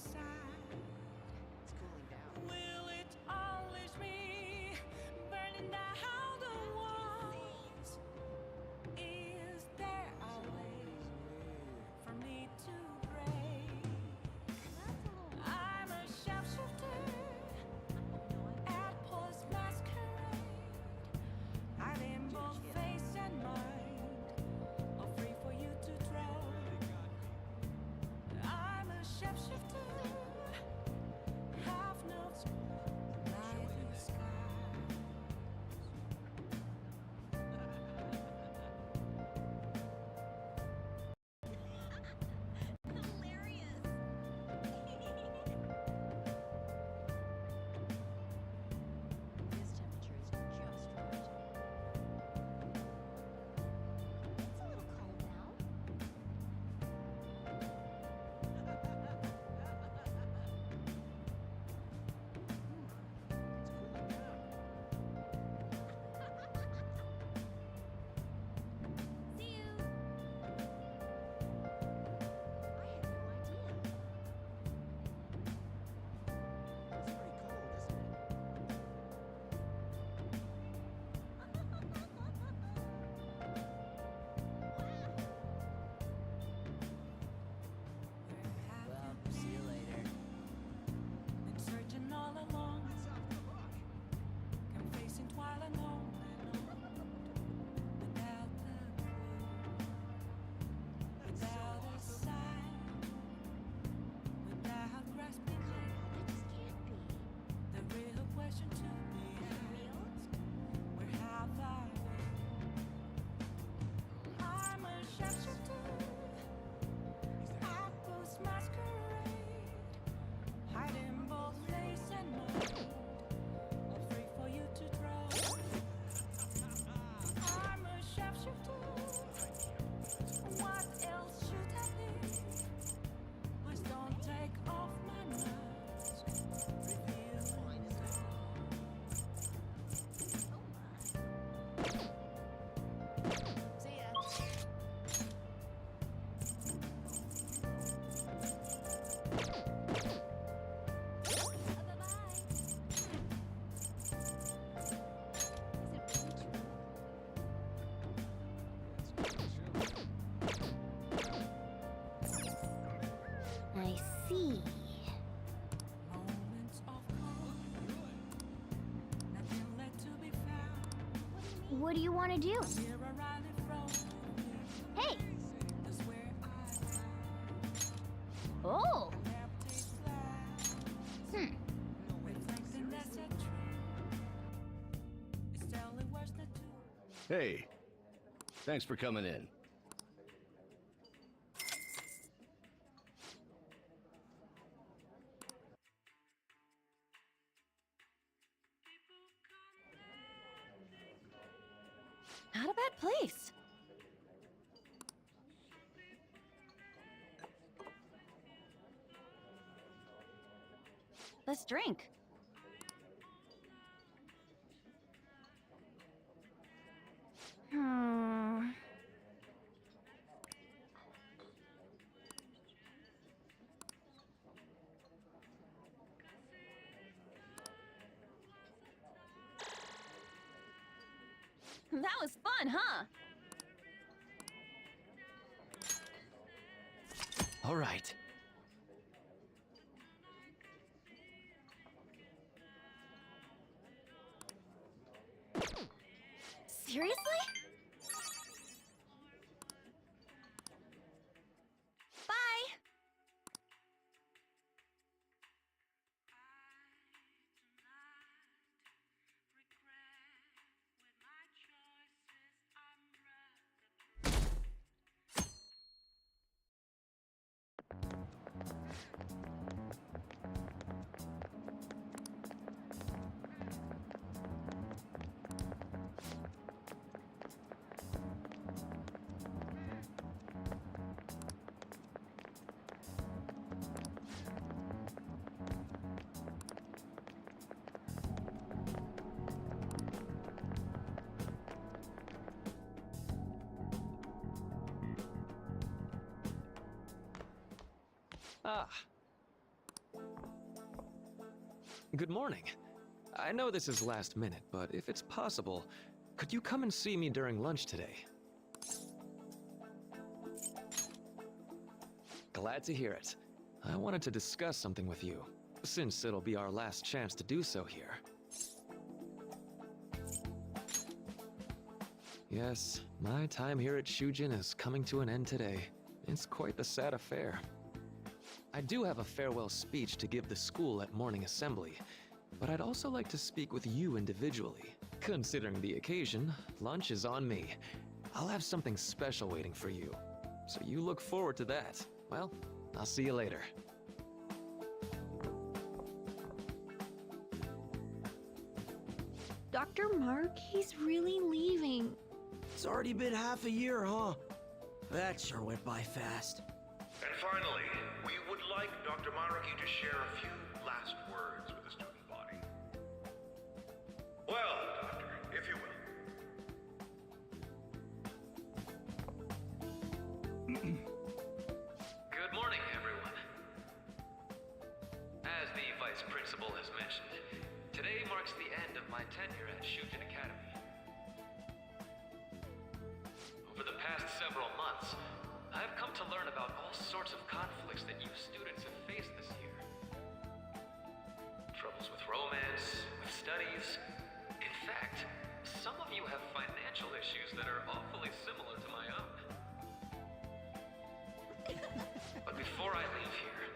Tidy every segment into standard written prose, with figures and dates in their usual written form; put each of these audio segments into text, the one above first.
inside. It's cooling down. Will it unleash me, burning down the walls? Is there a way for me to break? I'm a sharpshooter at Paul's masquerade, hiding both face and mind, all free for you to draw. I'm a sharpshooter, half notes, light in the sky. Hilarious! This temperature is just right. It's a little cold now. See you! I had no idea. It's pretty cold, isn't it? Where Well, see you later. been searching all along, That's off the hook. confessing while alone and on, without the clue, That's so without a awesome. sign, without grasping it. That just can't be. The real question to be asked: where have I been? I'm a sharpshooter, apples masquerade, hiding both face and mind, all free for you to draw. I'm a sharpshooter. What else should I be? Please don't take off my mask. Reveal Fine, isn't it? See ya. Bye-bye. Is it really true? I see. moments of calm, nothing left to be found. What do you want to do? Here I rally from, Hey! that's where I found Oh! an empty flask, reflecting that's a truth. It's telling words that do. Hey, thanks for coming in. Not a bad place. Let's drink. Hmm. That was fun, huh? All right. Seriously? Bye. Ah, Good morning. I know this is last minute, but if it's possible, could you come and see me during lunch today? Glad to hear it. I wanted to discuss something with you, since it'll be our last chance to do so here. Yes, my time here at Shujin is coming to an end today. It's quite the sad affair. I do have a farewell speech to give the school at morning assembly, but I'd also like to speak with you individually. Considering the occasion, lunch is on me. I'll have something special waiting for you, so you look forward to that. Well, I'll see you later. Dr. Mark, he's really leaving. It's already been half a year, huh? That sure went by fast. And finally, we would like Dr. Maraki to share a few last words with the student body. Well, Doctor, if you will. Good morning, everyone. As the Vice Principal has mentioned, today marks the end of my tenure at Shujin Academy. Over the past several months, I've come to learn about all sorts of conflicts that you students have faced this year. Troubles with romance, with studies. In fact, some of you have financial issues that are awfully similar to my own. But before I leave here,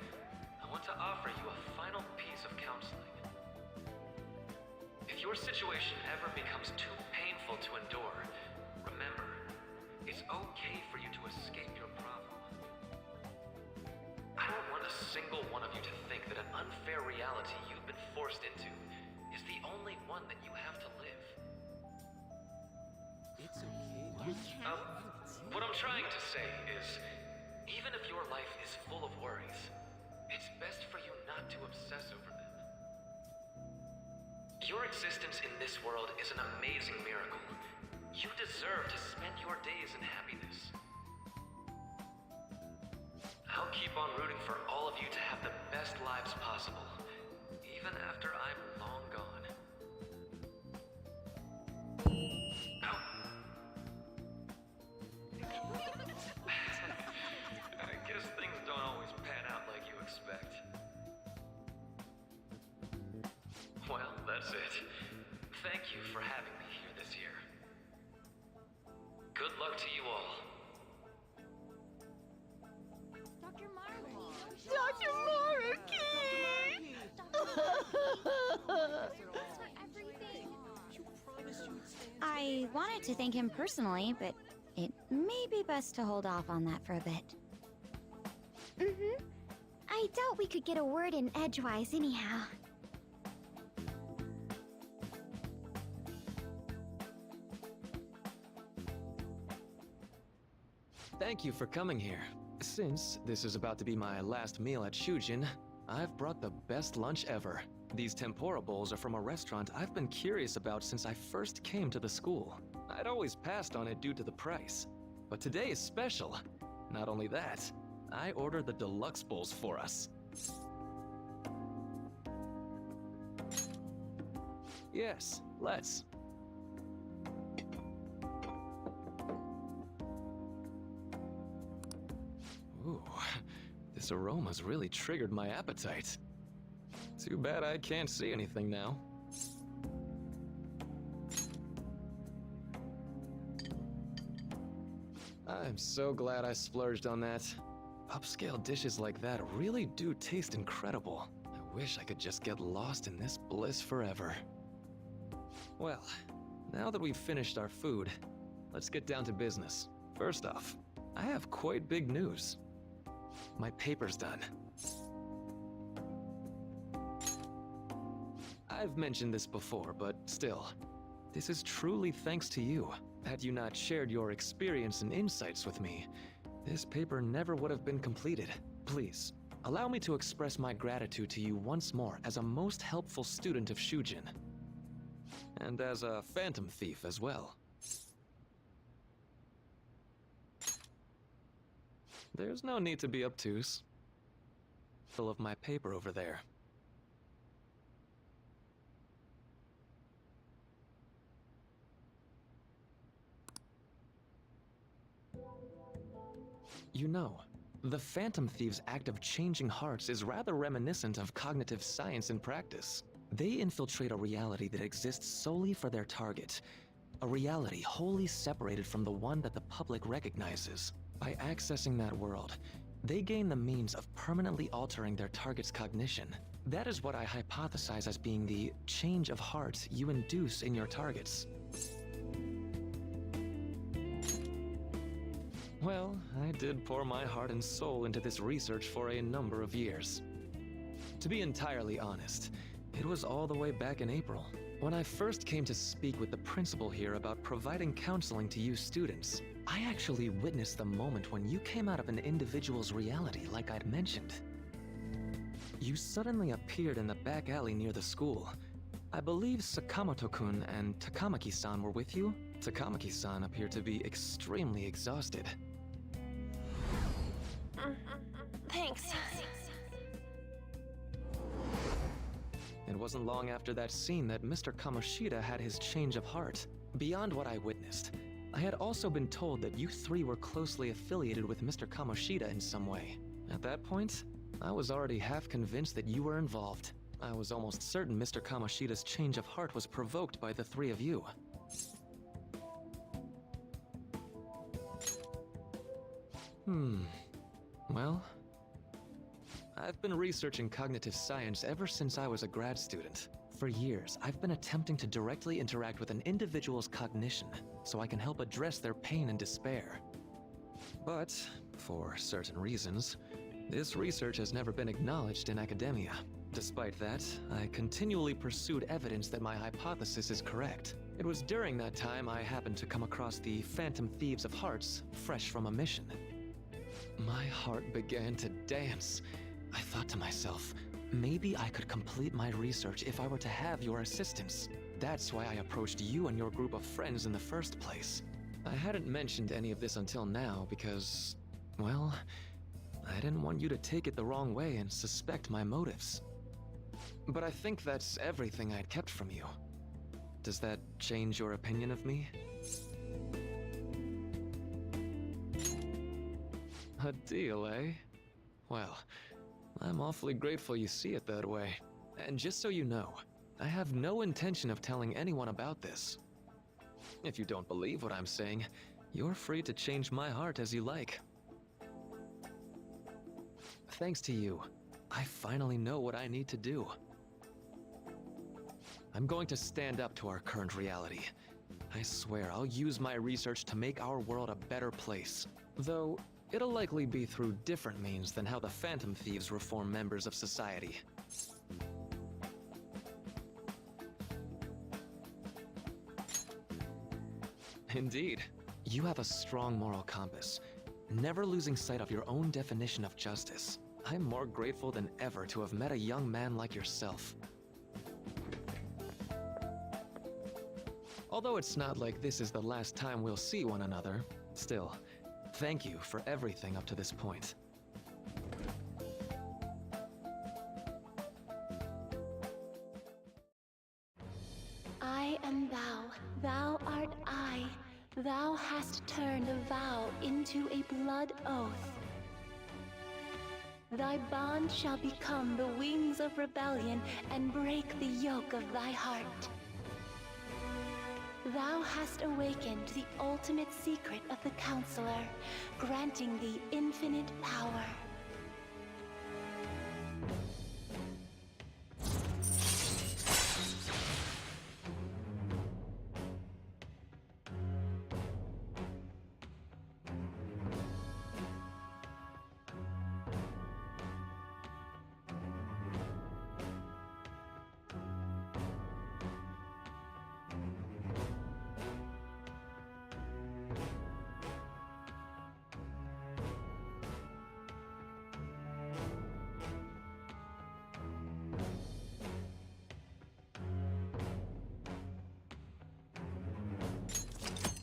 I want to offer you a final piece of counseling. If your situation ever becomes too painful to endure, remember, it's okay for you to escape your problem. I don't want a single one of you to think that an unfair reality you've been forced into is the only one that you have to live. It's okay. What I'm trying to say is, even if your life is full of worries, it's best for you not to obsess over them. Your existence in this world is an amazing miracle. You deserve to spend your days in happiness. I'll keep on rooting for all of you to have the best lives possible, even after I'm long gone. Ow. I guess things don't always pan out like you expect. Well, that's it. Thank you for having me here this year. Good luck to you all. Dr. Marley! Dr. Maraki! Thanks for everything! I wanted to thank him personally, but it may be best to hold off on that for a bit. I doubt we could get a word in edgewise anyhow. Thank you for coming here. Since this is about to be my last meal at Shujin, I've brought the best lunch ever. These tempura bowls are from a restaurant I've been curious about since I first came to the school. I'd always passed on it due to the price. But today is special. Not only that, I ordered the deluxe bowls for us. Yes, let's. Ooh, this aroma's really triggered my appetite. Too bad I can't see anything now. I'm so glad I splurged on that. Upscale dishes like that really do taste incredible. I wish I could just get lost in this bliss forever. Well, now that we've finished our food, let's get down to business. First off, I have quite big news. My paper's done. I've mentioned this before, but still, this is truly thanks to you. Had you not shared your experience and insights with me, this paper never would have been completed. Please, allow me to express my gratitude to you once more as a most helpful student of Shujin. And as a phantom thief as well. There's no need to be obtuse. Full of my paper over there. You know, the Phantom Thieves' act of changing hearts is rather reminiscent of cognitive science in practice. They infiltrate a reality that exists solely for their target, a reality wholly separated from the one that the public recognizes. By accessing that world, they gain the means of permanently altering their target's cognition. That is what I hypothesize as being the change of heart you induce in your targets. Well, I did pour my heart and soul into this research for a number of years. To be entirely honest, it was all the way back in April, when I first came to speak with the principal here about providing counseling to you students. I actually witnessed the moment when you came out of an individual's reality like I'd mentioned. You suddenly appeared in the back alley near the school. I believe Sakamoto-kun and Takamaki-san were with you. Takamaki-san appeared to be extremely exhausted. Thanks. It wasn't long after that scene that Mr. Kamoshida had his change of heart. Beyond what I witnessed, I had also been told that you three were closely affiliated with Mr. Kamoshida in some way. At that point, I was already half convinced that you were involved. I was almost certain Mr. Kamoshida's change of heart was provoked by the three of you. Well, I've been researching cognitive science ever since I was a grad student. For years, I've been attempting to directly interact with an individual's cognition so I can help address their pain and despair. But, for certain reasons, this research has never been acknowledged in academia. Despite that, I continually pursued evidence that my hypothesis is correct. It was during that time I happened to come across the Phantom Thieves of Hearts, fresh from a mission. My heart began to dance. I thought to myself, maybe I could complete my research if I were to have your assistance. That's why I approached you and your group of friends in the first place. I hadn't mentioned any of this until now because, well, I didn't want you to take it the wrong way and suspect my motives. But I think that's everything I'd kept from you. Does that change your opinion of me? A deal, eh? Well, I'm awfully grateful you see it that way. And just so you know, I have no intention of telling anyone about this. If you don't believe what I'm saying, you're free to change my heart as you like. Thanks to you, I finally know what I need to do. I'm going to stand up to our current reality. I swear I'll use my research to make our world a better place. Though, it'll likely be through different means than how the Phantom Thieves reform members of society. Indeed. You have a strong moral compass, never losing sight of your own definition of justice. I'm more grateful than ever to have met a young man like yourself. Although it's not like this is the last time we'll see one another, still, thank you for everything up to this point. I am thou, thou art I. Thou hast turned a vow into a blood oath. Thy bond shall become the wings of rebellion and break the yoke of thy heart. Thou hast awakened the ultimate secret of the Counselor, granting thee infinite power.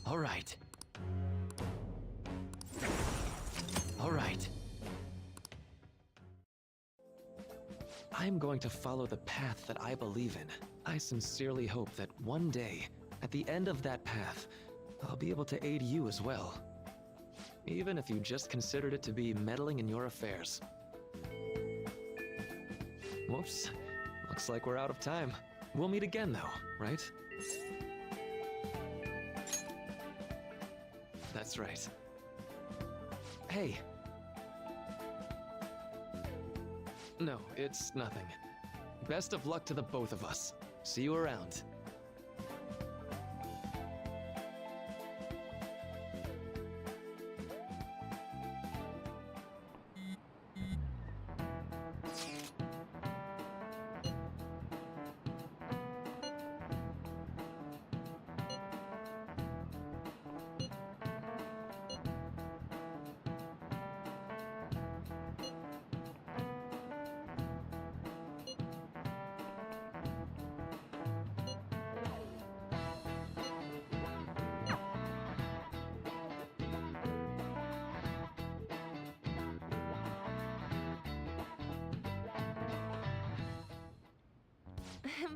All right. All right. I'm going to follow the path that I believe in. I sincerely hope that one day, at the end of that path, I'll be able to aid you as well. even if you just considered it to be meddling in your affairs. Whoops. Looks like we're out of time. We'll meet again, though, right? That's right. Hey. No, it's nothing. Best of luck to the both of us. See you around.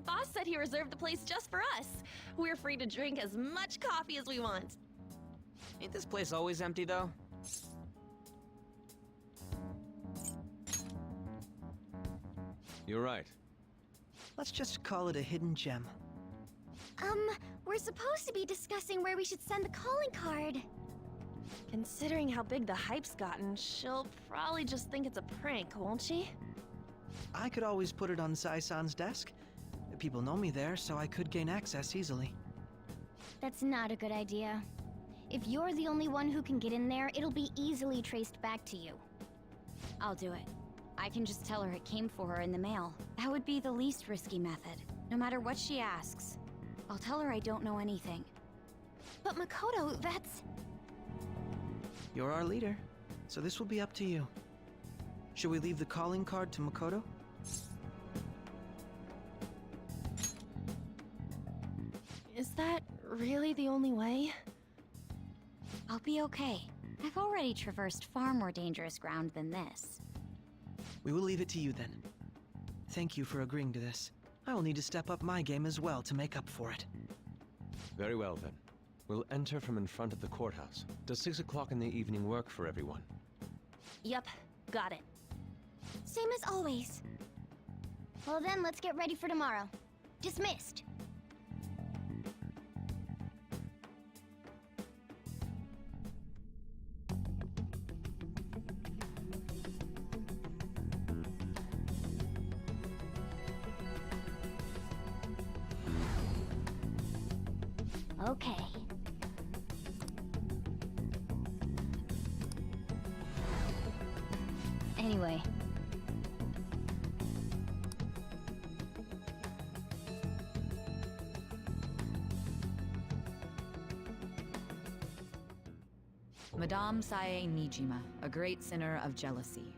Boss said he reserved the place just for us. We're free to drink as much coffee as we want. Ain't this place always empty, though? You're right. Let's just call it a hidden gem. We're supposed to be discussing where we should send the calling card. Considering how big the hype's gotten, she'll probably just think it's a prank, won't she? I could always put it on Sai-san's desk. People know me there, so I could gain access easily. That's not a good idea. If you're the only one who can get in there, it'll be easily traced back to you. I'll do it. I can just tell her it came for her in the mail. That would be the least risky method. No matter what she asks, I'll tell her I don't know anything. But Makoto, that's... You're our leader, so this will be up to you. Should we leave the calling card to Makoto? Is that really the only way? I'll be okay. I've already traversed far more dangerous ground than this. We will leave it to you then. Thank you for agreeing to this. I will need to step up my game as well to make up for it. Very well, then. We'll enter from in front of the courthouse. Does 6 o'clock in the evening work for everyone? Yup, got it. Same as always. Well then, let's get ready for tomorrow. Dismissed. Okay. Anyway. Madame Sae Niijima, a great sinner of jealousy.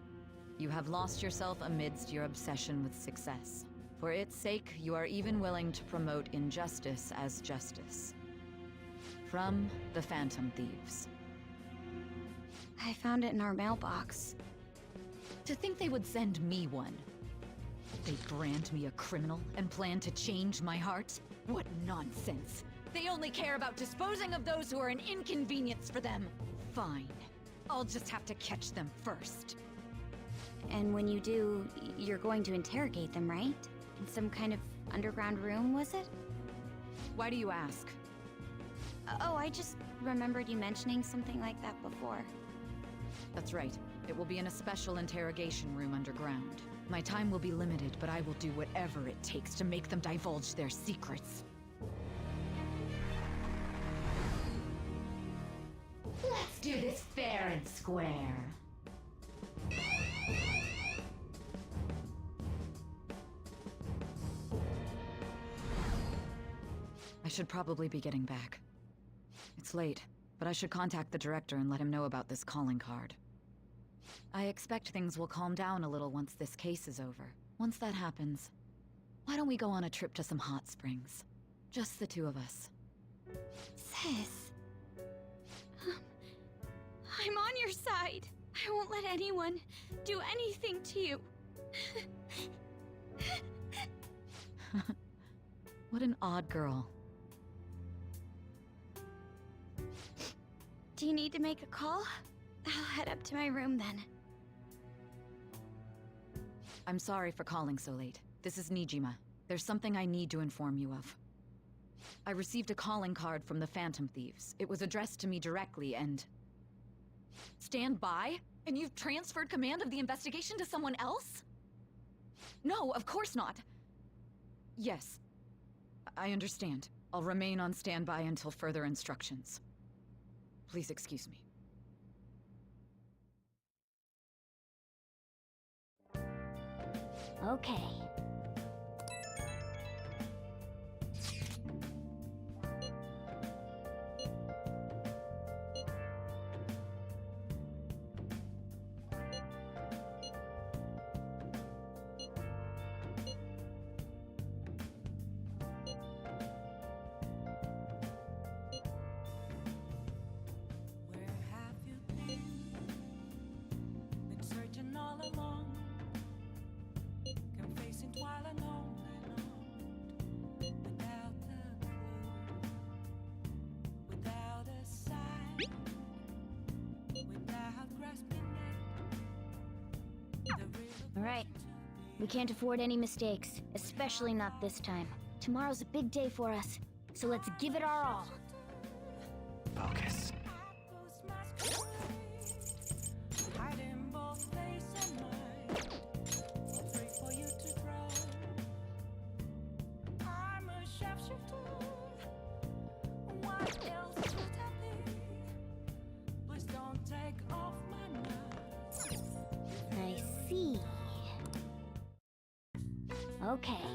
You have lost yourself amidst your obsession with success. For its sake, you are even willing to promote injustice as justice. From the Phantom Thieves. I found it in our mailbox. To think they would send me one. They brand me a criminal and plan to change my heart? What nonsense! They only care about disposing of those who are an inconvenience for them. Fine. I'll just have to catch them first. And when you do, you're going to interrogate them, right? In some kind of underground room, was it? Why do you ask? Oh, I just remembered you mentioning something like that before. That's right. It will be in a special interrogation room underground. My time will be limited, but I will do whatever it takes to make them divulge their secrets. Let's do this fair and square. I should probably be getting back. It's late, but I should contact the director and let him know about this calling card. I expect things will calm down a little once this case is over. Once that happens, why don't we go on a trip to some hot springs? Just the two of us. Sis. I'm on your side. I won't let anyone do anything to you. What an odd girl. Do you need to make a call? I'll head up to my room then. I'm sorry for calling so late. This is Niijima. There's something I need to inform you of. I received a calling card from the Phantom Thieves. It was addressed to me directly and... Stand by? And you've transferred command of the investigation to someone else? No, of course not. Yes. I understand. I'll remain on standby until further instructions. Please excuse me. Okay. Where have you been? Been searching all along, confessing while alone and on, without a clue, without a sign, without grasping it. All right. We can't afford any mistakes, especially not this time. Tomorrow's a big day for us, so let's give it our all. Focus. Hiding both face and mind, all free for you to grow. I'm a shapeshifter. What else should I be? Please don't take off my mask. I see. Okay.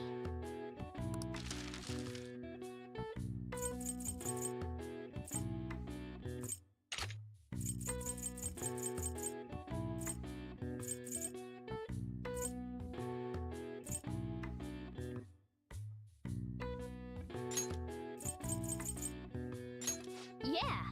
Yeah.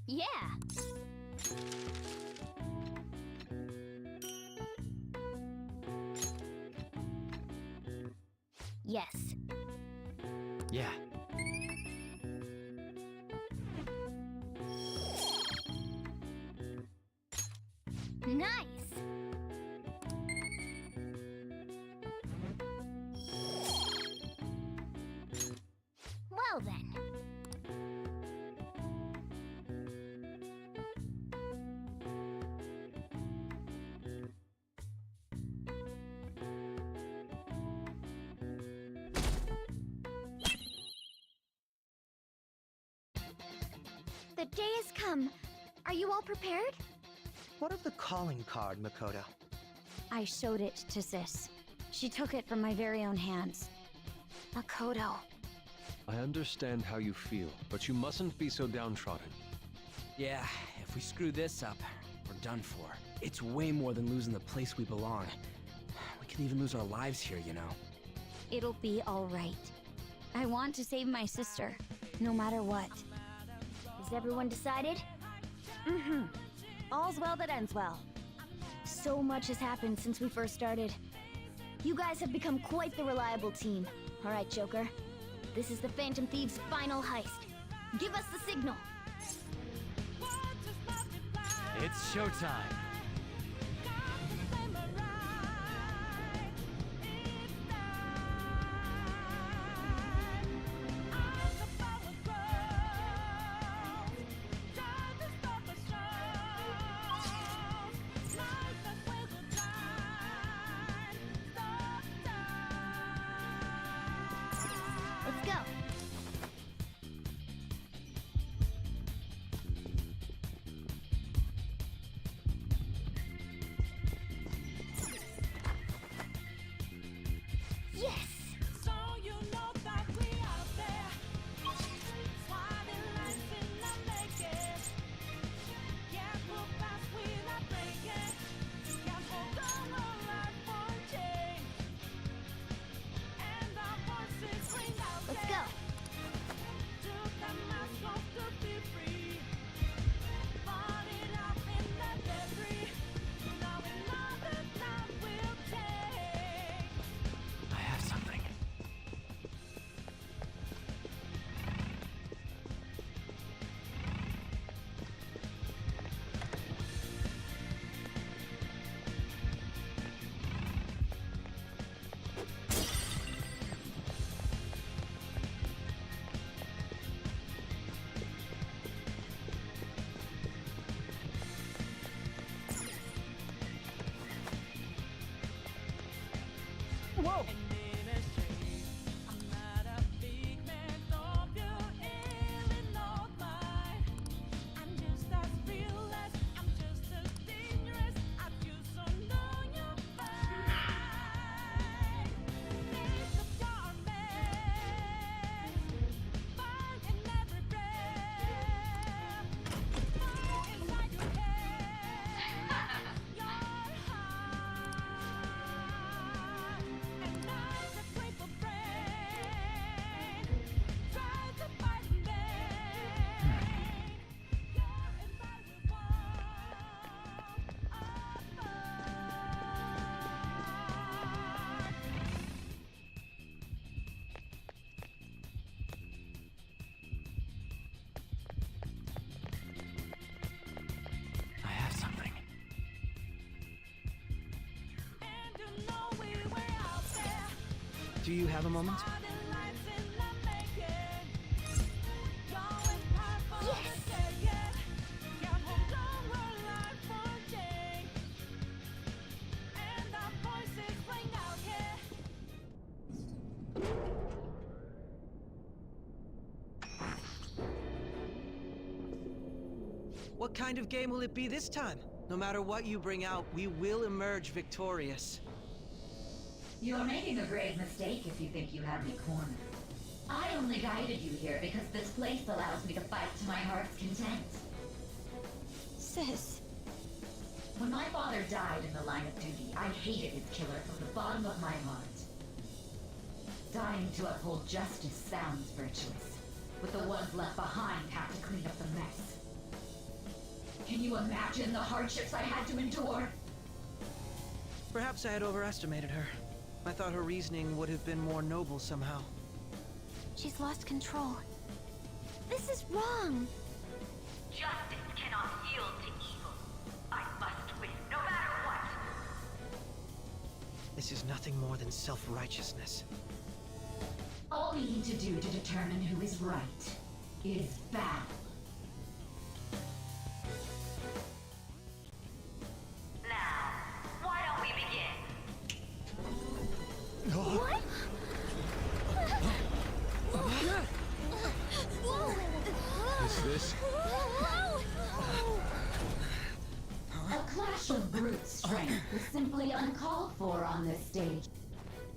Yeah. Yes. Yeah. Nice. Well then. The day has come. Are you all prepared? What of the calling card, Makoto? I showed it to Sis. She took it from my very own hands. Makoto. I understand how you feel, but you mustn't be so downtrodden. Yeah, if we screw this up, we're done for. It's way more than losing the place we belong. We could even lose our lives here, you know. It'll be all right. I want to save my sister, no matter what. Is everyone decided? Mm-hmm. All's well that ends well. So much has happened since we first started. You guys have become quite the reliable team. All right, Joker. This is the Phantom Thieves' final heist. Give us the signal. It's showtime. Let's go. Do you have a moment? What kind of game will it be this time? No matter what you bring out, we will emerge victorious. You're making a grave mistake if you think you have me cornered. I only guided you here because this place allows me to fight to my heart's content. Sis. When my father died in the line of duty, I hated his killer from the bottom of my heart. Dying to uphold justice sounds virtuous, but the ones left behind have to clean up the mess. Can you imagine the hardships I had to endure? Perhaps I had overestimated her. I thought her reasoning would have been more noble somehow. She's lost control. This is wrong. Justice cannot yield to evil. I must win, no matter what. This is nothing more than self-righteousness. All we need to do to determine who is right is battle. Now, why don't we begin? What? Is this? A clash of brute strength is simply uncalled for on this stage.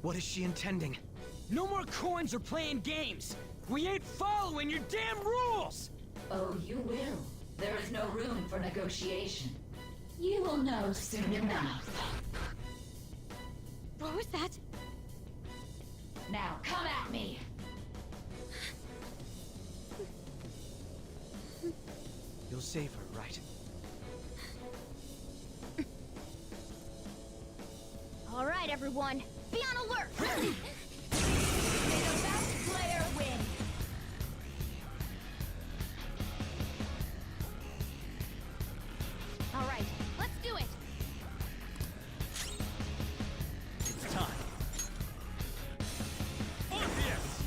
What is she intending? No more coins or playing games! We ain't following your damn rules! Oh, you will. There is no room for negotiation. You will know soon enough. What was that? Now, come at me! You'll save her, right? All right, everyone. Be on alert! May the best player win! All right, let's do it. It's time. Orpheus!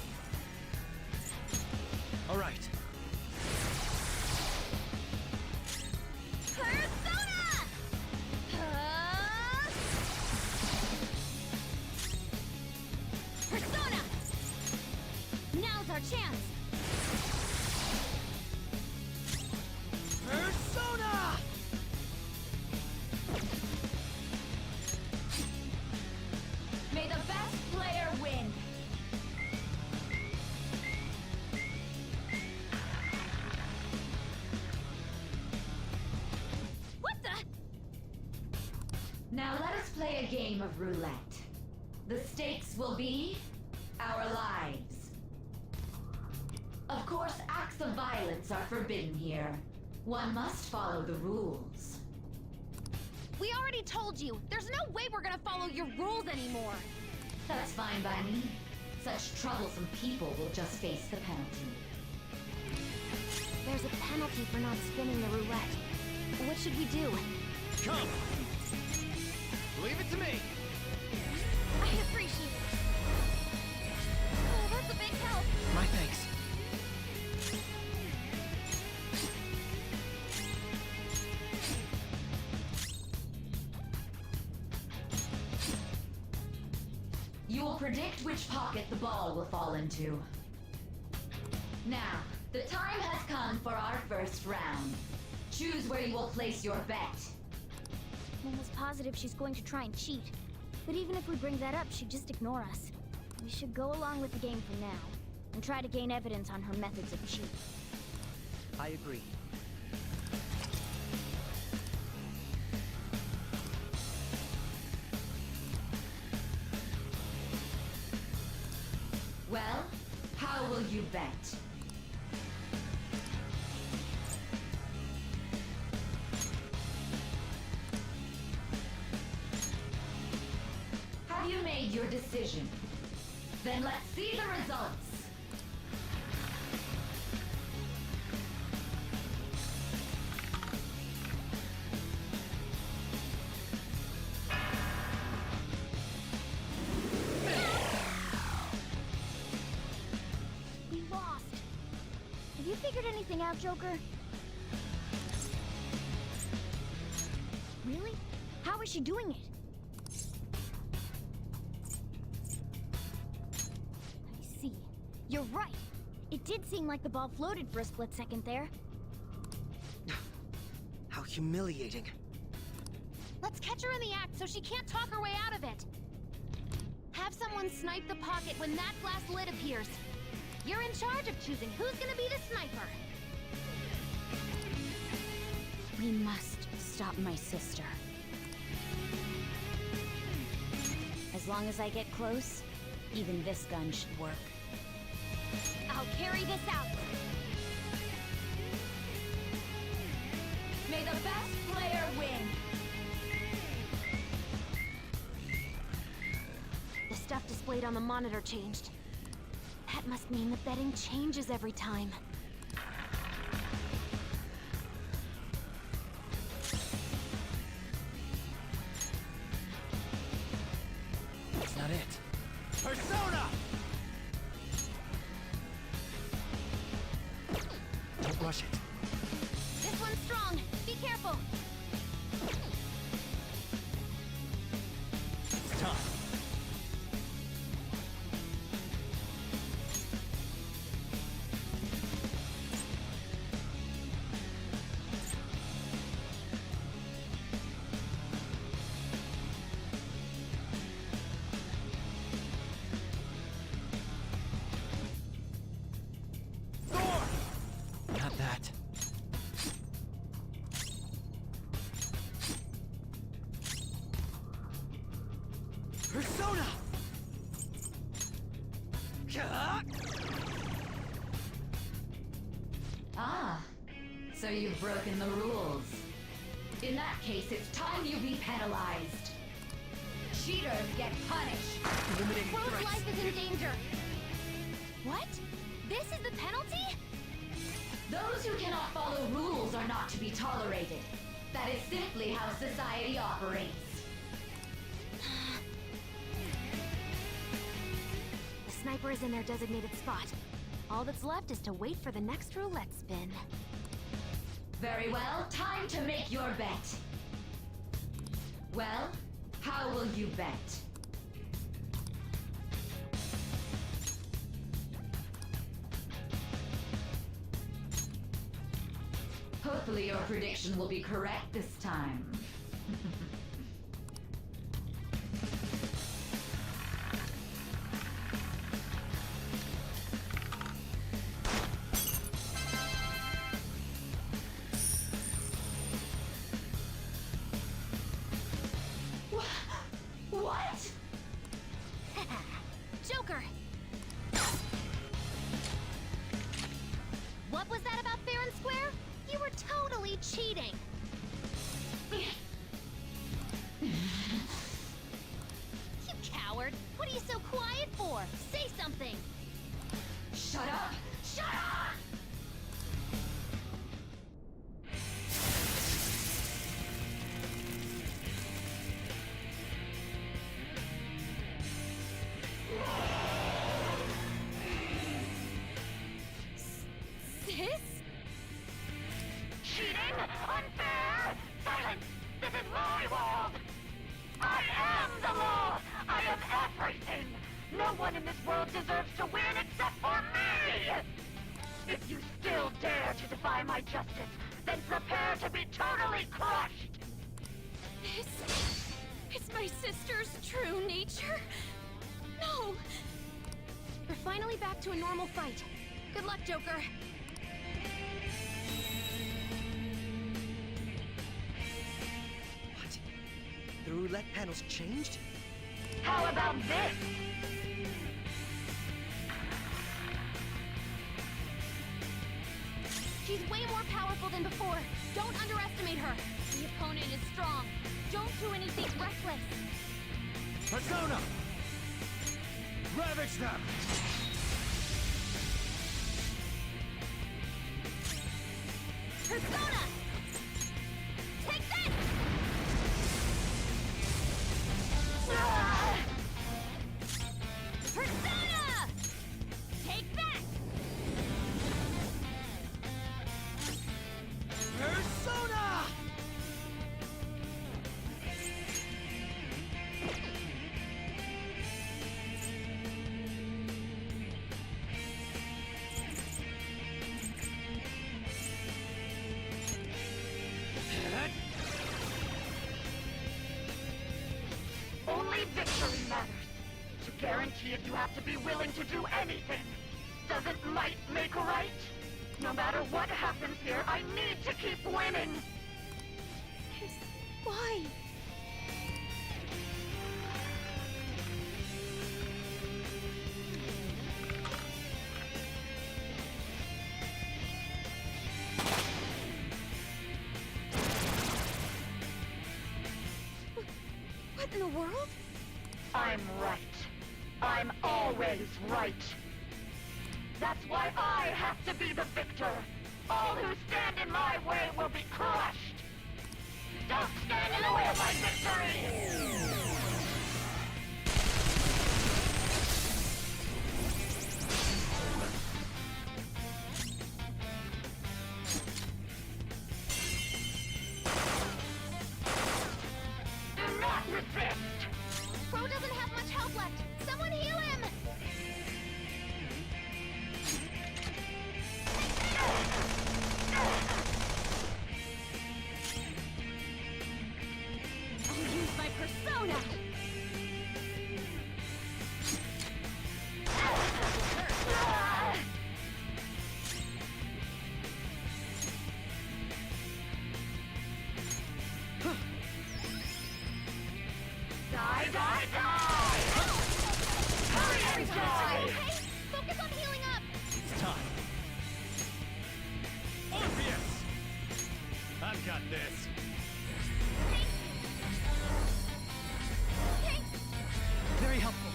All right. Persona! Persona! Now's our chance. Persona! May the best player win! What the? Now let us play a game of roulette. The stakes will be our lives. Of course, acts of violence are forbidden here. One must follow the rules. We already told you. There's no way we're gonna follow your rules anymore. That's fine by me. Such troublesome people will just face the penalty. There's a penalty for not spinning the roulette. What should we do? Come! Leave it to me! I appreciate it. Oh, that's a big help. My thanks. You will predict which pocket the ball will fall into. Now, the time has come for our first round. Choose where you will place your bet. Momo's positive she's going to try and cheat. But even if we bring that up, she'd just ignore us. We should go along with the game for now, and try to gain evidence on her methods of cheating. I agree. Well, how will you bet? Have you made your decision? Then let's see the results. figured anything out, Joker? Really? How is she doing it? I see. You're right. It did seem like the ball floated for a split second there. How humiliating. Let's catch her in the act so she can't talk her way out of it. Have someone snipe the pocket when that glass lid appears. You're in charge of choosing who's gonna be the sniper. We must stop my sister. As long as I get close, even this gun should work. I'll carry this out. May the best player win! The stuff displayed on the monitor changed. That must mean the betting changes every time. That's not it. Persona! Don't rush it. This one's strong. Be careful. It's time. Not that. Persona! Ah, so you've broken the rules. In that case, it's time you be penalized. Cheaters get punished. Eliminating Crow's threats. life is in danger. What? This is the penalty? Those who cannot follow rules are not to be tolerated. That is simply how society operates. The sniper is in their designated spot. All that's left is to wait for the next roulette spin. Very well, time to make your bet. Well, how will you bet? Hopefully your prediction will be correct this time. What? Joker! What was that about fair and square? You were totally cheating! You coward! What are you so quiet for? Say something! Shut up! Shut up! Sis? Cheating? Unfair? Silence! This is my world! I am the law! I am everything! No one in this world deserves to win except for me! If you still dare to defy my justice, then prepare to be totally crushed! Is my sister's true nature? No! We're finally back to a normal fight. Good luck, Joker. What? The roulette panel's changed? How about this? She's way more powerful than before. Don't underestimate her. The opponent is strong. Don't do anything reckless. Persona! Ravage them! Persona! Take this! Persona! Take that! see if you have to be willing to do anything. Doesn't might make right? No matter what happens here, I need to keep winning! Why? What in the world? I'm right. I'm always right. That's why I have to be the victor. All who stand in my way will be crushed. Don't stand in the way of my victory! Do not resist! Bro doesn't have much health left. Someone heal him! I'll use my persona! Die, die, die! Hurry and die! Okay, focus on healing up! It's time. Orpheus! I've got this. Very helpful.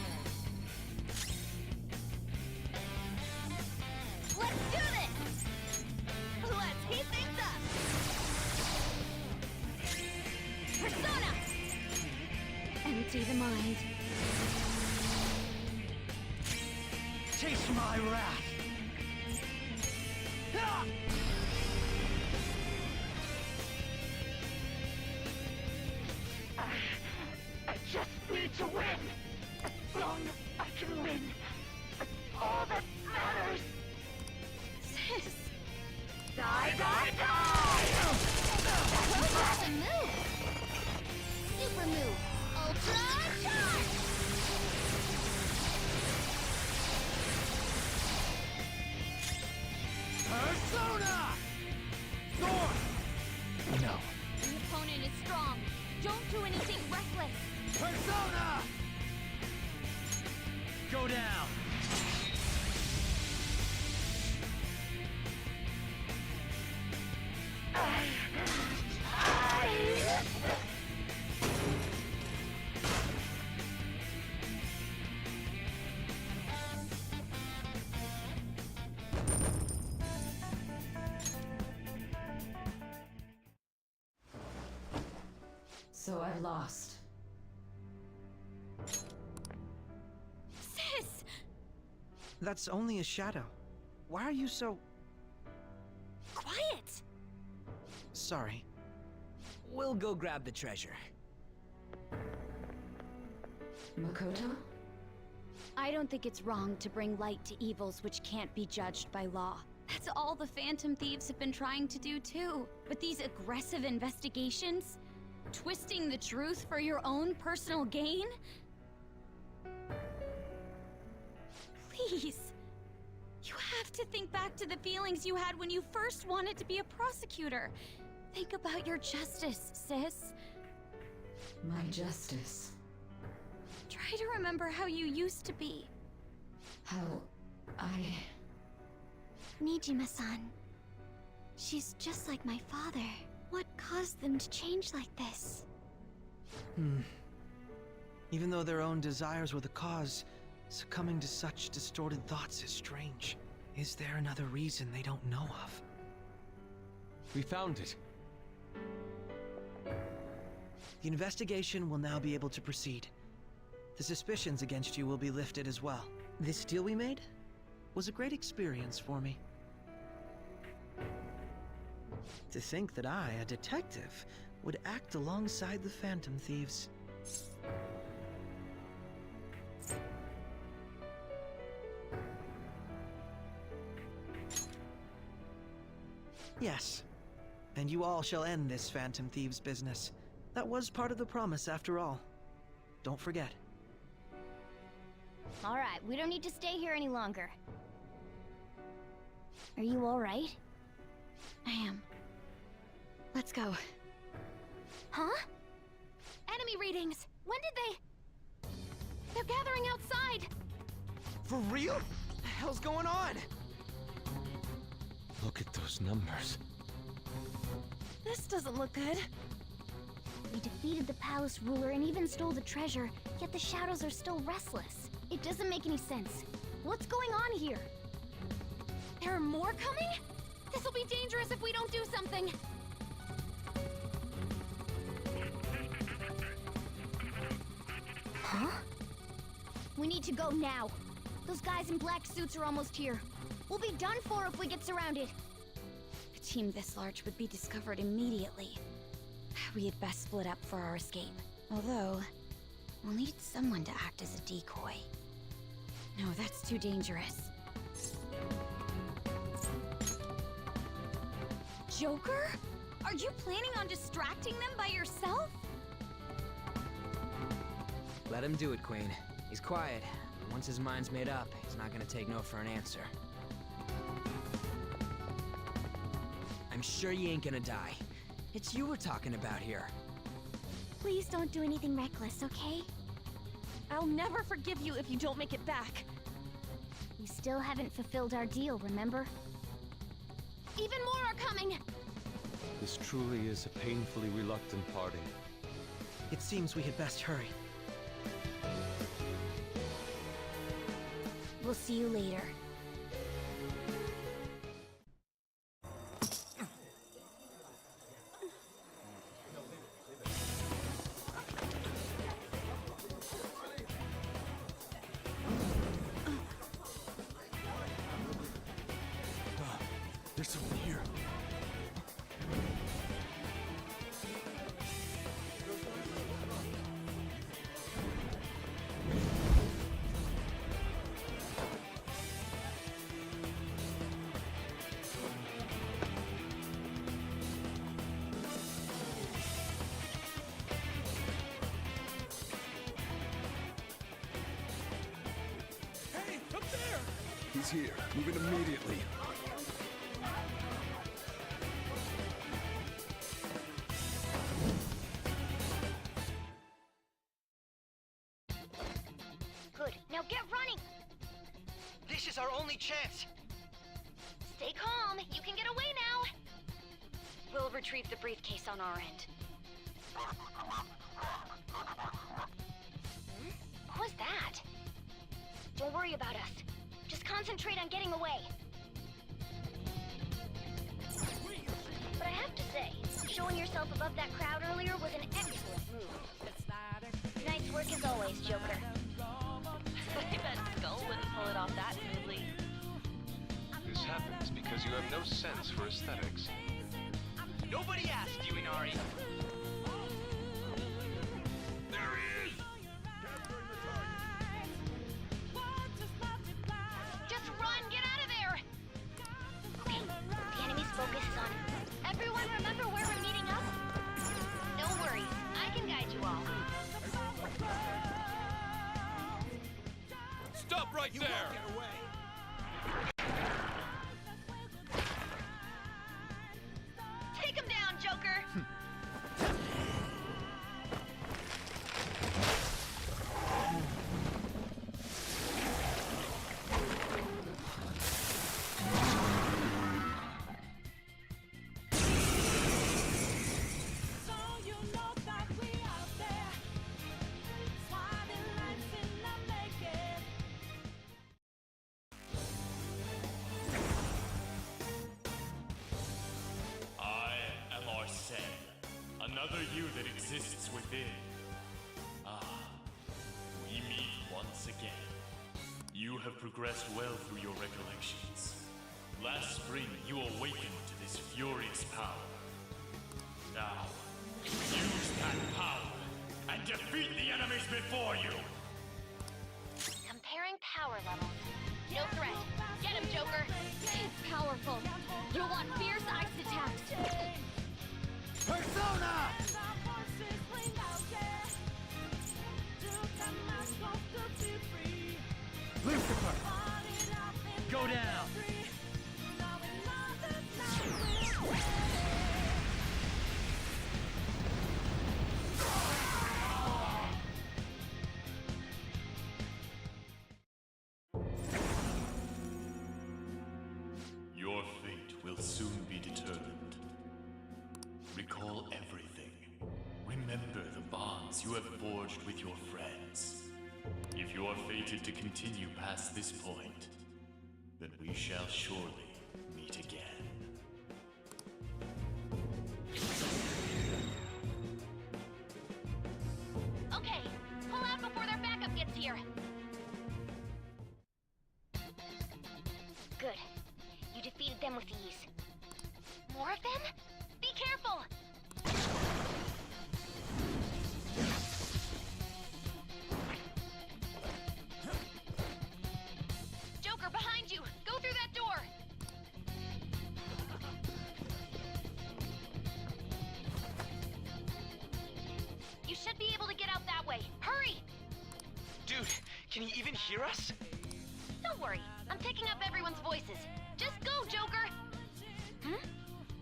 Let's do this! Let's heat things up! Persona! Empty the mind. Taste my wrath. Ah! I just need to win. As long as I can win. That's all that matters. Sis! Die, die, die! That's a move! Super move! Ultra charge! Persona! Thor! No. The opponent is strong. Don't do anything reckless. Persona! Go down. So I've lost. Sis! That's only a shadow. Why are you so... Quiet! sorry? We'll go grab the treasure. Makoto? I don't think it's wrong to bring light to evils which can't be judged by law. That's all the Phantom Thieves have been trying to do too. But these aggressive investigations? Twisting the truth for your own personal gain? Please. You have to think back to the feelings you had when you first wanted to be a prosecutor. Think about your justice, sis. My justice. Try to remember how you used to be. How I... Niijima-san. She's just like my father. What caused them to change like this? Even though their own desires were the cause, succumbing to such distorted thoughts is strange. Is there another reason they don't know of? We found it. The investigation will now be able to proceed. The suspicions against you will be lifted as well. This deal we made was a great experience for me. To think that I, a detective, would act alongside the Phantom Thieves. Yes, and you all shall end this Phantom Thieves business. That was part of the promise after all. Don't forget. Alright, we don't need to stay here any longer. Are you alright? I am. Let's go. Huh? Enemy readings! When did they... They're gathering outside! For real? What the hell's going on? Look at those numbers. This doesn't look good. We defeated the palace ruler and even stole the treasure, yet the shadows are still restless. It doesn't make any sense. What's going on here? There are more coming? This'll be dangerous if we don't do something! Huh? We need to go now. Those guys in black suits are almost here. We'll be done for if we get surrounded. A team this large would be discovered immediately. We had best split up for our escape. Although, we'll need someone to act as a decoy. No, that's too dangerous. Joker? Are you planning on distracting them by yourself? Let him do it, Queen. He's quiet. But once his mind's made up, he's not gonna take no for an answer. I'm sure you ain't gonna die. It's you we're talking about here. Please don't do anything reckless, okay? I'll never forgive you if you don't make it back. We still haven't fulfilled our deal, remember? Even more are coming! This truly is a painfully reluctant parting. It seems we had best hurry. We'll see you later. There's someone here. Hey, up there! He's here. Move in immediately. Good. Now get running! This is our only chance! Stay calm. You can get away now. We'll retrieve the briefcase on our end. What was that? Don't worry about us. Just concentrate on getting away. But I have to say, showing yourself above that crowd earlier was an excellent move. Nice work as always, Joker. I bet Skull wouldn't pull it off that smoothly. This happens because you have no sense for aesthetics. Nobody asked you, Inari. There he is! Just run! Get out of there! Okay, the enemy's focus is on... Everyone remember where we're meeting up? No worries. I can guide you all. Stop right there! Get away! Take him down, Joker! So you know that we out there, swiping lights in the making. I am Arsene, another you that exists within. Ah, we meet once again. You have progressed well through your recollections. Last spring, you awakened to this furious power. Now, use that power and defeat the enemies before you! Comparing power levels. No threat. Get him, Joker! It's powerful. You'll want fierce ice attacks. Persona! Lucifer! Go down! Your fate will soon be determined. Recall everything. Remember the bonds you have forged with your friends. If you are fated to continue past this point, then we shall surely meet again. Okay, pull out before their backup gets here. Good. You defeated them with ease. More of them? Be careful! Joker, behind you! Go through that door! You should be able to get out that way. Hurry! Dude, can you even hear us? Don't worry, I'm picking up everyone's voices. Just go, Joker!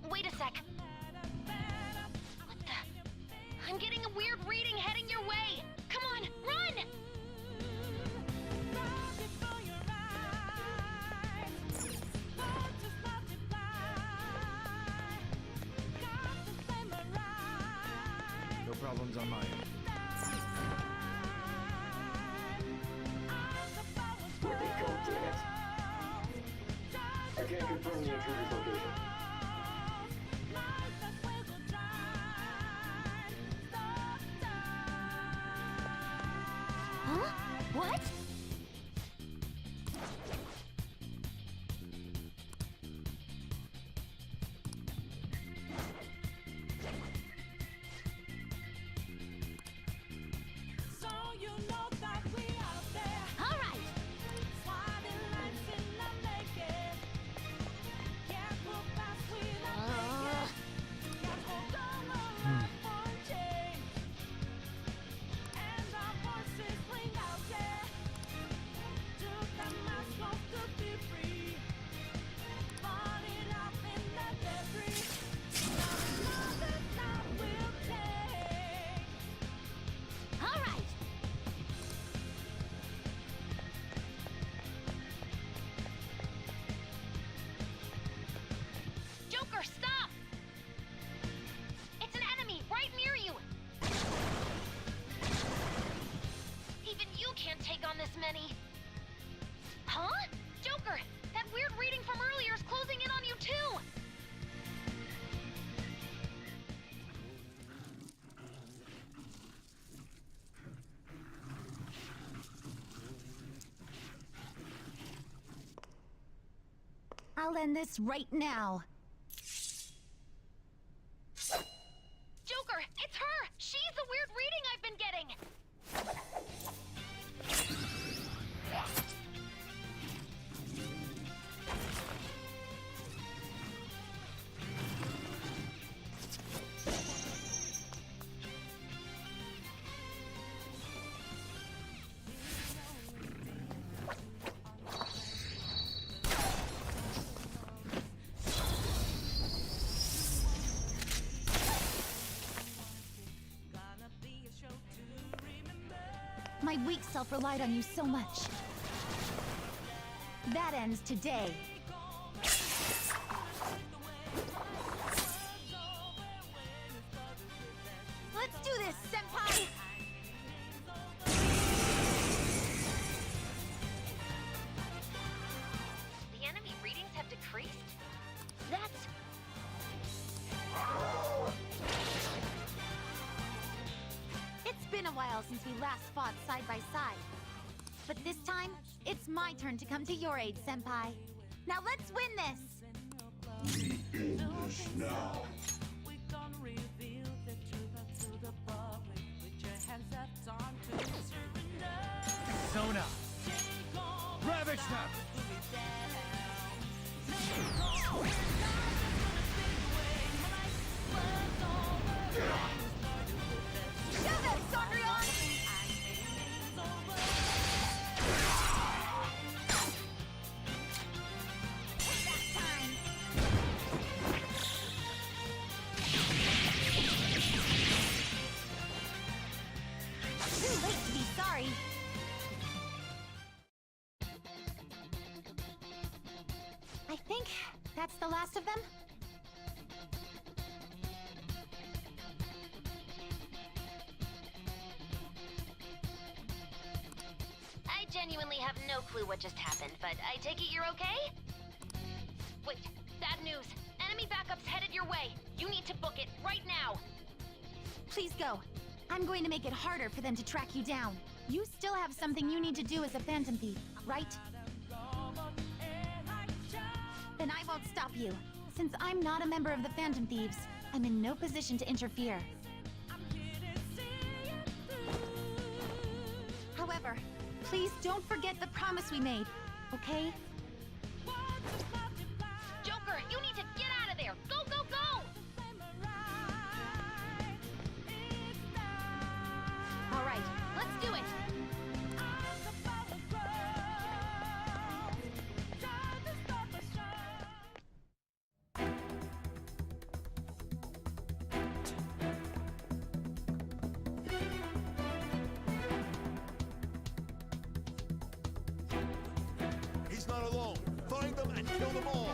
Wait a sec. What the? I'm getting a weird reading heading your way! Come on, run! No problems on my end. Where'd they go, damn it? I can't confirm the intruder's location. Huh? What? So you know that we out there. All right. Sliding lights in the naked. Can't move fast without naked. Can't hold on around for a change. And our voices ring out there. Took the mask off to be free. Fought it up in the debris. Now another night will take. All right. Joker, stop! It's an enemy right near you! Even you can't take on this many. Huh? Joker, that weird reading from earlier is closing in on you too! I'll end this right now. Joker, it's her! She's the weird reading I've been getting! My weak self relied on you so much. That ends today. Let's do this, Senpai! The enemy readings have decreased? That's... It's been a while since we last fought side by side. But this time, it's my turn to come to your aid, Senpai. Now let's win this! We end this now. We gonna reveal the truth to the public. With your hands up, time to surrender. Sona! Ravage them! Show them, Sondrion! That's the last of them? I genuinely have no clue what just happened, but I take it you're okay? Wait, bad news. Enemy backup's headed your way. You need to book it right now. Please go. I'm going to make it harder for them to track you down. You still have something you need to do as a Phantom Thief, right? Then I won't stop you. Since I'm not a member of the Phantom Thieves, I'm in no position to interfere. However, please don't forget the promise we made, okay? Joker, you need to get out of there! Go, go, go! All right, let's do it! He's not alone. Find them and kill them all.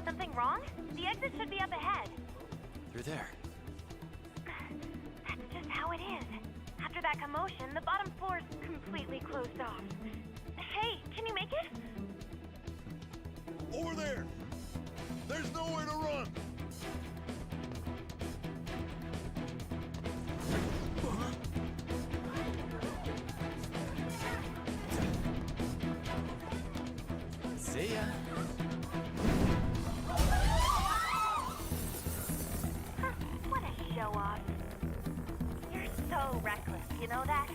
Something wrong? The exit should be up ahead. Through there. That's just how it is. After that commotion, the bottom floor's completely closed off. Hey, can you make it? Over there. There's nowhere to run. See ya. What a show off. You're so reckless, you know that?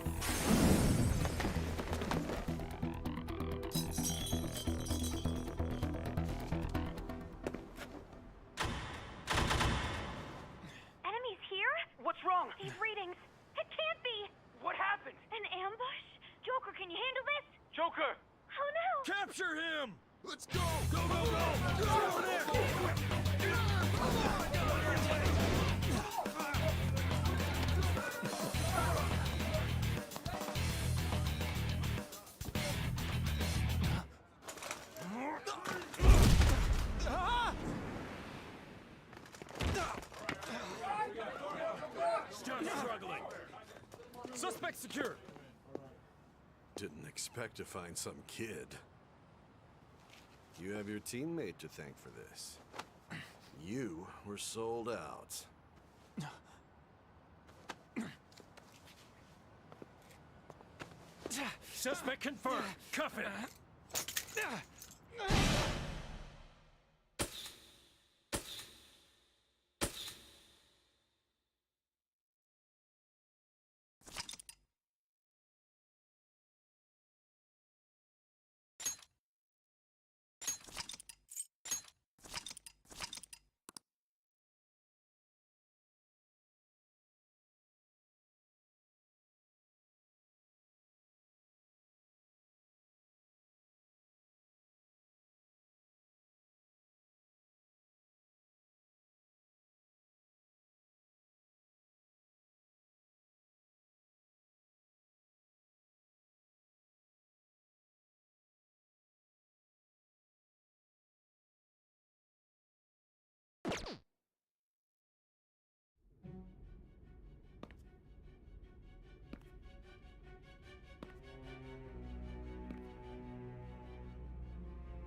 Enemies here? What's wrong? These readings. It can't be. What happened? An ambush? Joker, can you handle this? Joker! Oh no! Capture him! Let's go! Go, go, go! Go over there! Still struggling. Suspect secure. Didn't expect to find some kid. You have your teammate to thank for this. You were sold out. Suspect confirmed. Cuff it.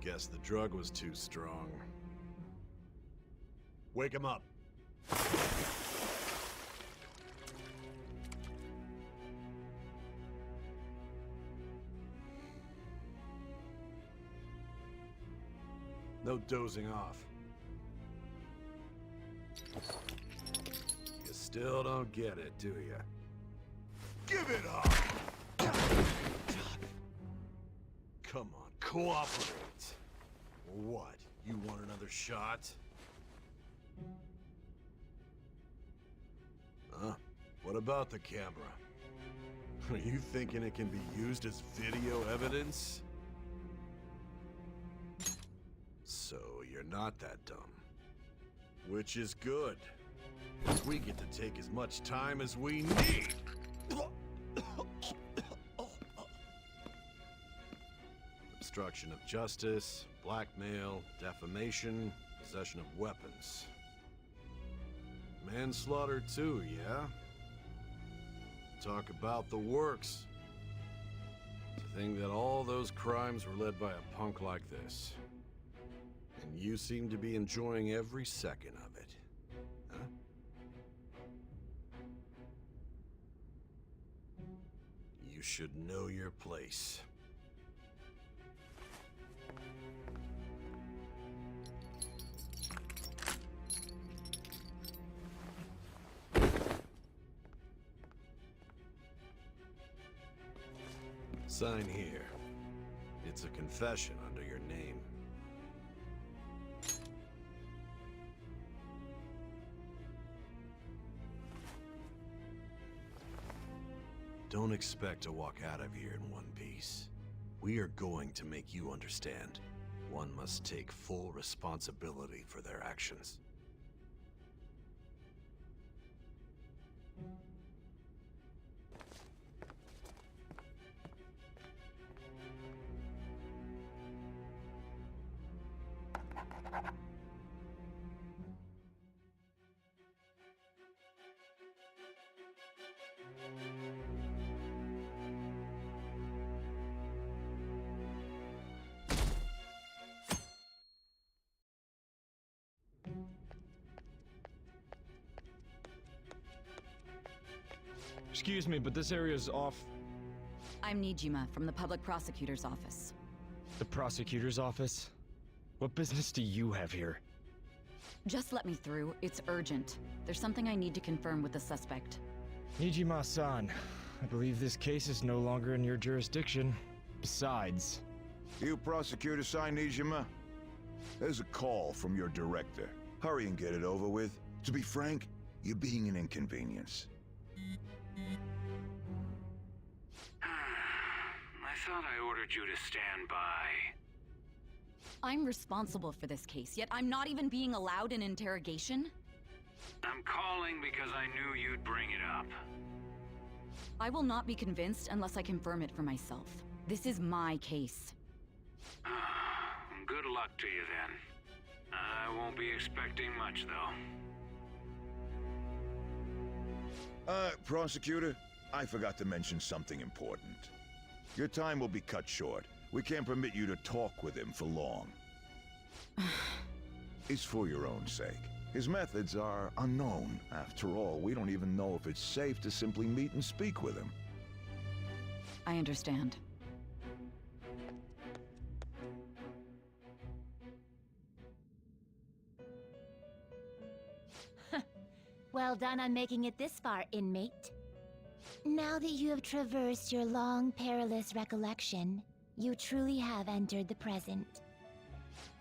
Guess the drug was too strong. Wake him up. No dozing off. You still don't get it, do you? Give it up! Come on, cooperate. What? You want another shot? Huh? What about the camera? Are you thinking it can be used as video evidence? So you're not that dumb. Which is good. We get to take as much time as we need. Obstruction of justice, blackmail, defamation, possession of weapons. Manslaughter too, yeah? Talk about the works. To think that all those crimes were led by a punk like this. And you seem to be enjoying every second of it. Huh? You should know your place. Sign here. It's a confession under your name. Don't expect to walk out of here in one piece. We are going to make you understand. One must take full responsibility for their actions. Excuse me, but this area's off. I'm Niijima from the Public Prosecutor's Office. The Prosecutor's Office? What business do you have here? Just let me through. It's urgent. There's something I need to confirm with the suspect. Niijima-san, I believe this case is no longer in your jurisdiction. Besides... You Prosecutor sign Niijima? There's a call from your director. Hurry and get it over with. To be frank, you're being an inconvenience. I thought I ordered you to stand by. I'm responsible for this case, yet I'm not even being allowed an interrogation? I'm calling because I knew you'd bring it up. I will not be convinced unless I confirm it for myself. This is my case. Good luck to you then. I won't be expecting much, though. Prosecutor, I forgot to mention something important. Your time will be cut short. We can't permit you to talk with him for long. It's for your own sake. His methods are unknown. After all, we don't even know if it's safe to simply meet and speak with him. I understand. Well done on making it this far, inmate. Now that you have traversed your long, perilous recollection, you truly have entered the present.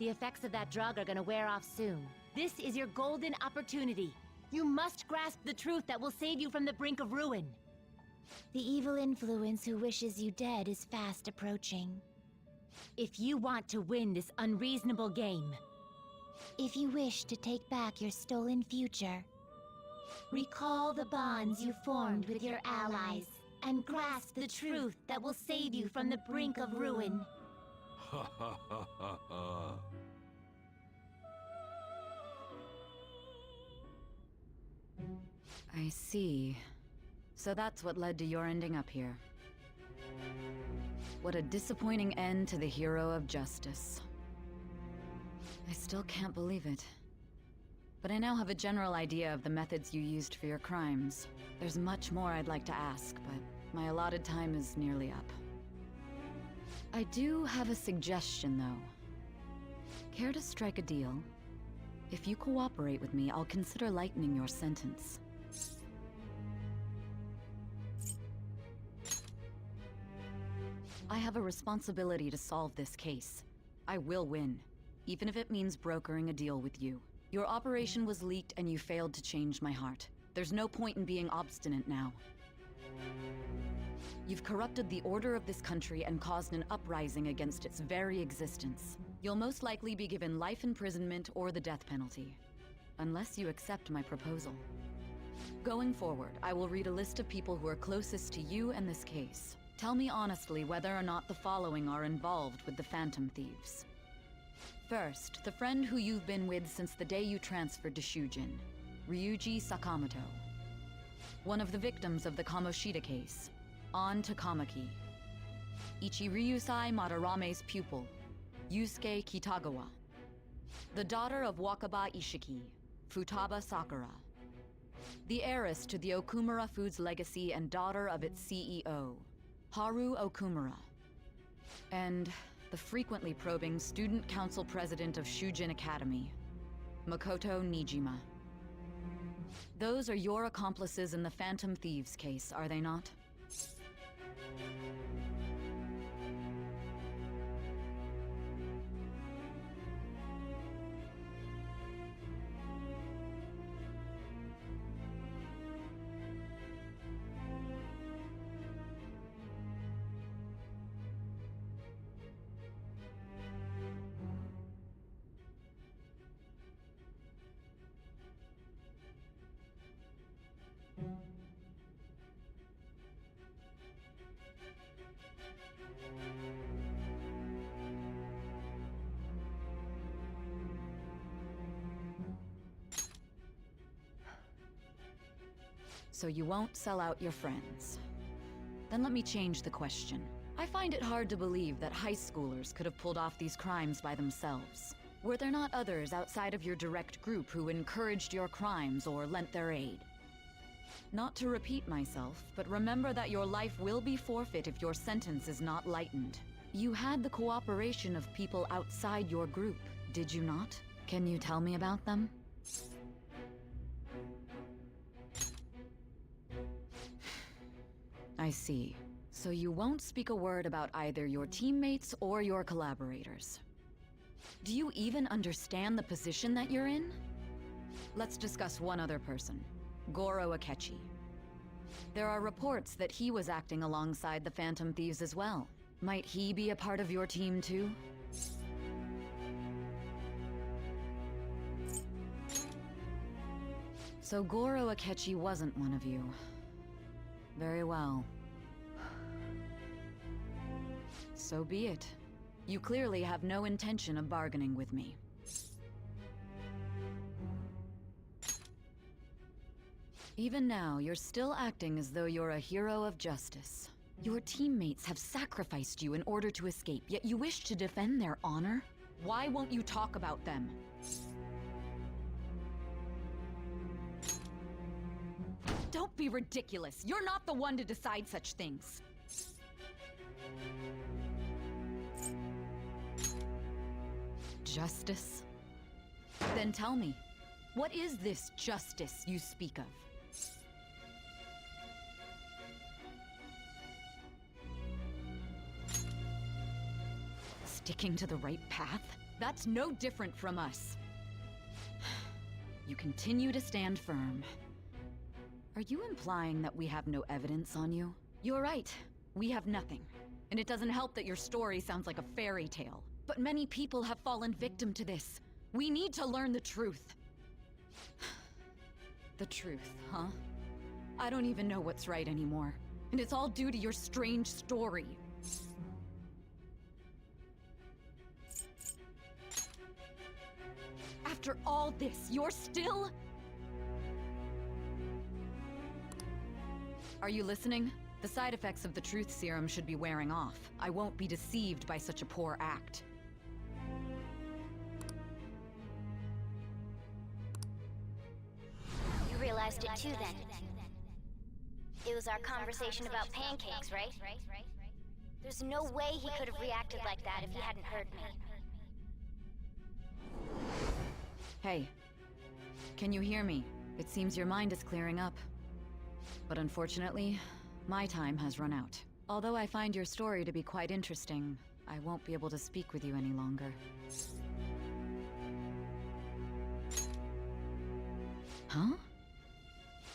The effects of that drug are gonna wear off soon. This is your golden opportunity. You must grasp the truth that will save you from the brink of ruin. The evil influence who wishes you dead is fast approaching. If you want to win this unreasonable game, if you wish to take back your stolen future, recall the bonds you formed with your allies, and grasp the truth that will save you from the brink of ruin. Ha ha ha ha ha. I see. So that's what led to your ending up here. What a disappointing end to the hero of justice. I still can't believe it. But I now have a general idea of the methods you used for your crimes. There's much more I'd like to ask, but my allotted time is nearly up. I do have a suggestion, though. Care to strike a deal? If you cooperate with me, I'll consider lightening your sentence. I have a responsibility to solve this case. I will win, even if it means brokering a deal with you. Your operation was leaked and you failed to change my heart. There's no point in being obstinate now. You've corrupted the order of this country and caused an uprising against its very existence. You'll most likely be given life imprisonment or the death penalty, unless you accept my proposal. Going forward, I will read a list of people who are closest to you and this case. Tell me honestly whether or not the following are involved with the Phantom Thieves. First, the friend who you've been with since the day you transferred to Shujin, Ryuji Sakamoto. One of the victims of the Kamoshida case, An Takamaki. Ichiryusai Madarame's pupil, Yusuke Kitagawa. The daughter of Wakaba Ishiki, Futaba Sakura. The heiress to the Okumura Foods legacy and daughter of its CEO, Haru Okumura. And the frequently probing student council president of Shujin Academy, Makoto Niijima. Those are your accomplices in the Phantom Thieves case, are they not? So you won't sell out your friends. Then let me change the question. I find it hard to believe that high schoolers could have pulled off these crimes by themselves. Were there not others outside of your direct group who encouraged your crimes or lent their aid? Not to repeat myself, but remember that your life will be forfeit if your sentence is not lightened. You had the cooperation of people outside your group, did you not? Can you tell me about them? I see. So you won't speak a word about either your teammates or your collaborators. Do you even understand the position that you're in? Let's discuss one other person, Goro Akechi. There are reports that he was acting alongside the Phantom Thieves as well. Might he be a part of your team too? So Goro Akechi wasn't one of you. Very well. So be it. You clearly have no intention of bargaining with me. Even now, you're still acting as though you're a hero of justice. Your teammates have sacrificed you in order to escape, yet you wish to defend their honor? Why won't you talk about them? Don't be ridiculous. You're not the one to decide such things. Justice? Then tell me, what is this justice you speak of? Sticking to the right path? That's no different from us. You continue to stand firm. Are you implying that we have no evidence on you? You're right. We have nothing. And it doesn't help that your story sounds like a fairy tale. But many people have fallen victim to this. We need to learn the truth. The truth, huh? I don't even know what's right anymore. And it's all due to your strange story. After all this, you're still... Are you listening? The side effects of the truth serum should be wearing off. I won't be deceived by such a poor act. You realized it too, then? It was our conversation about pancakes, right? There's no way he could have reacted like that if he hadn't heard me. Hey. Can you hear me? It seems your mind is clearing up. But unfortunately, my time has run out. Although I find your story to be quite interesting, I won't be able to speak with you any longer. Huh?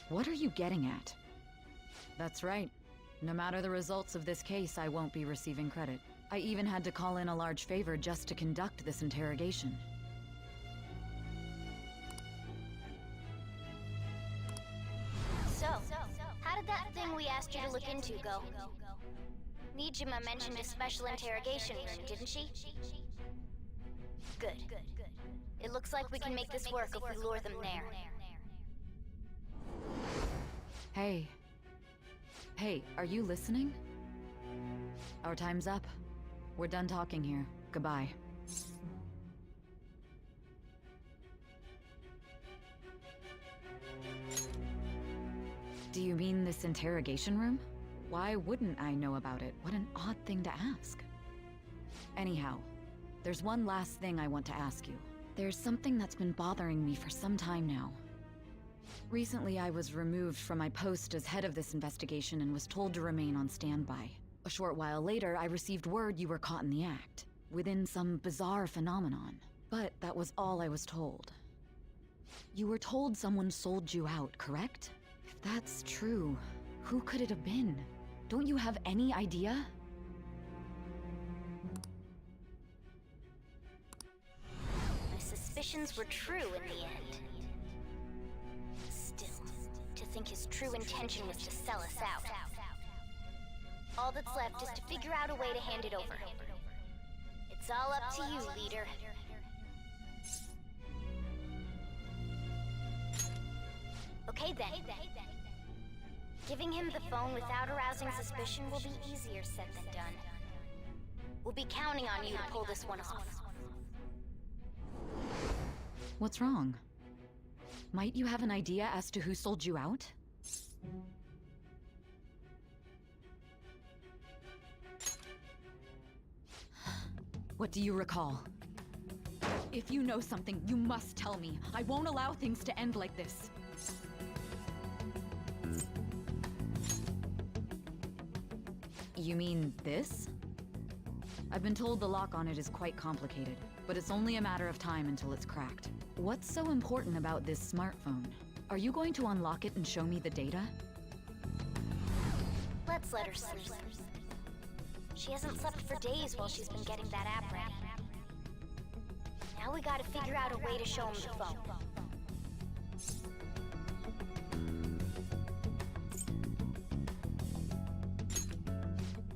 What are you getting at? That's right. No matter the results of this case, I won't be receiving credit. I even had to call in a large favor just to conduct this interrogation. So, how did that thing we asked you to look into go? Niijima mentioned a special interrogation room, didn't she? Good. It looks like we can make this work if we lure them there. Hey. Hey, are you listening? Our time's up. We're done talking here. Goodbye. Do you mean this interrogation room? Why wouldn't I know about it? What an odd thing to ask. Anyhow, there's one last thing I want to ask you. There's something that's been bothering me for some time now. Recently, I was removed from my post as head of this investigation and was told to remain on standby. A short while later, I received word you were caught in the act, within some bizarre phenomenon. But that was all I was told. You were told someone sold you out, correct? If that's true, who could it have been? Don't you have any idea? My suspicions were true in the end. Still, to think his true intention was to sell us out. All that's left is to figure out a way to hand it over. It's all up to you, leader. Okay then. Giving him the phone without arousing suspicion will be easier said than done. We'll be counting on you to pull this one off. What's wrong? Might you have an idea as to who sold you out? What do you recall? If you know something, you must tell me. I won't allow things to end like this. You mean this? I've been told the lock on it is quite complicated, but it's only a matter of time until it's cracked. What's so important about this smartphone? Are you going to unlock it and show me the data? Let's let her sleep. She hasn't slept for days while she's been getting that app ready. Now we gotta figure out a way to show him the phone.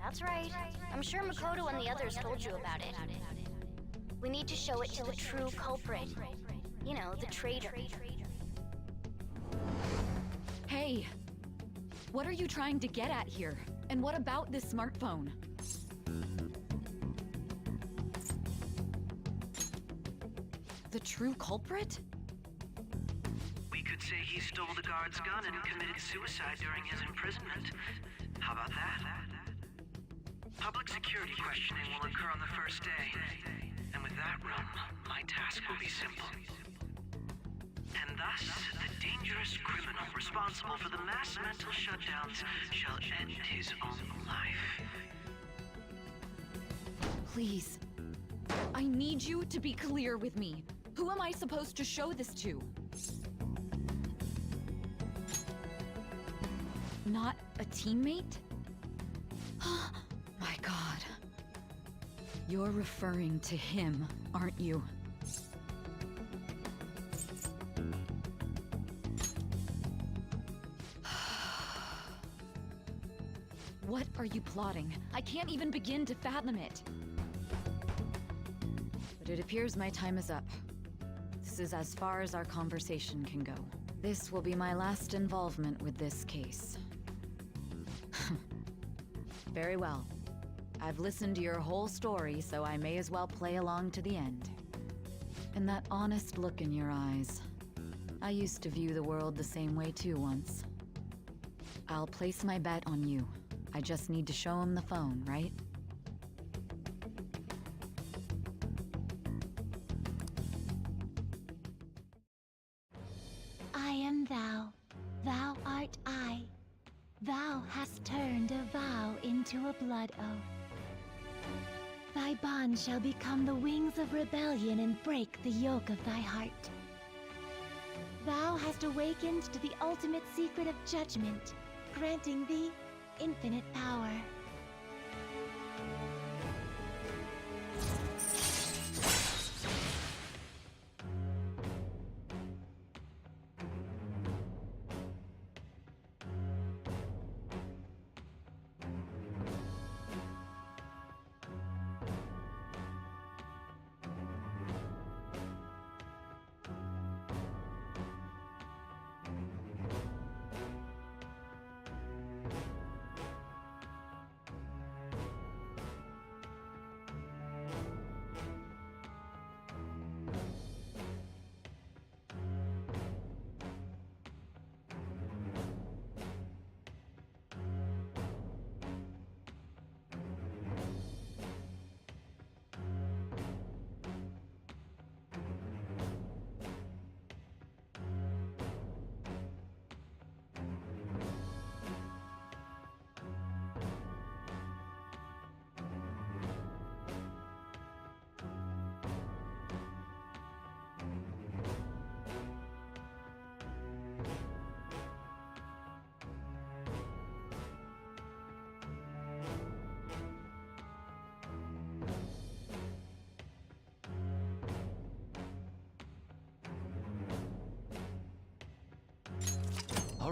That's right. I'm sure Makoto and the others told you about it. We need to show it to the true culprit. You know, the traitor. Hey! What are you trying to get at here? And what about this smartphone? The true culprit? We could say he stole the guard's gun and committed suicide during his imprisonment. How about that? Public security questioning will occur on the first day. And with that room, my task will be simple. And thus, the dangerous criminal responsible for the mass mental shutdowns shall end his own life. Please. I need you to be clear with me. Who am I supposed to show this to? Not a teammate? My God. You're referring to him, aren't you? What are you plotting? I can't even begin to fathom it. But it appears my time is up. This is as far as our conversation can go. This will be my last involvement with this case. Very well. I've listened to your whole story, so I may as well play along to the end. And that honest look in your eyes. I used to view the world the same way too once. I'll place my bet on you. I just need to show him the phone, right? I am thou, thou art I. Thou hast turned a vow into a blood oath. Thy bond shall become the wings of rebellion and break the yoke of thy heart. Thou hast awakened to the ultimate secret of judgment, granting thee infinite power.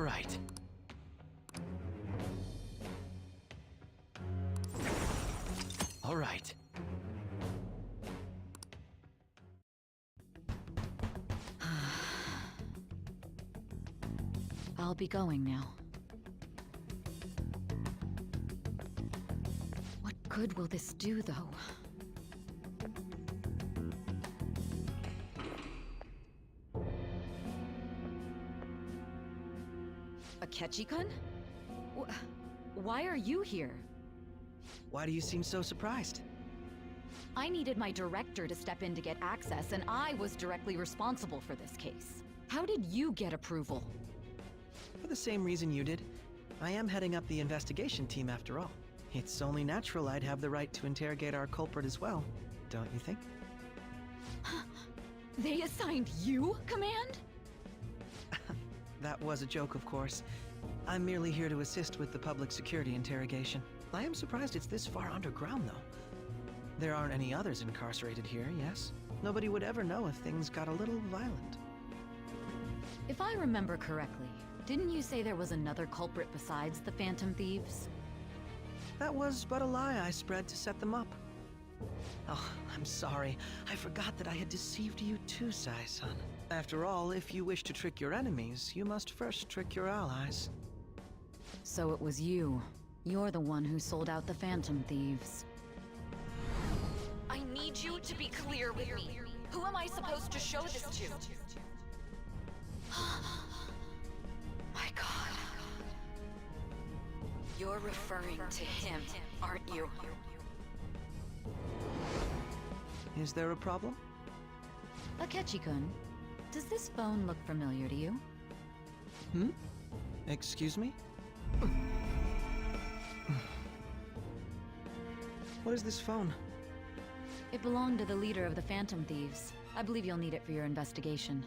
All right. All right. I'll be going now. What good will this do, though? Akechi-kun? Why are you here? Why do you seem so surprised? I needed my director to step in to get access, and I was directly responsible for this case. How did you get approval? For the same reason you did. I am heading up the investigation team after all. It's only natural I'd have the right to interrogate our culprit as well, don't you think? They assigned you command? That was a joke, of course. I'm merely here to assist with the public security interrogation. I am surprised it's this far underground, though. There aren't any others incarcerated here, yes? Nobody would ever know if things got a little violent. If I remember correctly, didn't you say there was another culprit besides the Phantom Thieves? That was but a lie I spread to set them up. Oh, I'm sorry. I forgot that I had deceived you too, Sai-san. After all, if you wish to trick your enemies, you must first trick your allies. So it was you. You're the one who sold out the Phantom Thieves. I need you to be clear with me. Who am I supposed to show this to? My God. You're referring to him, aren't you? Is there a problem? Akechi-kun, does this phone look familiar to you? Hmm? Excuse me? What is this phone? It belonged to the leader of the Phantom Thieves. I believe you'll need it for your investigation.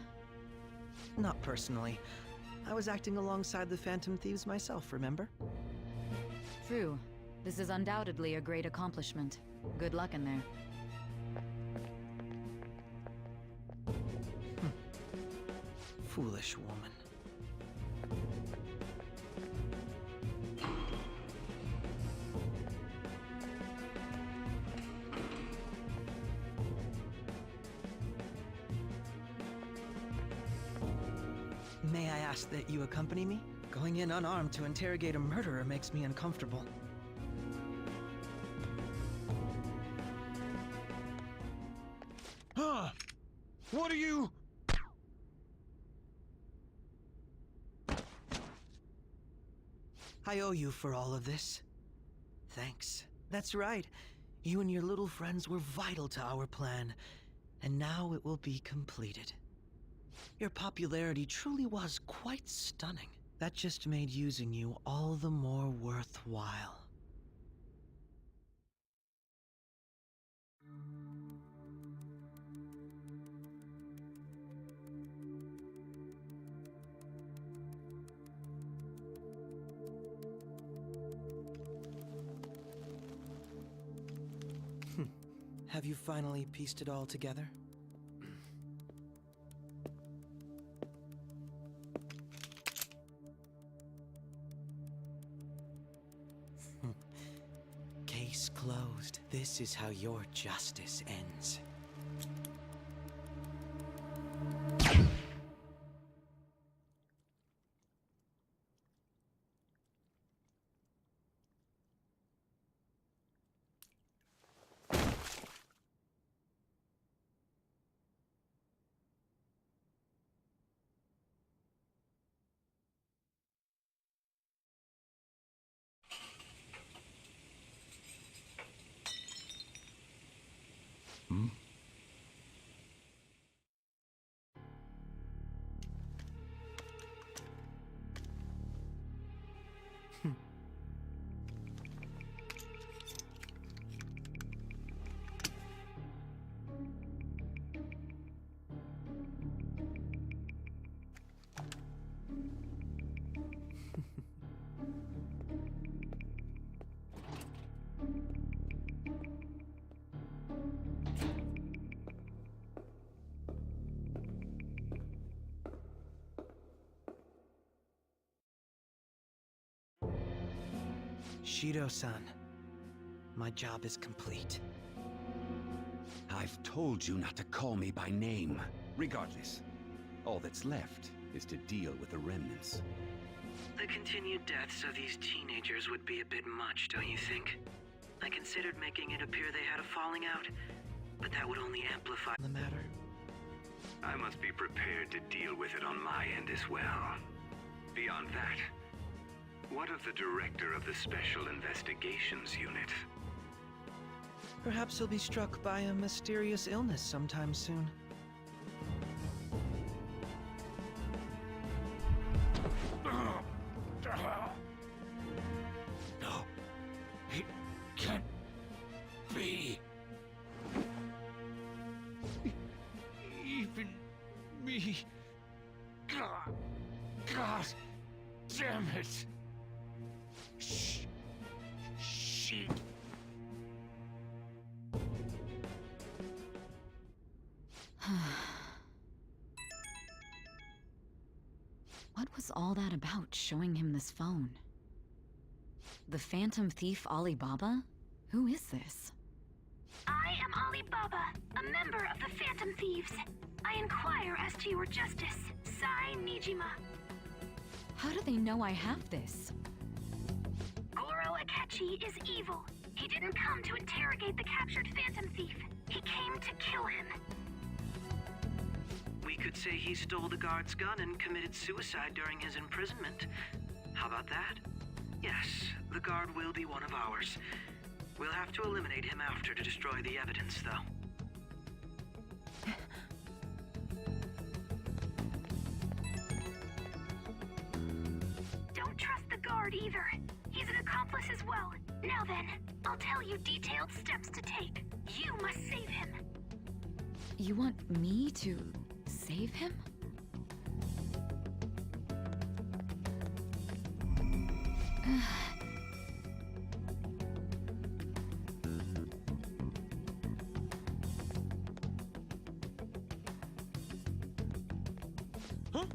Not personally. I was acting alongside the Phantom Thieves myself, remember? True. This is undoubtedly a great accomplishment. Good luck in there. Foolish woman. May I ask that you accompany me? Going in unarmed to interrogate a murderer makes me uncomfortable. Huh? What are you... I owe you for all of this. Thanks. That's right. You and your little friends were vital to our plan, and now it will be completed. Your popularity truly was quite stunning. That just made using you all the more worthwhile. Have you finally pieced it all together? Case closed. This is how your justice ends. Hmm? Shido-san, my job is complete. I've told you not to call me by name. Regardless, all that's left is to deal with the remnants. The continued deaths of these teenagers would be a bit much, don't you think? I considered making it appear they had a falling out, but that would only amplify the matter. I must be prepared to deal with it on my end as well. Beyond that, what of the director of the Special Investigations Unit? Perhaps he'll be struck by a mysterious illness sometime soon. No, it can't be. Even me. God damn it. Shit. What was all that about, showing him this phone? The Phantom Thief Alibaba? Who is this? I am Alibaba, a member of the Phantom Thieves. I inquire as to your justice. Sai Niijima. How do they know I have this? Goro Akechi is evil. He didn't come to interrogate the captured Phantom Thief. He came to kill him. We could say he stole the guard's gun and committed suicide during his imprisonment. How about that? Yes, the guard will be one of ours. We'll have to eliminate him after to destroy the evidence, though. Don't trust the guard either. He's an accomplice as well. Now then, I'll tell you detailed steps to take. You must save him. You want me to save him? Huh?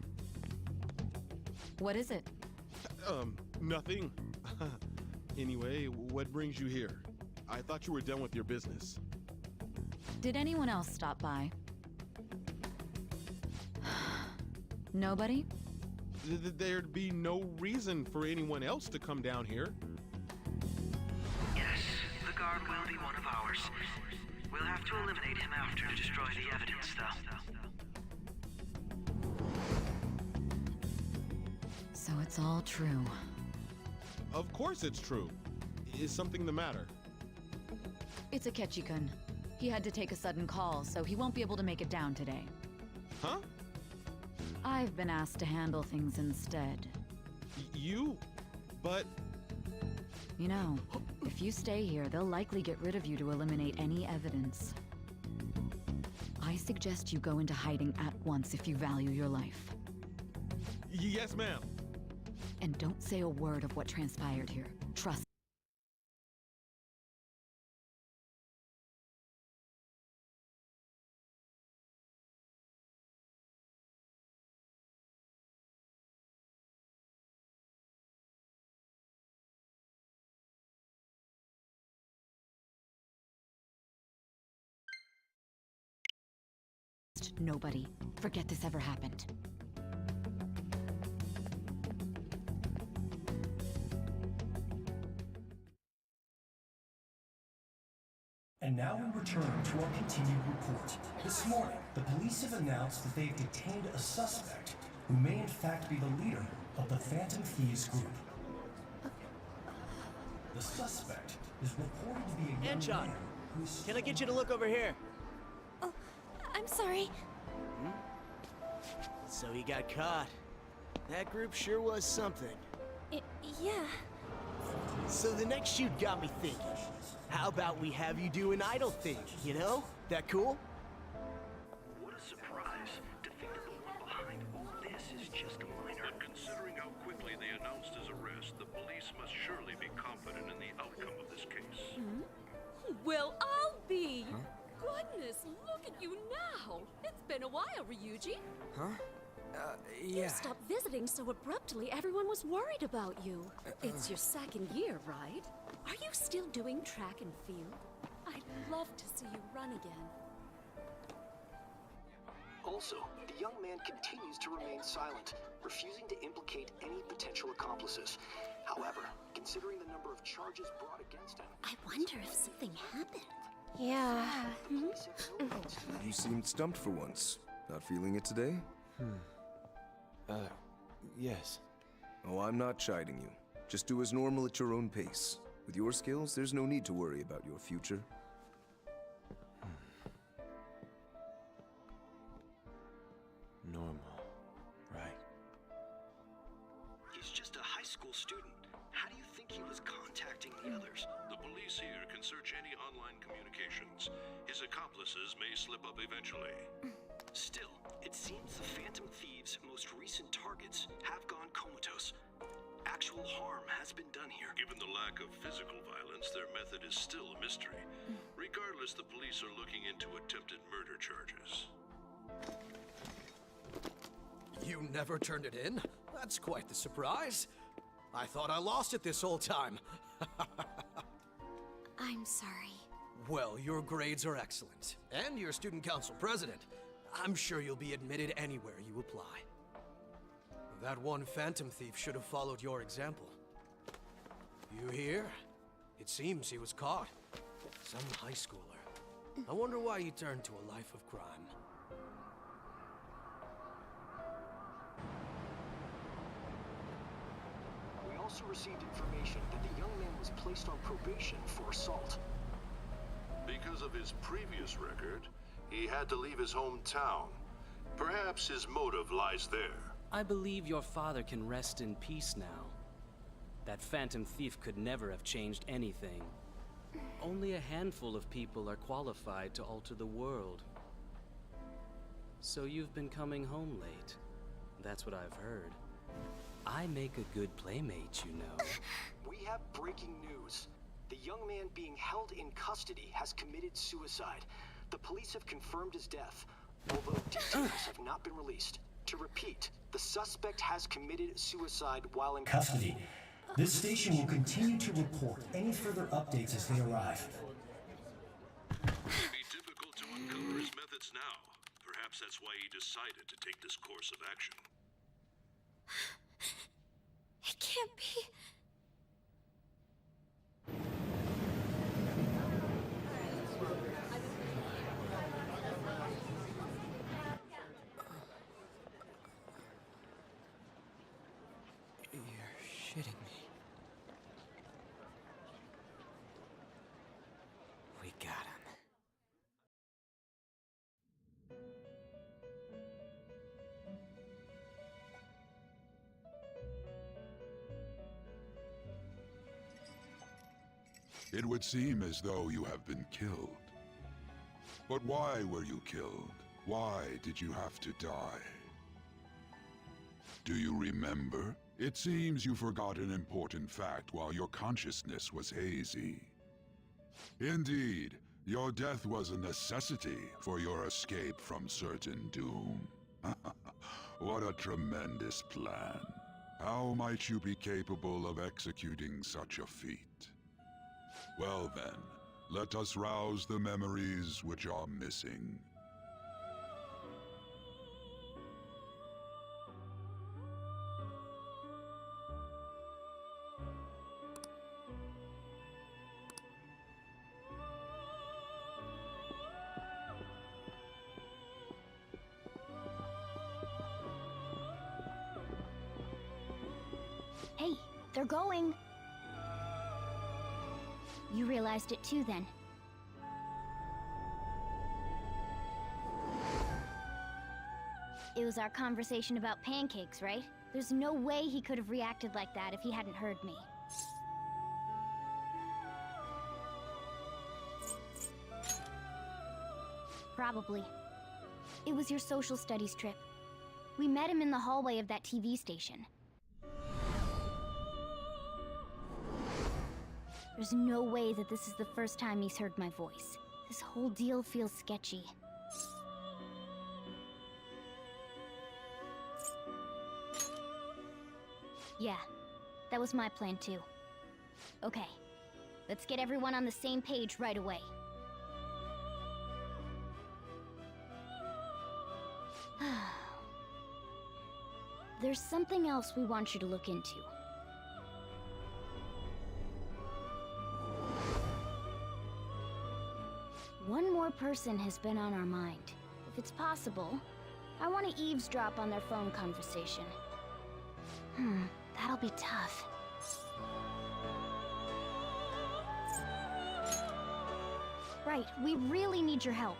What is it? Nothing. Anyway, what brings you here? I thought you were done with your business. Did anyone else stop by? Nobody? There'd be no reason for anyone else to come down here. Yes, the guard will be one of ours. We'll have to eliminate him after to destroy the evidence, though. So it's all true. Of course it's true. Is something the matter? It's Akechi-kun. He had to take a sudden call, so he won't be able to make it down today. Huh? I've been asked to handle things instead. You? But... You know, if you stay here, they'll likely get rid of you to eliminate any evidence. I suggest you go into hiding at once if you value your life. Yes, ma'am. And don't say a word of what transpired here. Trust. Nobody. Forget this ever happened. And now we return to our continued report. This morning, the police have announced that they've detained a suspect who may in fact be the leader of the Phantom Thieves group. The suspect is reported to be a young Anchon, man who's... can I get you to look over here? Oh, I'm sorry. So he got caught. That group sure was something. Yeah. So the next shoot got me thinking. How about we have you do an idol thing, you know? That cool? What a surprise to think that the one behind all this is just a minor. But considering how quickly they announced his arrest, the police must surely be confident in the outcome of this case. Well, I'll be. Goodness, look at you now. It's been a while, Ryuji. Huh? You stopped visiting so abruptly, everyone was worried about you. It's your second year, right? Are you still doing track and field? I'd love to see you run again. Also, the young man continues to remain silent, refusing to implicate any potential accomplices. However, considering the number of charges brought against him... I wonder if something happened. Yeah. You seemed stumped for once. Not feeling it today? Yes. Oh, I'm not chiding you. Just do as normal at your own pace. With your skills, there's no need to worry about your future. Normal. Right. He's just a high school student. How do you think he was contacting the others? The police here can search any online communications. His accomplices may slip up eventually. Still, it seems the Phantom Thieves' most recent targets have gone comatose. Actual harm has been done here. Given the lack of physical violence, their method is still a mystery. Regardless, the police are looking into attempted murder charges. You never turned it in? That's quite the surprise. I thought I lost it this whole time. I'm sorry. Well, your grades are excellent. And you're student council president. I'm sure you'll be admitted anywhere you apply. That one Phantom Thief should have followed your example. You hear? It seems he was caught. Some high schooler. I wonder why he turned to a life of crime. We also received information that the young man was placed on probation for assault. Because of his previous record, he had to leave his hometown. Perhaps his motive lies there. I believe your father can rest in peace now. That Phantom Thief could never have changed anything. Only a handful of people are qualified to alter the world. So you've been coming home late. That's what I've heard. I make a good playmate, you know. We have breaking news. The young man being held in custody has committed suicide. The police have confirmed his death, although details have not been released. To repeat, the suspect has committed suicide while in Custody. This station will continue to report any further updates as they arrive. It would be difficult to uncover his methods now. Perhaps that's why he decided to take this course of action. It can't be. You're shitting me. We got him. It would seem as though you have been killed. But why were you killed? Why did you have to die? Do you remember? It seems you forgot an important fact while your consciousness was hazy. Indeed, your death was a necessity for your escape from certain doom. What a tremendous plan. How might you be capable of executing such a feat? Well then, let us rouse the memories which are missing. Hey, they're going. You realized it too, then. It was our conversation about pancakes, right? There's no way he could have reacted like that if he hadn't heard me. Probably. It was your social studies trip. We met him in the hallway of that TV station. There's no way that this is the first time he's heard my voice. This whole deal feels sketchy. Yeah, that was my plan too. Okay, let's get everyone on the same page right away. There's something else we want you to look into. One more person has been on our mind. If it's possible, I want to eavesdrop on their phone conversation. That'll be tough. Right, we really need your help.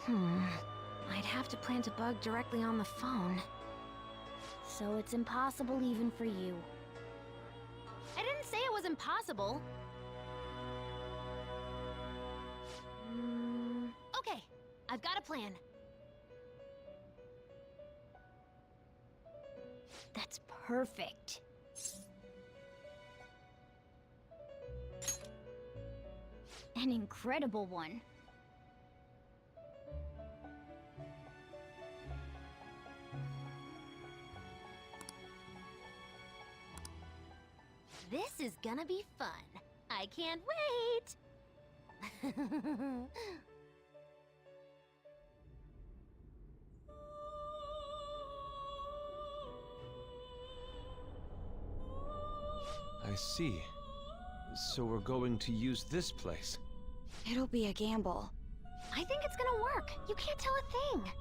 I'd have to plant a bug directly on the phone. So it's impossible even for you. I didn't say it was impossible. Okay, I've got a plan. That's perfect. An incredible one. This is gonna be fun. I can't wait! I see. So we're going to use this place. It'll be a gamble. I think it's gonna work. You can't tell a thing.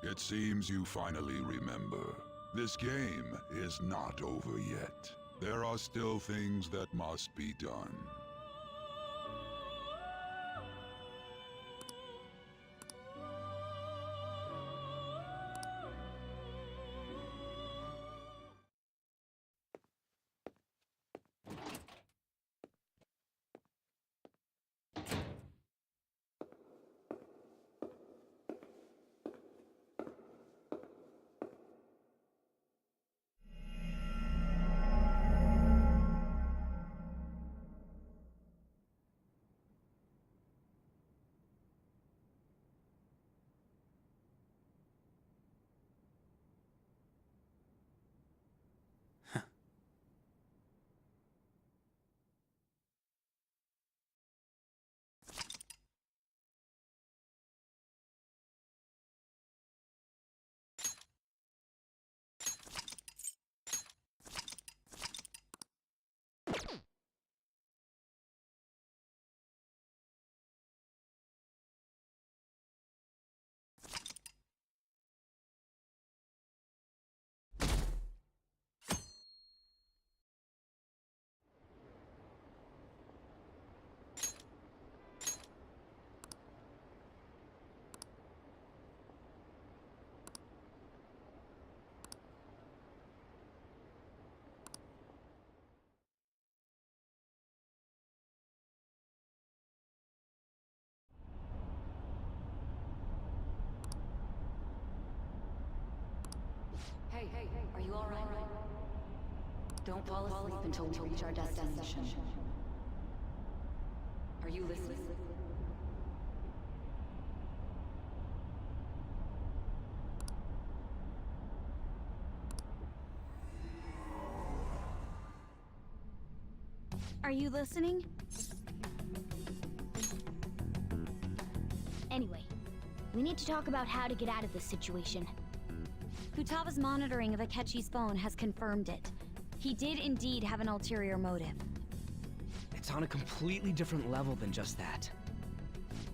It seems you finally remember. This game is not over yet. There are still things that must be done. Hey, are you all right? Don't fall asleep until we reach our destination. Are you listening? Are you listening? Anyway, we need to talk about how to get out of this situation. Futaga's monitoring of Akechi's phone has confirmed it. He did indeed have an ulterior motive. It's on a completely different level than just that.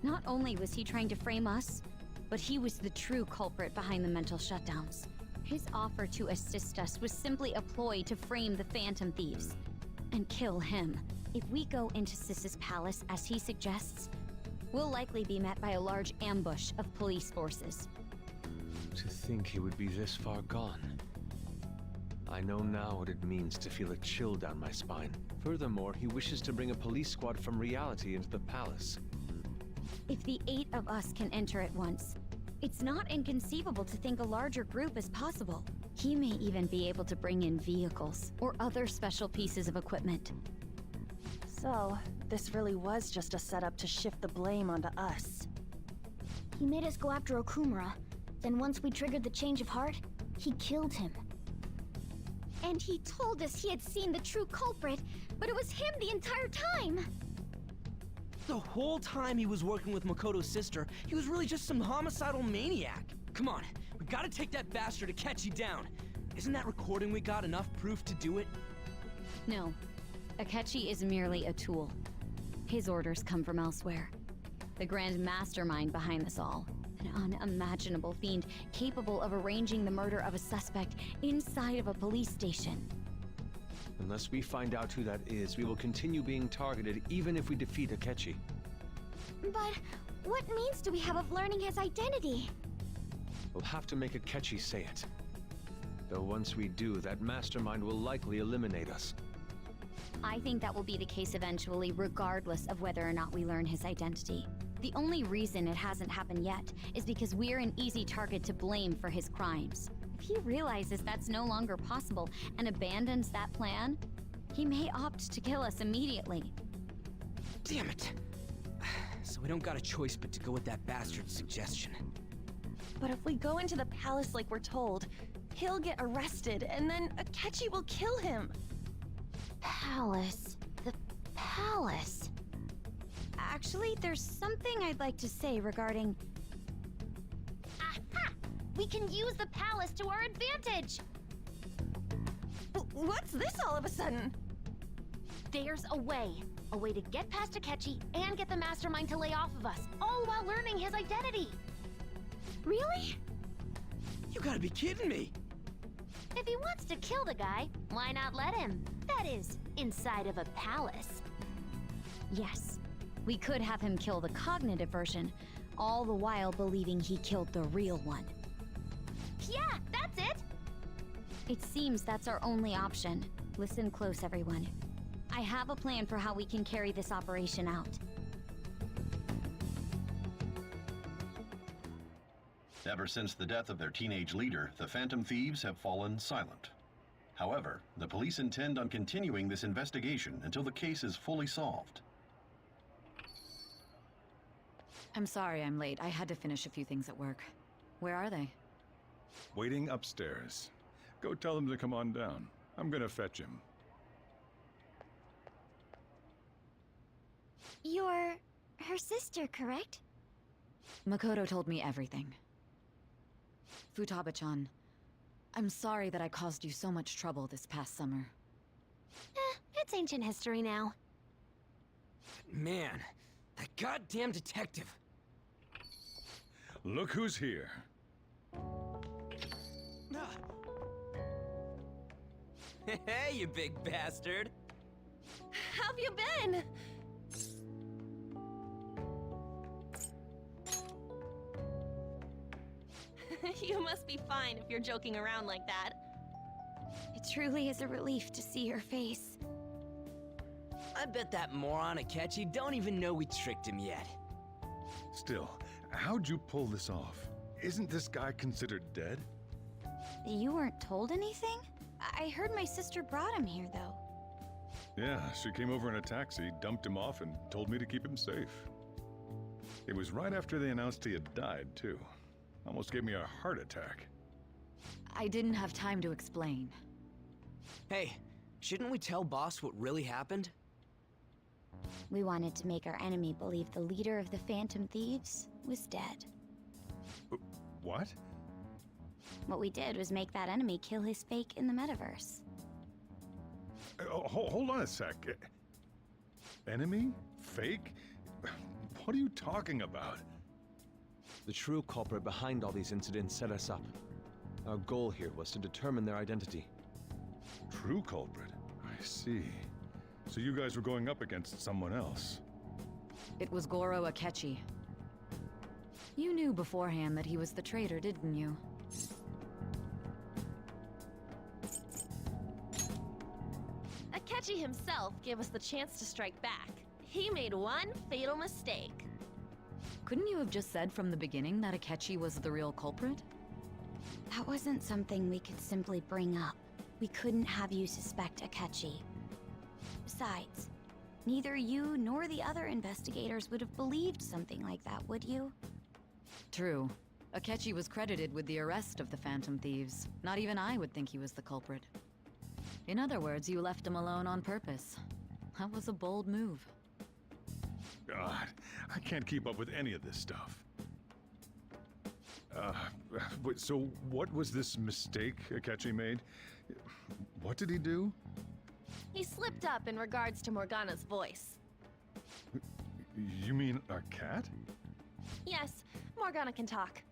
Not only was he trying to frame us, but he was the true culprit behind the mental shutdowns. His offer to assist us was simply a ploy to frame the Phantom Thieves and kill him. If we go into Sis's palace as he suggests, we'll likely be met by a large ambush of police forces. To think he would be this far gone. I know now what it means to feel a chill down my spine. Furthermore, he wishes to bring a police squad from reality into the palace. If the 8 of us can enter at once, it's not inconceivable to think a larger group is possible. He may even be able to bring in vehicles or other special pieces of equipment. So, this really was just a setup to shift the blame onto us. He made us go after Okumura. Then once we triggered the change of heart, he killed him. And he told us he had seen the true culprit, but it was him the entire time! The whole time he was working with Makoto's sister, he was really just some homicidal maniac. Come on, we gotta take that bastard Akechi down. Isn't that recording we got enough proof to do it? No. Akechi is merely a tool. His orders come from elsewhere. The grand mastermind behind this all. An unimaginable fiend capable of arranging the murder of a suspect inside of a police station. Unless we find out who that is, we will continue being targeted even if we defeat Akechi. But what means do we have of learning his identity? We'll have to make Akechi say it. Though once we do, that mastermind will likely eliminate us. I think that will be the case eventually, regardless of whether or not we learn his identity. The only reason it hasn't happened yet is because we're an easy target to blame for his crimes. If he realizes that's no longer possible and abandons that plan, he may opt to kill us immediately. Damn it! So we don't got a choice but to go with that bastard's suggestion. But if we go into the palace like we're told, he'll get arrested and then Akechi will kill him. Palace. The palace. Actually, there's something I'd like to say regarding... Aha! We can use the palace to our advantage! What's this all of a sudden? There's a way. A way to get past Akechi and get the mastermind to lay off of us, all while learning his identity. Really? You gotta be kidding me! If he wants to kill the guy, why not let him? That is, inside of a palace. Yes. We could have him kill the cognitive version, all the while believing he killed the real one. Yeah, that's it! It seems that's our only option. Listen close, everyone. I have a plan for how we can carry this operation out. Ever since the death of their teenage leader, the Phantom Thieves have fallen silent. However, the police intend on continuing this investigation until the case is fully solved. I'm sorry I'm late. I had to finish a few things at work. Where are they? Waiting upstairs. Go tell them to come on down. I'm gonna fetch him. You're her sister, correct? Makoto told me everything. Futaba-chan, I'm sorry that I caused you so much trouble this past summer. It's ancient history now. Man, that goddamn detective. Look who's here. Hey, you big bastard. How've you been? You must be fine if you're joking around like that. It truly is a relief to see your face. I bet that moron Akechi don't even know we tricked him yet. Still, how'd you pull this off? Isn't this guy considered dead? You weren't told anything? I heard my sister brought him here, though. Yeah, she came over in a taxi, dumped him off, and told me to keep him safe. It was right after they announced he had died, too. Almost gave me a heart attack. I didn't have time to explain. Hey, shouldn't we tell boss what really happened? We wanted to make our enemy believe the leader of the Phantom Thieves was dead. What? What we did was make that enemy kill his fake in the metaverse. Hold on a sec. Enemy? Fake? What are you talking about? The true culprit behind all these incidents set us up. Our goal here was to determine their identity. True culprit? I see. So you guys were going up against someone else. It was Goro Akechi. You knew beforehand that he was the traitor, didn't you? Akechi himself gave us the chance to strike back. He made one fatal mistake. Couldn't you have just said from the beginning that Akechi was the real culprit? That wasn't something we could simply bring up. We couldn't have you suspect Akechi. Besides, neither you nor the other investigators would have believed something like that, would you? True. Akechi was credited with the arrest of the Phantom Thieves. Not even I would think he was the culprit. In other words, you left him alone on purpose. That was a bold move. God, I can't keep up with any of this stuff. So what was this mistake Akechi made? What did he do? He slipped up in regards to Morgana's voice. You mean a cat? Yes, Morgana can talk.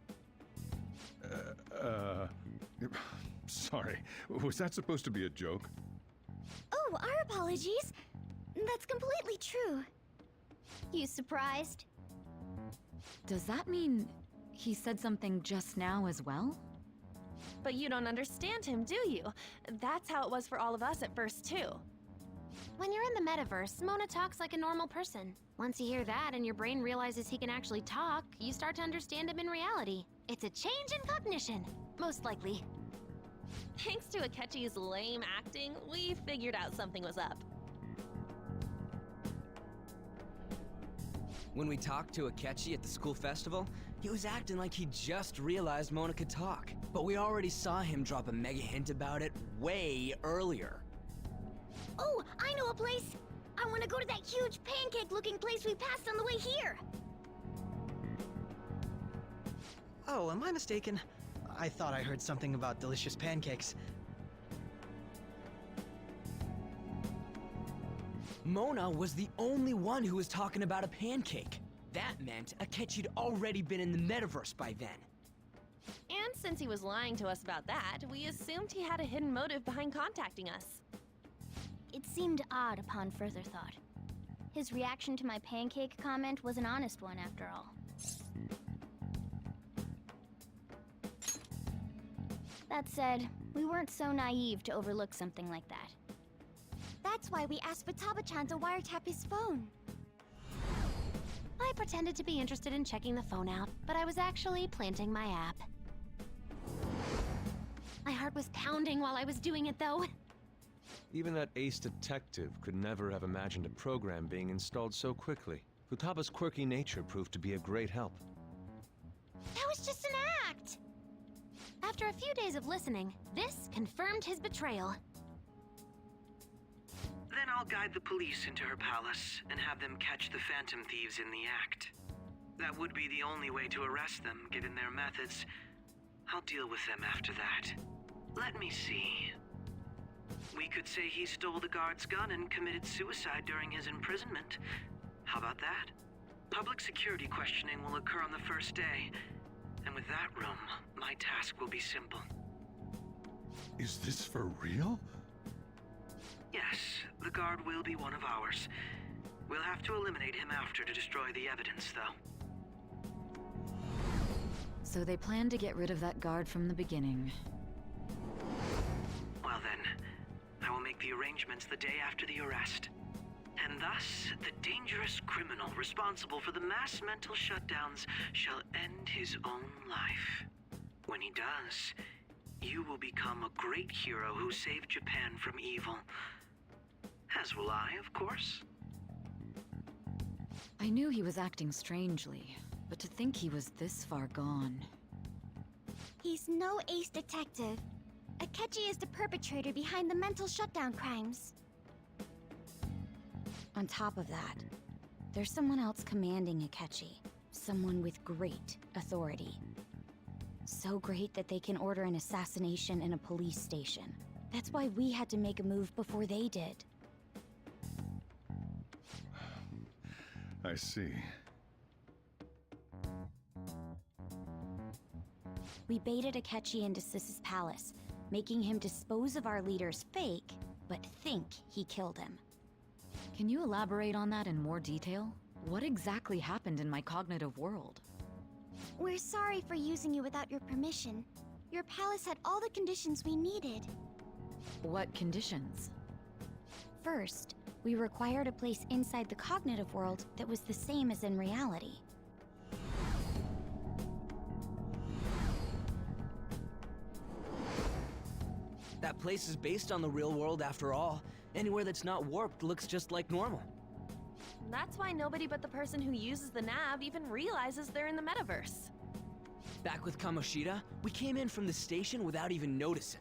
Sorry. Was that supposed to be a joke? Oh, our apologies. That's completely true. You surprised? Does that mean he said something just now as well? But you don't understand him, do you? That's how it was for all of us at first, too. When you're in the metaverse, Mona talks like a normal person. Once you hear that and your brain realizes he can actually talk, you start to understand him in reality. It's a change in cognition, most likely. Thanks to Akechi's lame acting, we figured out something was up. When we talked to Akechi at the school festival, he was acting like he just realized Mona could talk. But we already saw him drop a mega hint about it way earlier. Oh, I know a place! I want to go to that huge pancake-looking place we passed on the way here! Oh, am I mistaken? I thought I heard something about delicious pancakes. Mona was the only one who was talking about a pancake. That meant Akechi'd already been in the metaverse by then. And since he was lying to us about that, we assumed he had a hidden motive behind contacting us. It seemed odd upon further thought. His reaction to my pancake comment was an honest one, after all. That said, we weren't so naive to overlook something like that. That's why we asked Futaba-chan to wiretap his phone. I pretended to be interested in checking the phone out, but I was actually planting my app. My heart was pounding while I was doing it, though. Even that ace detective could never have imagined a program being installed so quickly. Futaba's quirky nature proved to be a great help. That was just an act! After a few days of listening, this confirmed his betrayal. Then I'll guide the police into her palace and have them catch the Phantom Thieves in the act. That would be the only way to arrest them, given their methods. I'll deal with them after that. Let me see. We could say he stole the guard's gun and committed suicide during his imprisonment. How about that? Public security questioning will occur on the first day. And with that room, my task will be simple. Is this for real? Yes, the guard will be one of ours. We'll have to eliminate him after to destroy the evidence, though. So they plan to get rid of that guard from the beginning. Well then, I will make the arrangements the day after the arrest. And thus, the dangerous criminal responsible for the mass mental shutdowns shall end his own life. When he does, you will become a great hero who saved Japan from evil. As will I, of course. I knew he was acting strangely, but to think he was this far gone. He's no ace detective. Akechi is the perpetrator behind the mental shutdown crimes. On top of that, there's someone else commanding Akechi. Someone with great authority. So great that they can order an assassination in a police station. That's why we had to make a move before they did. I see. We baited Akechi into Sis's palace, making him dispose of our leader's fake, but think he killed him. Can you elaborate on that in more detail? What exactly happened in my cognitive world? We're sorry for using you without your permission. Your palace had all the conditions we needed. What conditions? First, we required a place inside the cognitive world that was the same as in reality. That place is based on the real world after all. Anywhere that's not warped looks just like normal. That's why nobody but the person who uses the nav even realizes they're in the metaverse. Back with Kamoshida, we came in from the station without even noticing.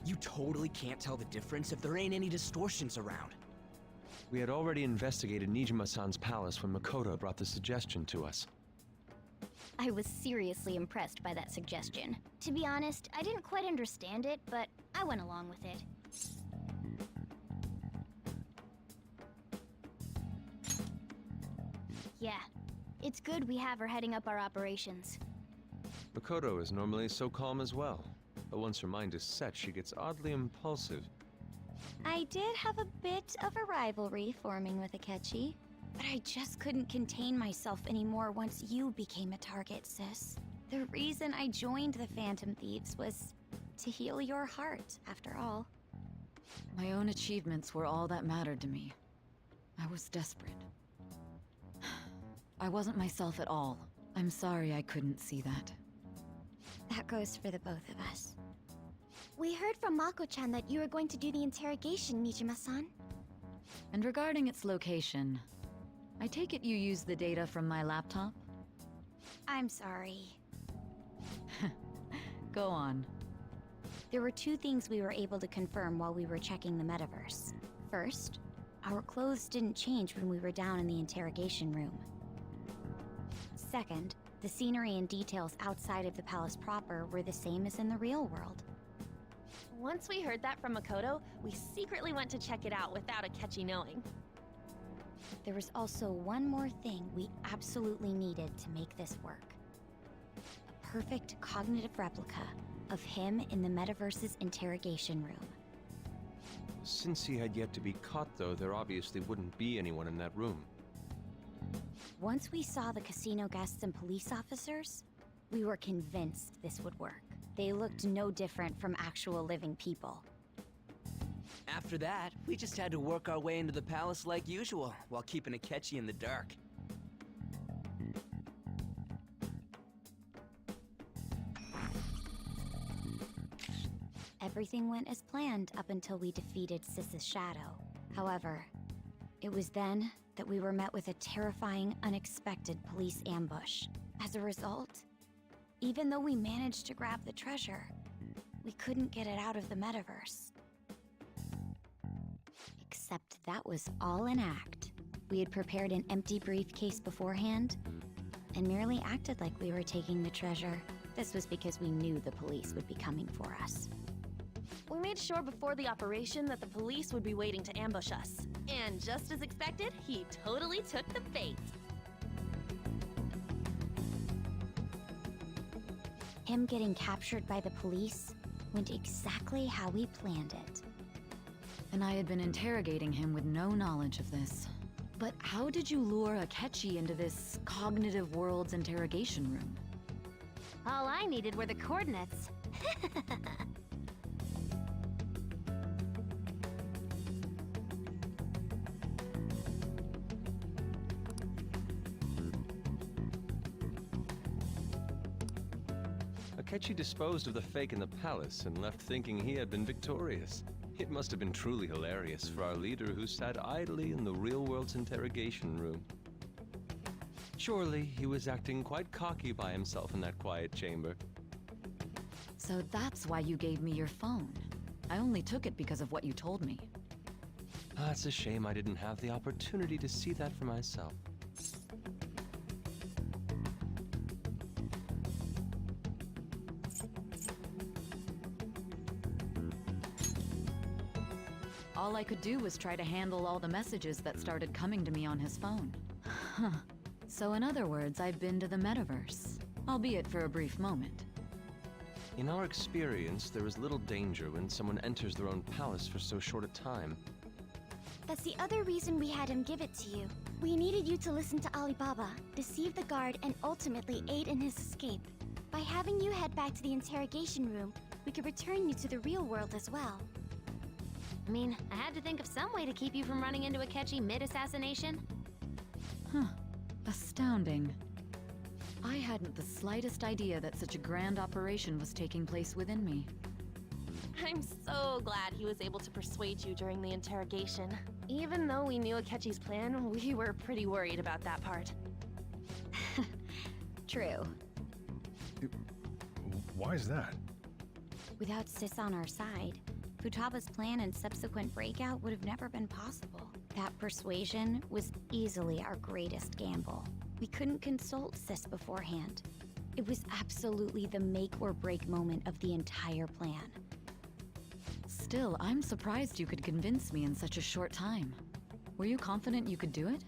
You totally can't tell the difference if there ain't any distortions around. We had already investigated Niijima-san's palace when Makoto brought the suggestion to us. I was seriously impressed by that suggestion. To be honest, I didn't quite understand it, but I went along with it. Yeah, it's good we have her heading up our operations. Makoto is normally so calm as well, but once her mind is set, she gets oddly impulsive. I did have a bit of a rivalry forming with Akechi, but I just couldn't contain myself anymore once you became a target, sis. The reason I joined the Phantom Thieves was to heal your heart, after all. My own achievements were all that mattered to me. I was desperate. I wasn't myself at all. I'm sorry I couldn't see that. That goes for the both of us. We heard from Mako-chan that you were going to do the interrogation, Niijima-san. And regarding its location, I take it you used the data from my laptop? I'm sorry. Go on. There were two things we were able to confirm while we were checking the metaverse. First, our clothes didn't change when we were down in the interrogation room. Second, the scenery and details outside of the palace proper were the same as in the real world. Once we heard that from Makoto, we secretly went to check it out without Akechi knowing. There was also one more thing we absolutely needed to make this work. A perfect cognitive replica of him in the metaverse's interrogation room. Since he had yet to be caught, though, there obviously wouldn't be anyone in that room. Once we saw the casino guests and police officers, we were convinced this would work. They looked no different from actual living people. After that, we just had to work our way into the palace like usual, while keeping Akechi in the dark. Everything went as planned up until we defeated Sis's shadow. However, it was then that we were met with a terrifying, unexpected police ambush. As a result, even though we managed to grab the treasure, we couldn't get it out of the metaverse. Except that was all an act. We had prepared an empty briefcase beforehand, and merely acted like we were taking the treasure. This was because we knew the police would be coming for us. We made sure before the operation that the police would be waiting to ambush us. And just as expected, he totally took the bait. Him getting captured by the police went exactly how we planned it. And I had been interrogating him with no knowledge of this. But how did you lure Akechi into this cognitive world's interrogation room? All I needed were the coordinates. Akechi disposed of the fake in the palace and left thinking he had been victorious. It must have been truly hilarious for our leader who sat idly in the real world's interrogation room. Surely he was acting quite cocky by himself in that quiet chamber. So that's why you gave me your phone. I only took it because of what you told me. It's a shame I didn't have the opportunity to see that for myself. All I could do was try to handle all the messages that started coming to me on his phone. Huh. So in other words, I've been to the metaverse, albeit for a brief moment. In our experience, there is little danger when someone enters their own palace for so short a time. That's the other reason we had him give it to you. We needed you to listen to Alibaba, deceive the guard, and ultimately aid in his escape. By having you head back to the interrogation room, we could return you to the real world as well. I mean, I had to think of some way to keep you from running into Akechi mid-assassination. Huh. Astounding. I hadn't the slightest idea that such a grand operation was taking place within me. I'm so glad he was able to persuade you during the interrogation. Even though we knew Akechi's plan, we were pretty worried about that part. True. Why is that? Without Sis on our side, Futaba's plan and subsequent breakout would have never been possible. That persuasion was easily our greatest gamble. We couldn't consult Sis beforehand. It was absolutely the make or break moment of the entire plan. Still, I'm surprised you could convince me in such a short time. Were you confident you could do it?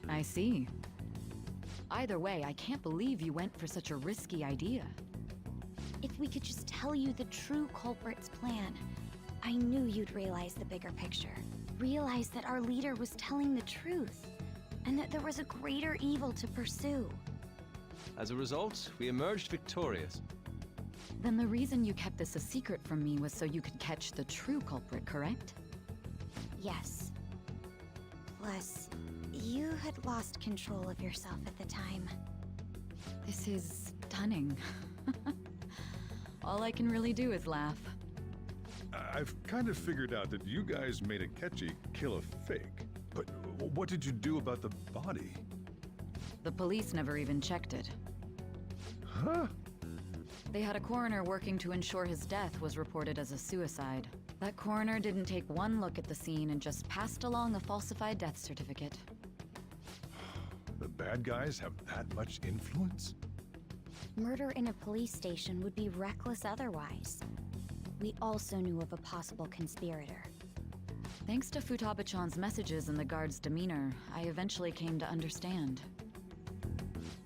I see. Either way, I can't believe you went for such a risky idea. If we could just tell you the true culprit's plan, I knew you'd realize the bigger picture. Realize that our leader was telling the truth, and that there was a greater evil to pursue. As a result, we emerged victorious. Then the reason you kept this a secret from me was so you could catch the true culprit, correct? Yes. Plus, you had lost control of yourself at the time. This is stunning. All I can really do is laugh. I've kind of figured out that you guys made Akechi kill a fake. But what did you do about the body? The police never even checked it. Huh? They had a coroner working to ensure his death was reported as a suicide. That coroner didn't take one look at the scene and just passed along a falsified death certificate. The bad guys have that much influence? Murder in a police station would be reckless otherwise. We also knew of a possible conspirator. Thanks to Futaba-chan's messages and the guard's demeanor, I eventually came to understand.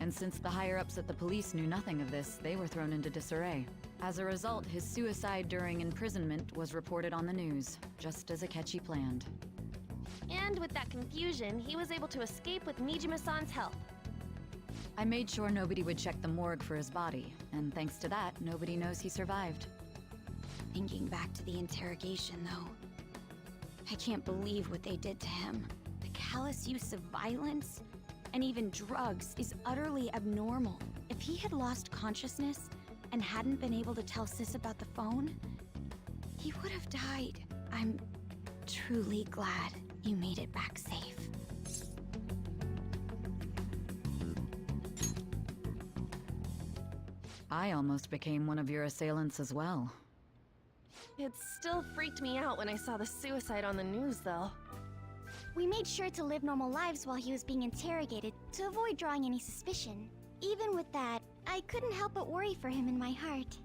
And since the higher-ups at the police knew nothing of this, they were thrown into disarray. As a result, his suicide during imprisonment was reported on the news, just as Akechi planned. And with that confusion, he was able to escape with Niijima-san's help. I made sure nobody would check the morgue for his body, and thanks to that, nobody knows he survived. Thinking back to the interrogation, though, I can't believe what they did to him. The callous use of violence, and even drugs, is utterly abnormal. If he had lost consciousness and hadn't been able to tell Sis about the phone, he would have died. I'm truly glad you made it back safe. I almost became one of your assailants as well. It still freaked me out when I saw the suicide on the news, though. We made sure to live normal lives while he was being interrogated to avoid drawing any suspicion. Even with that, I couldn't help but worry for him in my heart.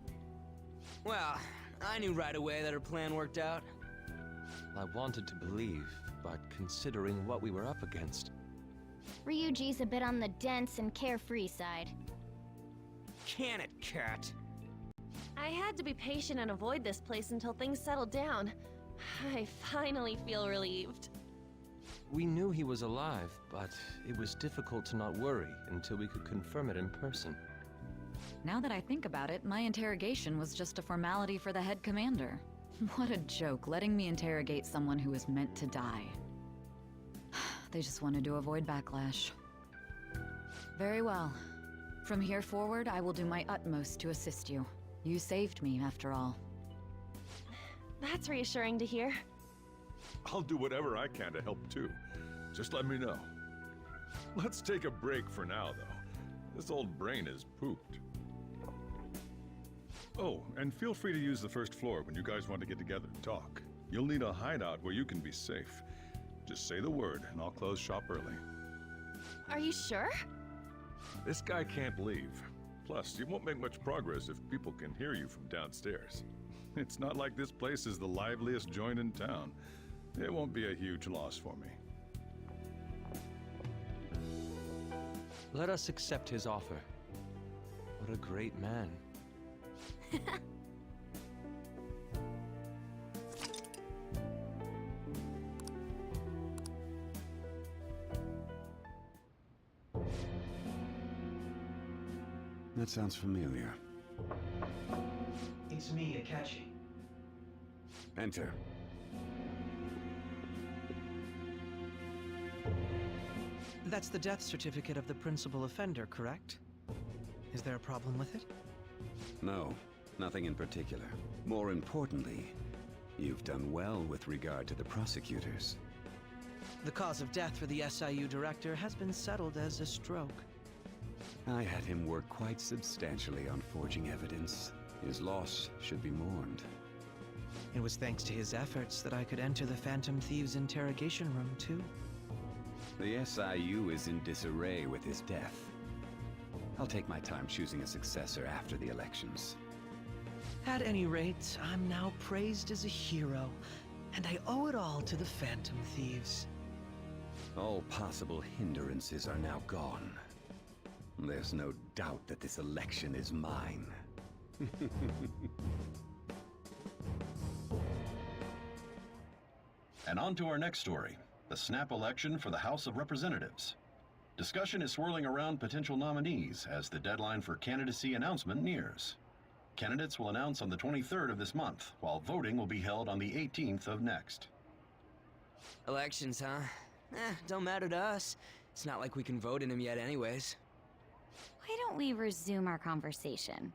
Well, I knew right away that her plan worked out. I wanted to believe, but considering what we were up against... Ryuji's a bit on the dense and carefree side. Can it, cat? I had to be patient and avoid this place until things settled down. I finally feel relieved. We knew he was alive, but it was difficult to not worry until we could confirm it in person. Now that I think about it, my interrogation was just a formality for the head commander. What a joke, letting me interrogate someone who was meant to die. They just wanted to avoid backlash. Very well. From here forward, I will do my utmost to assist you. You saved me, after all. That's reassuring to hear. I'll do whatever I can to help too. Just let me know. Let's take a break for now, though. This old brain is pooped. Oh, and feel free to use the first floor when you guys want to get together and talk. You'll need a hideout where you can be safe. Just say the word, and I'll close shop early. Are you sure? This guy can't leave. Plus, you won't make much progress if people can hear you from downstairs. It's not like this place is the liveliest joint in town. It won't be a huge loss for me. Let us accept his offer. What a great man. That sounds familiar. It's me, Akechi. Enter. That's the death certificate of the principal offender, correct? Is there a problem with it? No, nothing in particular. More importantly, you've done well with regard to the prosecutors. The cause of death for the SIU director has been settled as a stroke. I had him work quite substantially on forging evidence. His loss should be mourned. It was thanks to his efforts that I could enter the Phantom Thieves' interrogation room, too. The SIU is in disarray with his death. I'll take my time choosing a successor after the elections. At any rate, I'm now praised as a hero, and I owe it all to the Phantom Thieves. All possible hindrances are now gone. There's no doubt that this election is mine. And on to our next story, the snap election for the House of Representatives. Discussion is swirling around potential nominees as the deadline for candidacy announcement nears. Candidates will announce on the 23rd of this month, while voting will be held on the 18th of next. Elections, huh? Don't matter to us. It's not like we can vote in them yet anyways. Why don't we resume our conversation?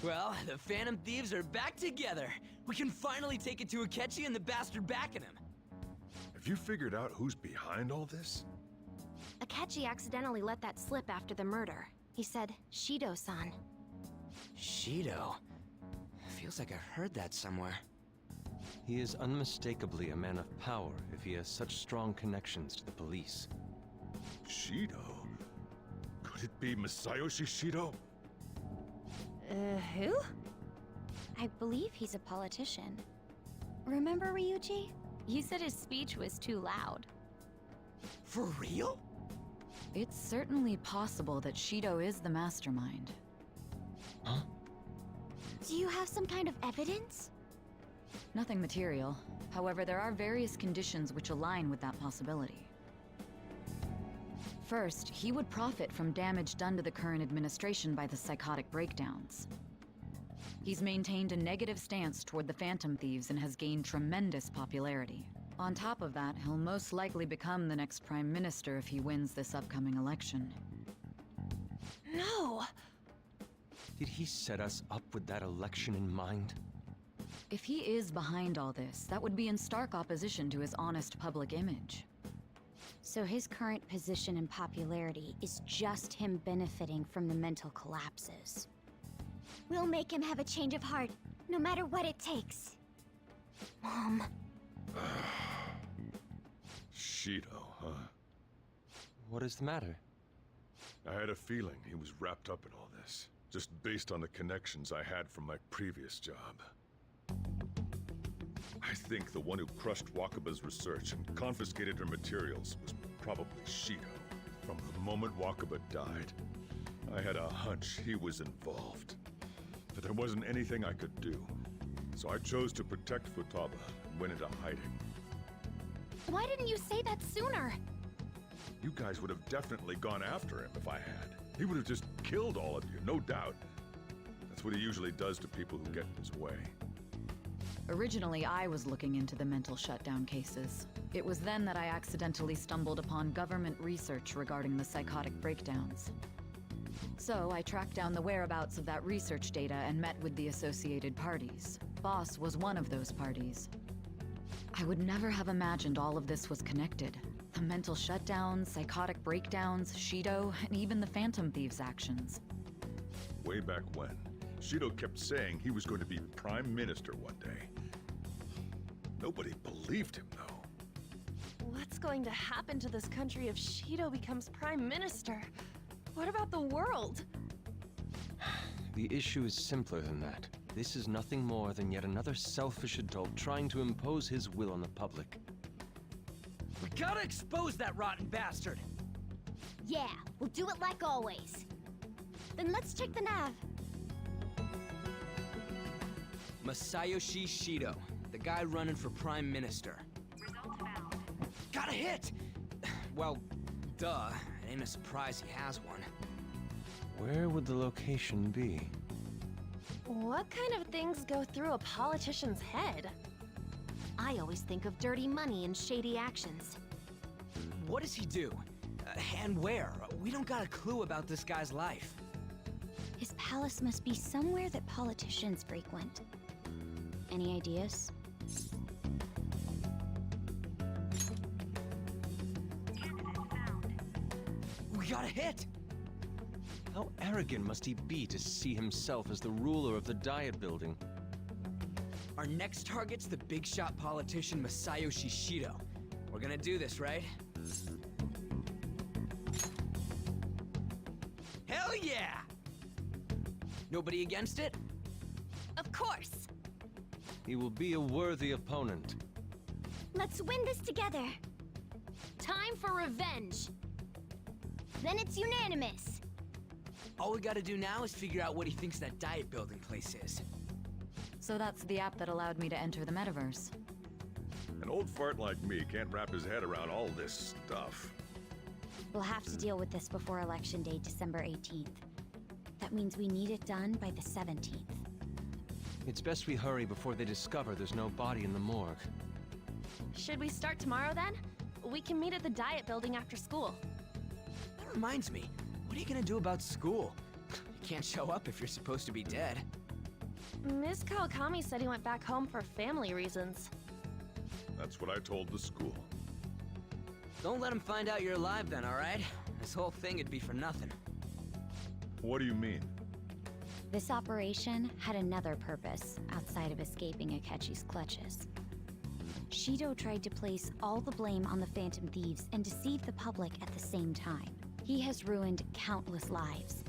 Well, the Phantom Thieves are back together. We can finally take it to Akechi and the bastard backing him. Have you figured out who's behind all this? Akechi accidentally let that slip after the murder. He said, Shido-san. Shido? Feels like I heard that somewhere. He is unmistakably a man of power if he has such strong connections to the police. Shido? Could it be Masayoshi Shido? Who? I believe he's a politician. Remember, Ryuji? You said his speech was too loud. For real? It's certainly possible that Shido is the mastermind. Huh? Do you have some kind of evidence? Nothing material. However, there are various conditions which align with that possibility. First, he would profit from damage done to the current administration by the psychotic breakdowns. He's maintained a negative stance toward the Phantom Thieves and has gained tremendous popularity. On top of that, he'll most likely become the next Prime Minister if he wins this upcoming election. No! Did he set us up with that election in mind? If he is behind all this, that would be in stark opposition to his honest public image. So his current position and popularity is just him benefiting from the mental collapses. We'll make him have a change of heart, no matter what it takes. Mom. Shido, huh? What is the matter? I had a feeling he was wrapped up in all this, just based on the connections I had from my previous job. I think the one who crushed Wakaba's research and confiscated her materials was probably Shido. From the moment Wakaba died, I had a hunch he was involved. But there wasn't anything I could do. So I chose to protect Futaba and went into hiding. Why didn't you say that sooner? You guys would have definitely gone after him if I had. He would have just killed all of you, no doubt. That's what he usually does to people who get in his way. Originally, I was looking into the mental shutdown cases. It was then that I accidentally stumbled upon government research regarding the psychotic breakdowns. So I tracked down the whereabouts of that research data and met with the associated parties. Boss was one of those parties. I would never have imagined all of this was connected. The mental shutdowns, psychotic breakdowns, Shido, and even the Phantom Thieves' actions. Way back when, Shido kept saying he was going to be Prime Minister one day. Nobody believed him, though. What's going to happen to this country if Shido becomes Prime Minister? What about the world? The issue is simpler than that. This is nothing more than yet another selfish adult trying to impose his will on the public. We gotta expose that rotten bastard! Yeah, we'll do it like always. Then let's check the nav. Masayoshi Shido, the guy running for Prime Minister. Got a hit! Well, duh. It ain't a surprise he has one. Where would the location be? What kind of things go through a politician's head? I always think of dirty money and shady actions. What does he do? And where? We don't got a clue about this guy's life. His palace must be somewhere that politicians frequent. Any ideas? We got a hit! How arrogant must he be to see himself as the ruler of the Diet Building? Our next target's the big shot politician Masayoshi Shido. We're gonna do this, right? Hell yeah! Nobody against it? Of course! He will be a worthy opponent. Let's win this together. Time for revenge! Then it's unanimous. All we gotta do now is figure out what he thinks that Diet Building place is. So that's the app that allowed me to enter the metaverse. An old fart like me can't wrap his head around all this stuff. We'll have to deal with this before Election Day, December 18th. That means we need it done by the 17th. It's best we hurry before they discover there's no body in the morgue. Should we start tomorrow then? We can meet at the Diet Building after school. That reminds me, what are you gonna do about school? You can't show up if you're supposed to be dead. Ms. Kawakami said he went back home for family reasons. That's what I told the school. Don't let him find out you're alive then, alright? This whole thing would be for nothing. What do you mean? This operation had another purpose outside of escaping Akechi's clutches. Shido tried to place all the blame on the Phantom Thieves and deceive the public at the same time. He has ruined countless lives,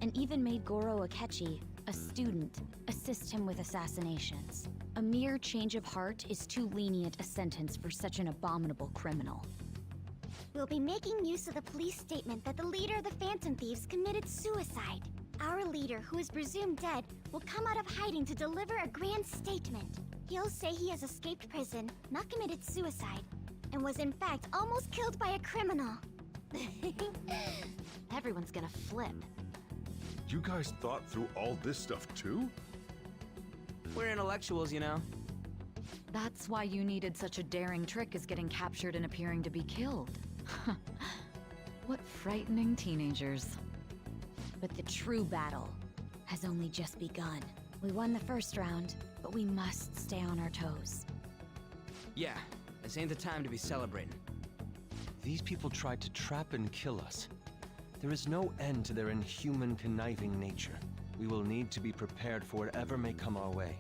and even made Goro Akechi, a student, assist him with assassinations. A mere change of heart is too lenient a sentence for such an abominable criminal. We'll be making use of the police statement that the leader of the Phantom Thieves committed suicide. Our leader, who is presumed dead, will come out of hiding to deliver a grand statement. He'll say he has escaped prison, not committed suicide, and was in fact almost killed by a criminal. Everyone's gonna flip. You guys thought through all this stuff too? We're intellectuals, you know. That's why you needed such a daring trick as getting captured and appearing to be killed. What frightening teenagers. But the true battle has only just begun. We won the first round, but we must stay on our toes. Yeah, this ain't the time to be celebrating. These people tried to trap and kill us. There is no end to their inhuman, conniving nature. We will need to be prepared for whatever may come our way.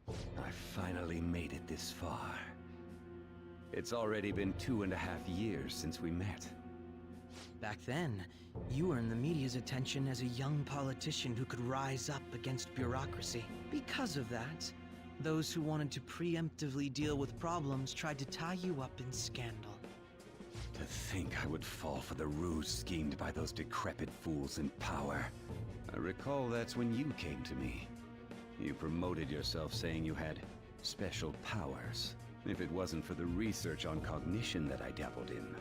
I finally made it this far. It's already been 2.5 years since we met. Back then, you earned the media's attention as a young politician who could rise up against bureaucracy. Because of that, those who wanted to preemptively deal with problems tried to tie you up in scandal. To think I would fall for the ruse schemed by those decrepit fools in power. I recall that's when you came to me. You promoted yourself saying you had special powers. If it wasn't for the research on cognition that I dabbled in,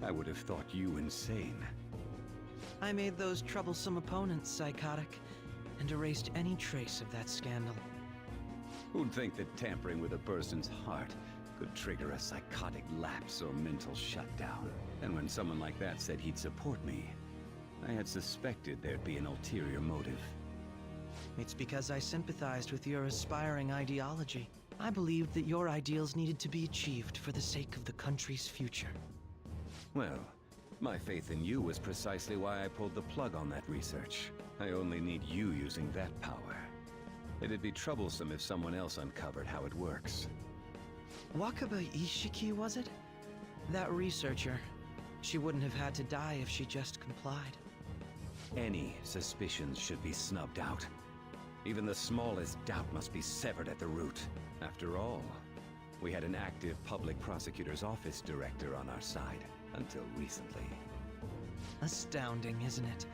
I would have thought you insane. I made those troublesome opponents psychotic, and erased any trace of that scandal. Who'd think that tampering with a person's heart could trigger a psychotic lapse or mental shutdown? And when someone like that said he'd support me, I had suspected there'd be an ulterior motive. It's because I sympathized with your aspiring ideology. I believed that your ideals needed to be achieved for the sake of the country's future. Well, my faith in you was precisely why I pulled the plug on that research. I only need you using that power. It'd be troublesome if someone else uncovered how it works. Wakaba Ishiki, was it? That researcher. She wouldn't have had to die if she just complied. Any suspicions should be snubbed out. Even the smallest doubt must be severed at the root. After all, we had an active public prosecutor's office director on our side, until recently. Astounding, isn't it?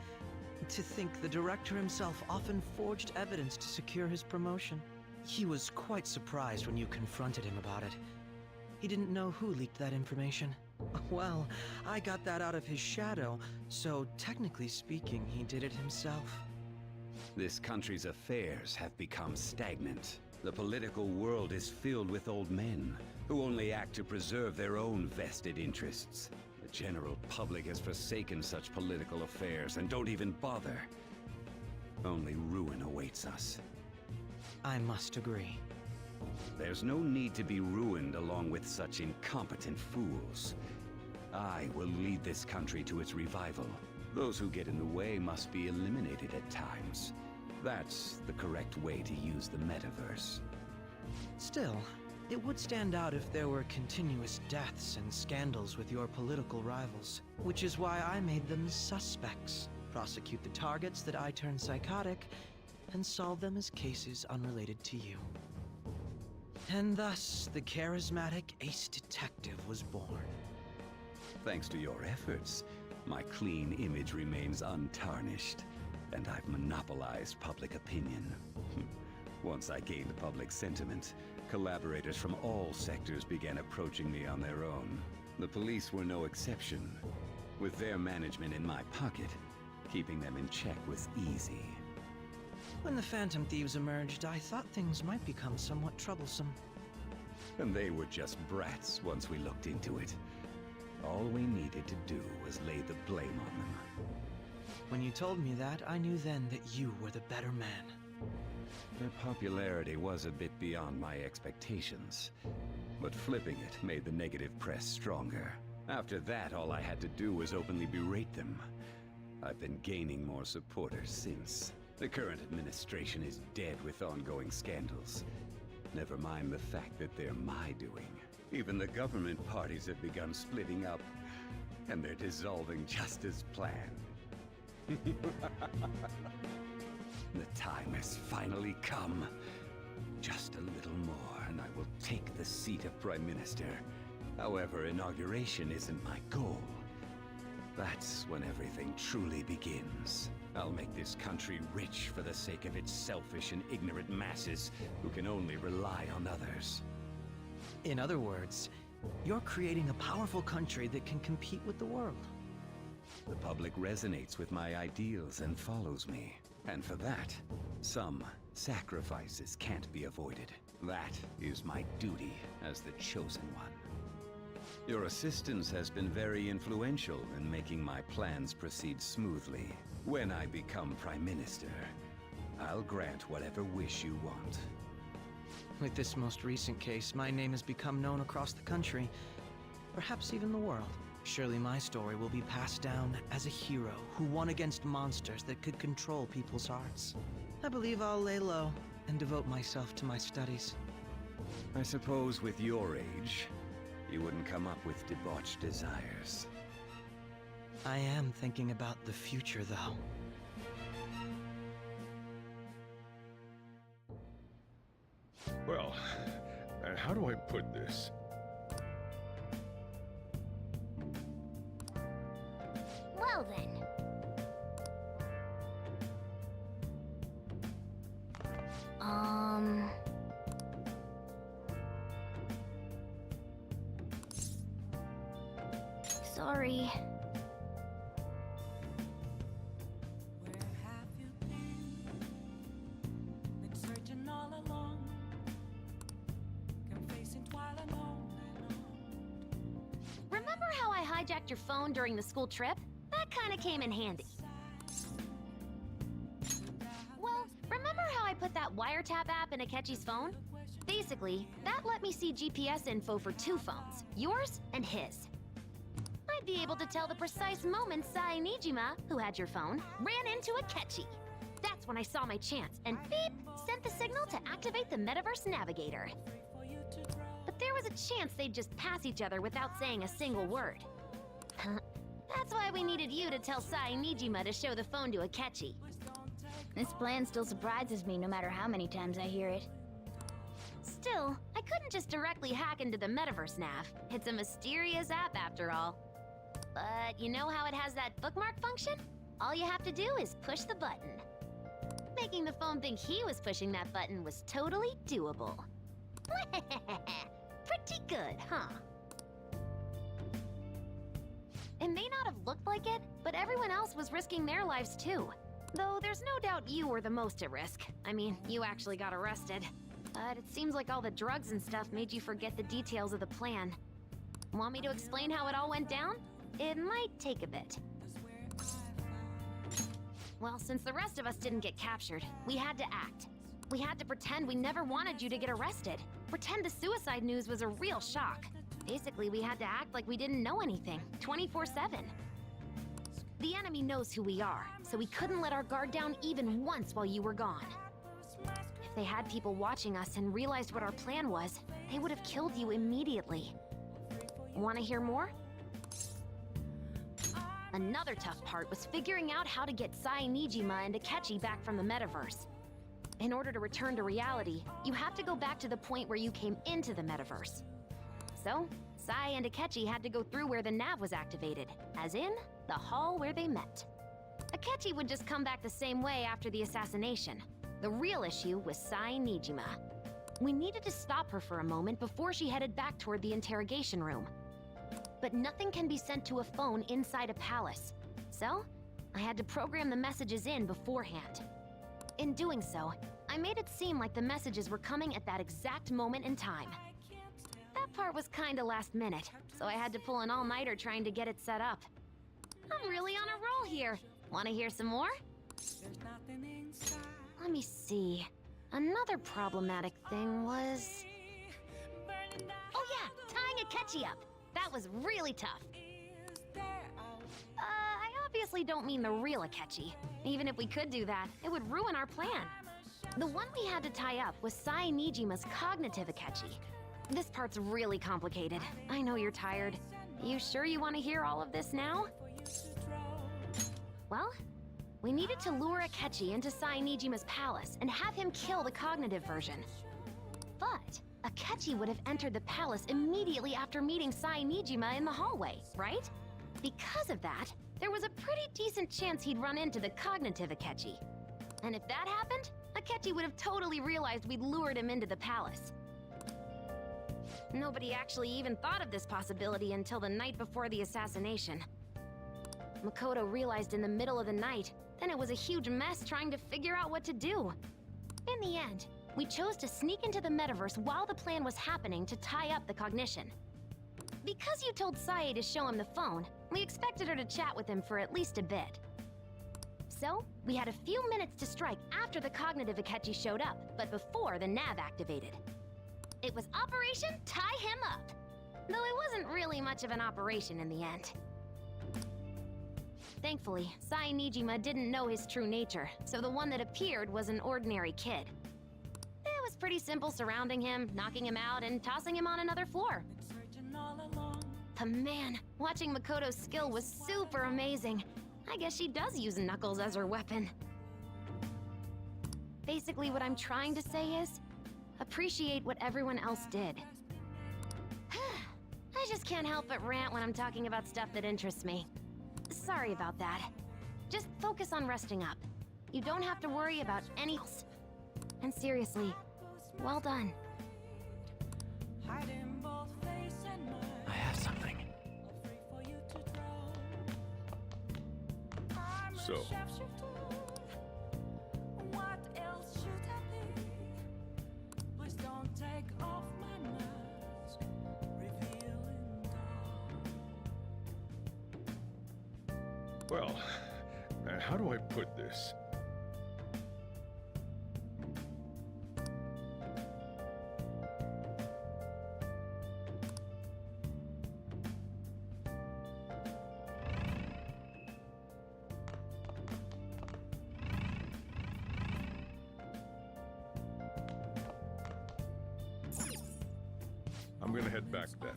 To think the director himself often forged evidence to secure his promotion. He was quite surprised when you confronted him about it. He didn't know who leaked that information. Well, I got that out of his shadow, so technically speaking, he did it himself. This country's affairs have become stagnant. The political world is filled with old men who only act to preserve their own vested interests. The general public has forsaken such political affairs and don't even bother. Only ruin awaits us. I must agree. There's no need to be ruined along with such incompetent fools. I will lead this country to its revival. Those who get in the way must be eliminated at times. That's the correct way to use the metaverse. Still, it would stand out if there were continuous deaths and scandals with your political rivals, which is why I made them suspects. Prosecute the targets that I turn psychotic, and solve them as cases unrelated to you. And thus, the charismatic ace detective was born. Thanks to your efforts, my clean image remains untarnished, and I've monopolized public opinion. Once I gained public sentiment, collaborators from all sectors began approaching me on their own. The police were no exception. With their management in my pocket, keeping them in check was easy. When the Phantom Thieves emerged, I thought things might become somewhat troublesome. And they were just brats once we looked into it. All we needed to do was lay the blame on them. When you told me that, I knew then that you were the better man. Their popularity was a bit beyond my expectations, but flipping it made the negative press stronger. After that, all I had to do was openly berate them. I've been gaining more supporters since. The current administration is dead with ongoing scandals. Never mind the fact that they're my doing. Even the government parties have begun splitting up, and they're dissolving just as planned. The time has finally come. Just a little more, and I will take the seat of Prime Minister. However, inauguration isn't my goal. That's when everything truly begins. I'll make this country rich for the sake of its selfish and ignorant masses who can only rely on others. In other words, you're creating a powerful country that can compete with the world. The public resonates with my ideals and follows me. And for that, some sacrifices can't be avoided. That is my duty as the chosen one. Your assistance has been very influential in making my plans proceed smoothly. When I become Prime Minister, I'll grant whatever wish you want. With this most recent case, my name has become known across the country, perhaps even the world. Surely my story will be passed down as a hero who won against monsters that could control people's hearts. I believe I'll lay low and devote myself to my studies. I suppose with your age, you wouldn't come up with debauched desires. I am thinking about the future, though. Well, how do I put this? Well then. Sorry. Remember how I hijacked your phone during the school trip? That kinda came in handy. Well, remember how I put that wiretap app in Akechi's phone? Basically, that let me see GPS info for 2 phones, yours and his. I'd be able to tell the precise moment Niijima, who had your phone, ran into Akechi. That's when I saw my chance, and beep, sent the signal to activate the Metaverse Navigator. But there was a chance they'd just pass each other without saying a single word. That's why we needed you to tell Niijima to show the phone to Akechi. This plan still surprises me no matter how many times I hear it. Still, I couldn't just directly hack into the Metaverse Nav. It's a mysterious app after all. But you know how it has that bookmark function? All you have to do is push the button. Making the phone think he was pushing that button was totally doable. Pretty good, huh? It may not have looked like it, but everyone else was risking their lives too. Though there's no doubt you were the most at risk. I mean, you actually got arrested. But it seems like all the drugs and stuff made you forget the details of the plan. Want me to explain how it all went down? It might take a bit. Well, since the rest of us didn't get captured, we had to act. We had to pretend we never wanted you to get arrested. Pretend the suicide news was a real shock. Basically, we had to act like we didn't know anything, 24/7. The enemy knows who we are, so we couldn't let our guard down even once while you were gone. If they had people watching us and realized what our plan was, they would have killed you immediately. Want to hear more? Another tough part was figuring out how to get Sai, Niijima, and Akechi back from the metaverse. In order to return to reality, you have to go back to the point where you came into the metaverse. So, Sai and Akechi had to go through where the nav was activated, as in, the hall where they met. Akechi would just come back the same way after the assassination. The real issue was Sai Niijima. We needed to stop her for a moment before she headed back toward the interrogation room. But nothing can be sent to a phone inside a palace. So, I had to program the messages in beforehand. In doing so, I made it seem like the messages were coming at that exact moment in time. That part was kinda last minute, so I had to pull an all-nighter trying to get it set up. I'm really on a roll here. Wanna hear some more? Let me see. Another problematic thing was... Oh yeah, tying Akechi up. That was really tough. I obviously don't mean the real Akechi. Even if we could do that, it would ruin our plan. The one we had to tie up was Sai Niijima's cognitive Akechi. This part's really complicated. I know you're tired. You sure you want to hear all of this now? Well, we needed to lure Akechi into Sai Niijima's palace and have him kill the cognitive version. But Akechi would have entered the palace immediately after meeting Sai Niijima in the hallway, right? Because of that, there was a pretty decent chance he'd run into the cognitive Akechi. And if that happened, Akechi would have totally realized we'd lured him into the palace. Nobody actually even thought of this possibility until the night before the assassination. Makoto realized in the middle of the night, then it was a huge mess trying to figure out what to do. In the end, we chose to sneak into the metaverse while the plan was happening to tie up the cognition. Because you told Sae to show him the phone, we expected her to chat with him for at least a bit. So, we had a few minutes to strike after the cognitive Akechi showed up, but before the nav activated. It was Operation Tie Him Up, though it wasn't really much of an operation in the end. Thankfully, Sai Niijima didn't know his true nature, so the one that appeared was an ordinary kid. It was pretty simple surrounding him, knocking him out, and tossing him on another floor. But man, watching Makoto's skill was super amazing. I guess she does use Knuckles as her weapon. Basically, what I'm trying to say is, appreciate what everyone else did. I just can't help but rant when I'm talking about stuff that interests me. Sorry about that. Just focus on resting up. You don't have to worry about anything else. And seriously, well done. I have something. So, well, how do I put this? I'm gonna head back then.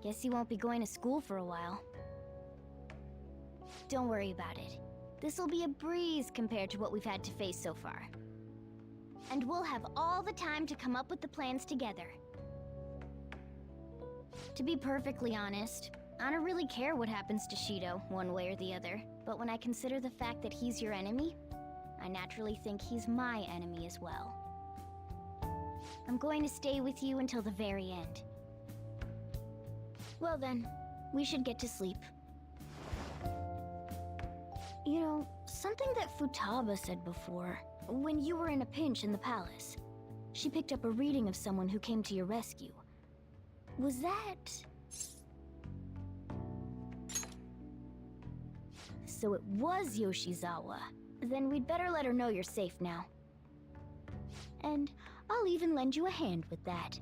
Guess you won't be going to school for a while. Don't worry about it. This'll be a breeze compared to what we've had to face so far. And we'll have all the time to come up with the plans together. To be perfectly honest, I don't really care what happens to Shido, one way or the other. But when I consider the fact that he's your enemy, I naturally think he's my enemy as well. I'm going to stay with you until the very end. Well then, we should get to sleep. You know, something that Futaba said before, when you were in a pinch in the palace. She picked up a reading of someone who came to your rescue. Was that... So it was Yoshizawa. Then we'd better let her know you're safe now. And I'll even lend you a hand with that.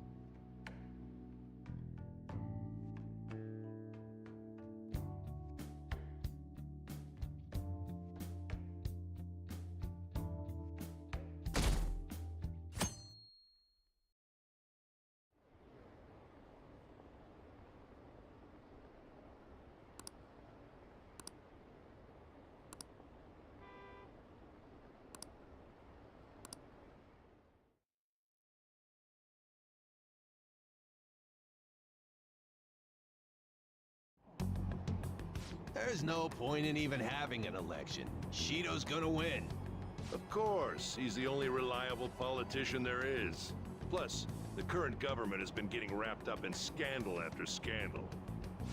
There's no point in even having an election. Shido's gonna win. Of course, he's the only reliable politician there is. Plus, the current government has been getting wrapped up in scandal after scandal.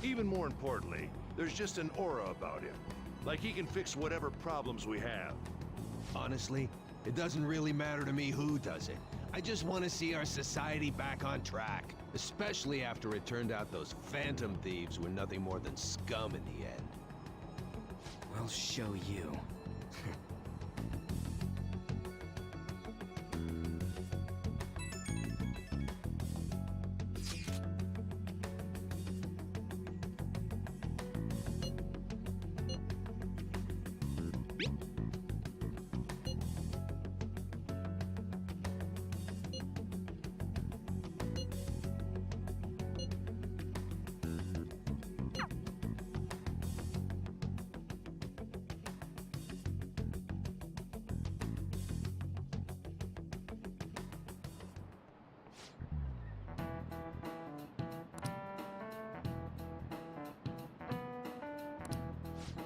Even more importantly, there's just an aura about him. Like he can fix whatever problems we have. Honestly, it doesn't really matter to me who does it. I just want to see our society back on track. Especially after it turned out those phantom thieves were nothing more than scum in the end. I'll show you.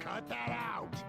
Cut that out!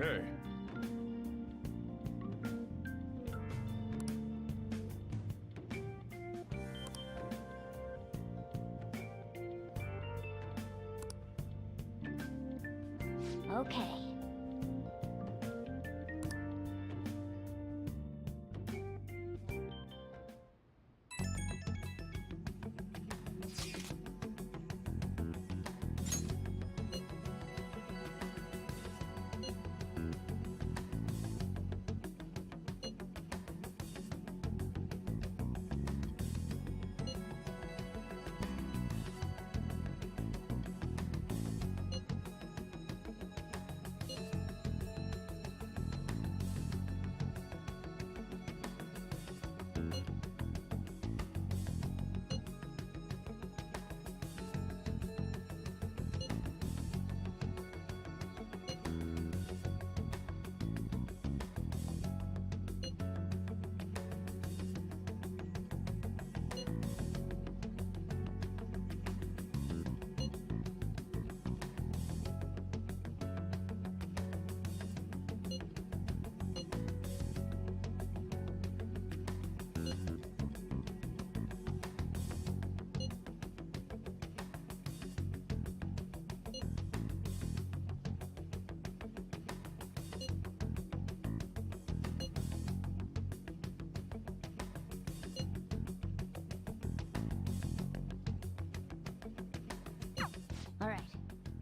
Hey. Okay.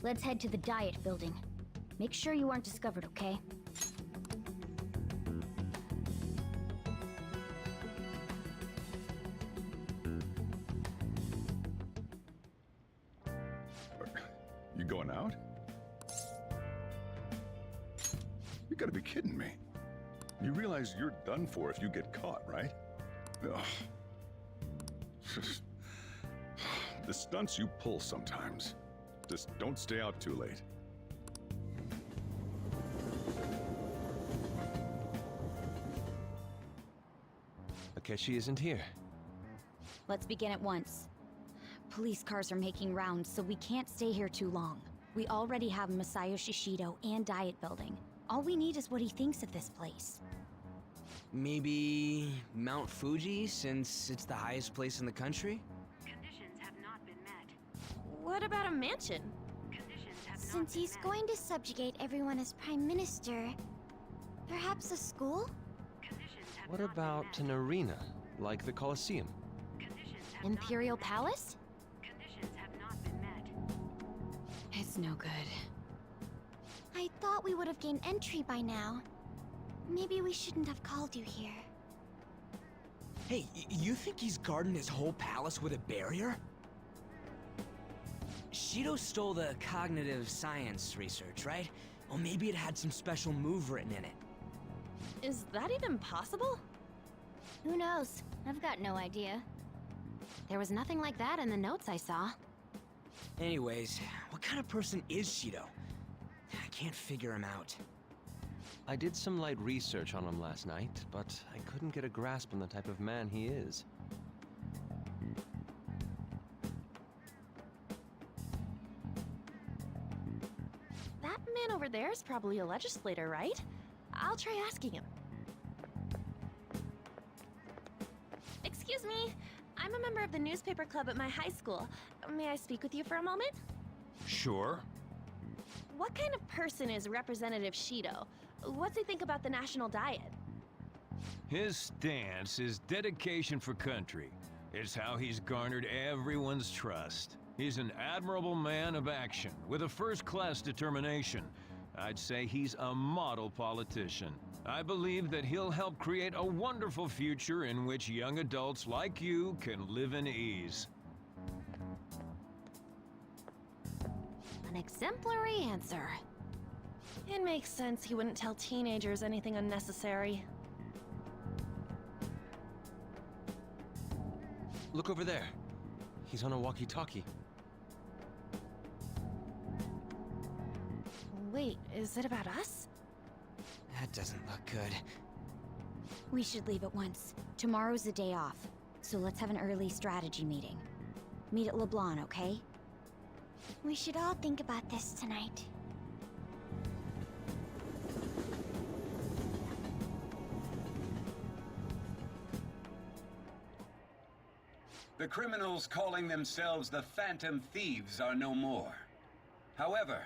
Let's head to the Diet Building. Make sure you aren't discovered, okay? You going out? You gotta be kidding me. You realize you're done for if you get caught, right? Ugh. The stunts you pull sometimes. Just don't stay out too late. Akechi isn't here. Let's begin at once. Police cars are making rounds, so we can't stay here too long. We already have Masayoshi Shido and Diet Building. All we need is what he thinks of this place. Maybe Mount Fuji, since it's the highest place in the country? What about a mansion? Since he's going to subjugate everyone as Prime Minister, perhaps a school? What about an arena, like the Colosseum? Imperial Palace? It's no good. I thought we would have gained entry by now. Maybe we shouldn't have called you here. Hey, you think he's guarding his whole palace with a barrier? Shido stole the cognitive science research, right? Well, maybe it had some special move written in it. Is that even possible? Who knows? I've got no idea. There was nothing like that in the notes I saw. Anyways, what kind of person is Shido? I can't figure him out. I did some light research on him last night, but I couldn't get a grasp on the type of man he is. That man over there is probably a legislator, right? I'll try asking him. Excuse me, I'm a member of the newspaper club at my high school. May I speak with you for a moment? Sure. What kind of person is Representative Shido? What's he think about the national diet? His stance is dedication for country. It's how he's garnered everyone's trust. He's an admirable man of action, with a first-class determination. I'd say he's a model politician. I believe that he'll help create a wonderful future in which young adults like you can live in ease. An exemplary answer. It makes sense he wouldn't tell teenagers anything unnecessary. Look over there. He's on a walkie-talkie. Wait, is it about us? That doesn't look good. We should leave at once. Tomorrow's a day off, so let's have an early strategy meeting. Meet at LeBlanc, okay? We should all think about this tonight. The criminals calling themselves the Phantom Thieves are no more. However,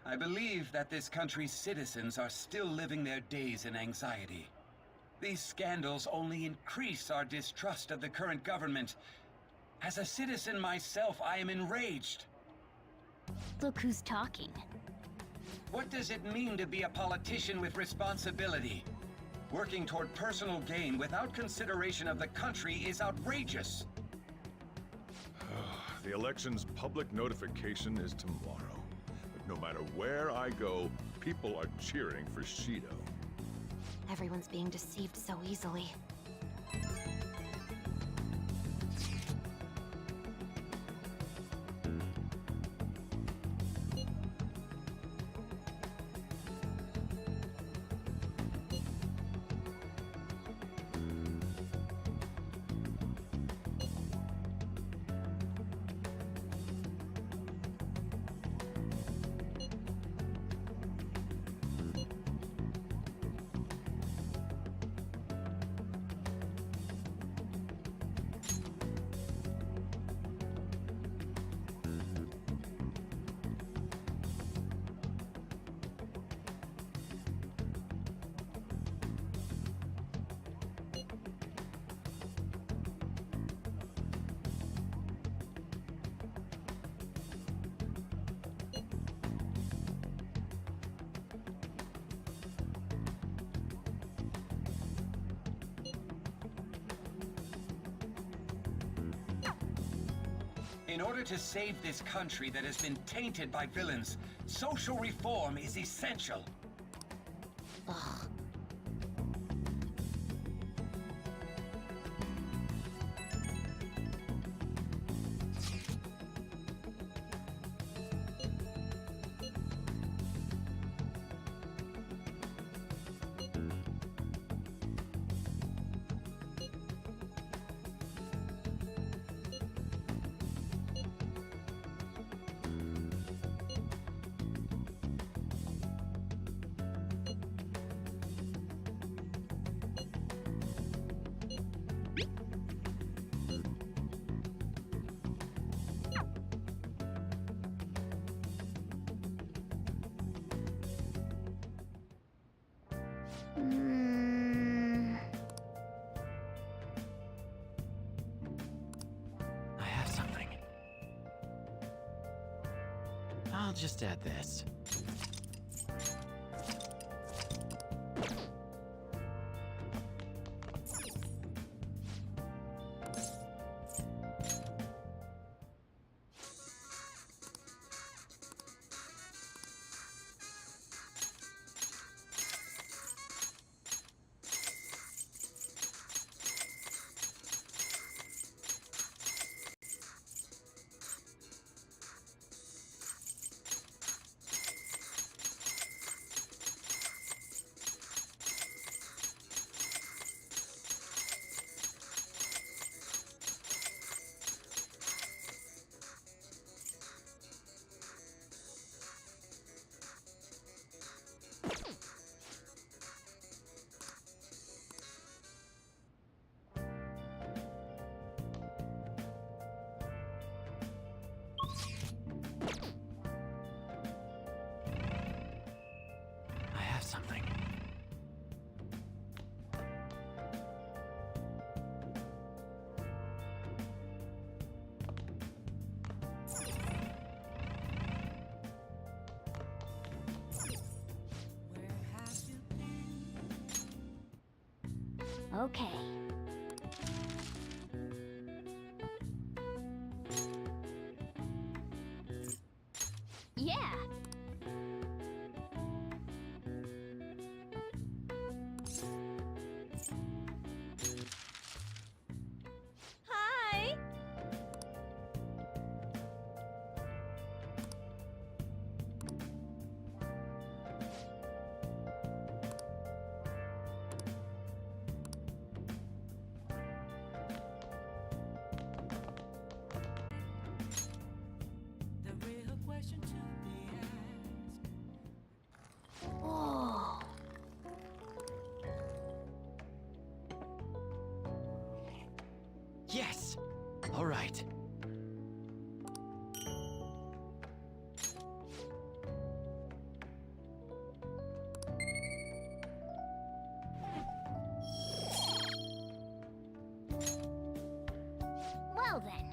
I believe that this country's citizens are still living their days in anxiety. These scandals only increase our distrust of the current government. As a citizen myself, I am enraged. Look who's talking. What does it mean to be a politician with responsibility? Working toward personal gain without consideration of the country is outrageous. The election's public notification is tomorrow. But no matter where I go, people are cheering for Shido. Everyone's being deceived so easily. In order to save this country that has been tainted by villains, social reform is essential. Ugh. I have something. I'll just add this. I have something. Okay. Yeah. Hi! Oh. Yes! All right. Well then.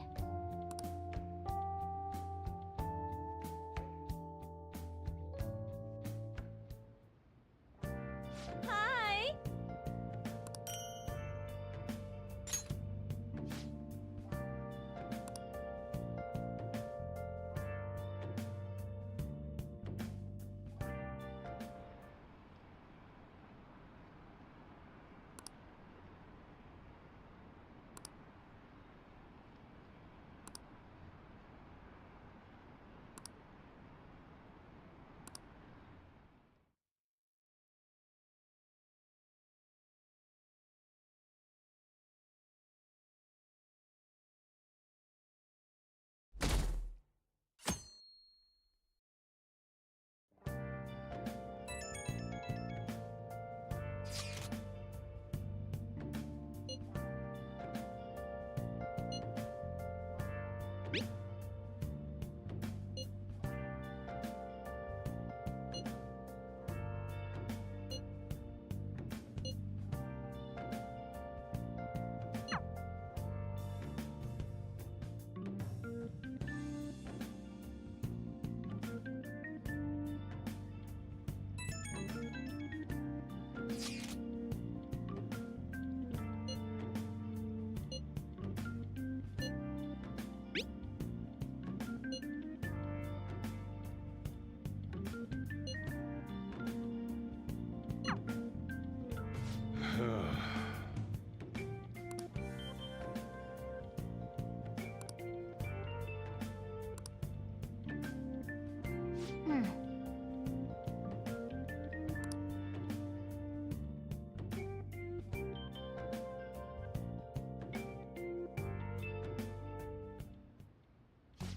Hi!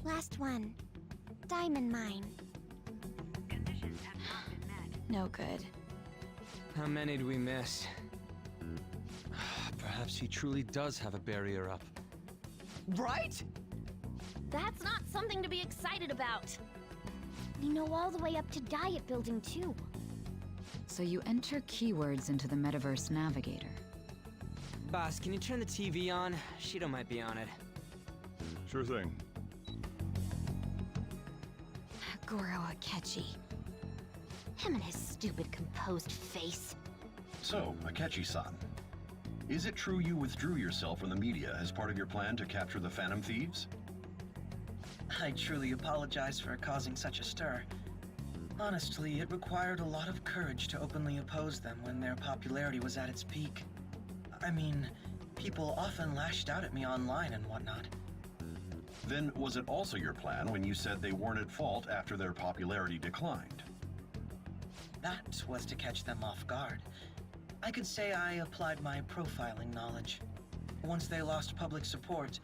Last one. Diamond mine. No good. How many do we miss? Perhaps he truly does have a barrier up. Right? That's not something to be excited about. We know all the way up to Diet Building, too. So you enter keywords into the Metaverse Navigator. Boss, can you turn the TV on? Shido might be on it. Sure thing. Goro Akechi. Him and his stupid composed face. So, Akechi-san, is it true you withdrew yourself from the media as part of your plan to capture the Phantom Thieves? I truly apologize for causing such a stir. Honestly, it required a lot of courage to openly oppose them when their popularity was at its peak. I mean, people often lashed out at me online and whatnot. Then was it also your plan when you said they weren't at fault after their popularity declined? That was to catch them off guard. I could say I applied my profiling knowledge. Once they lost public support,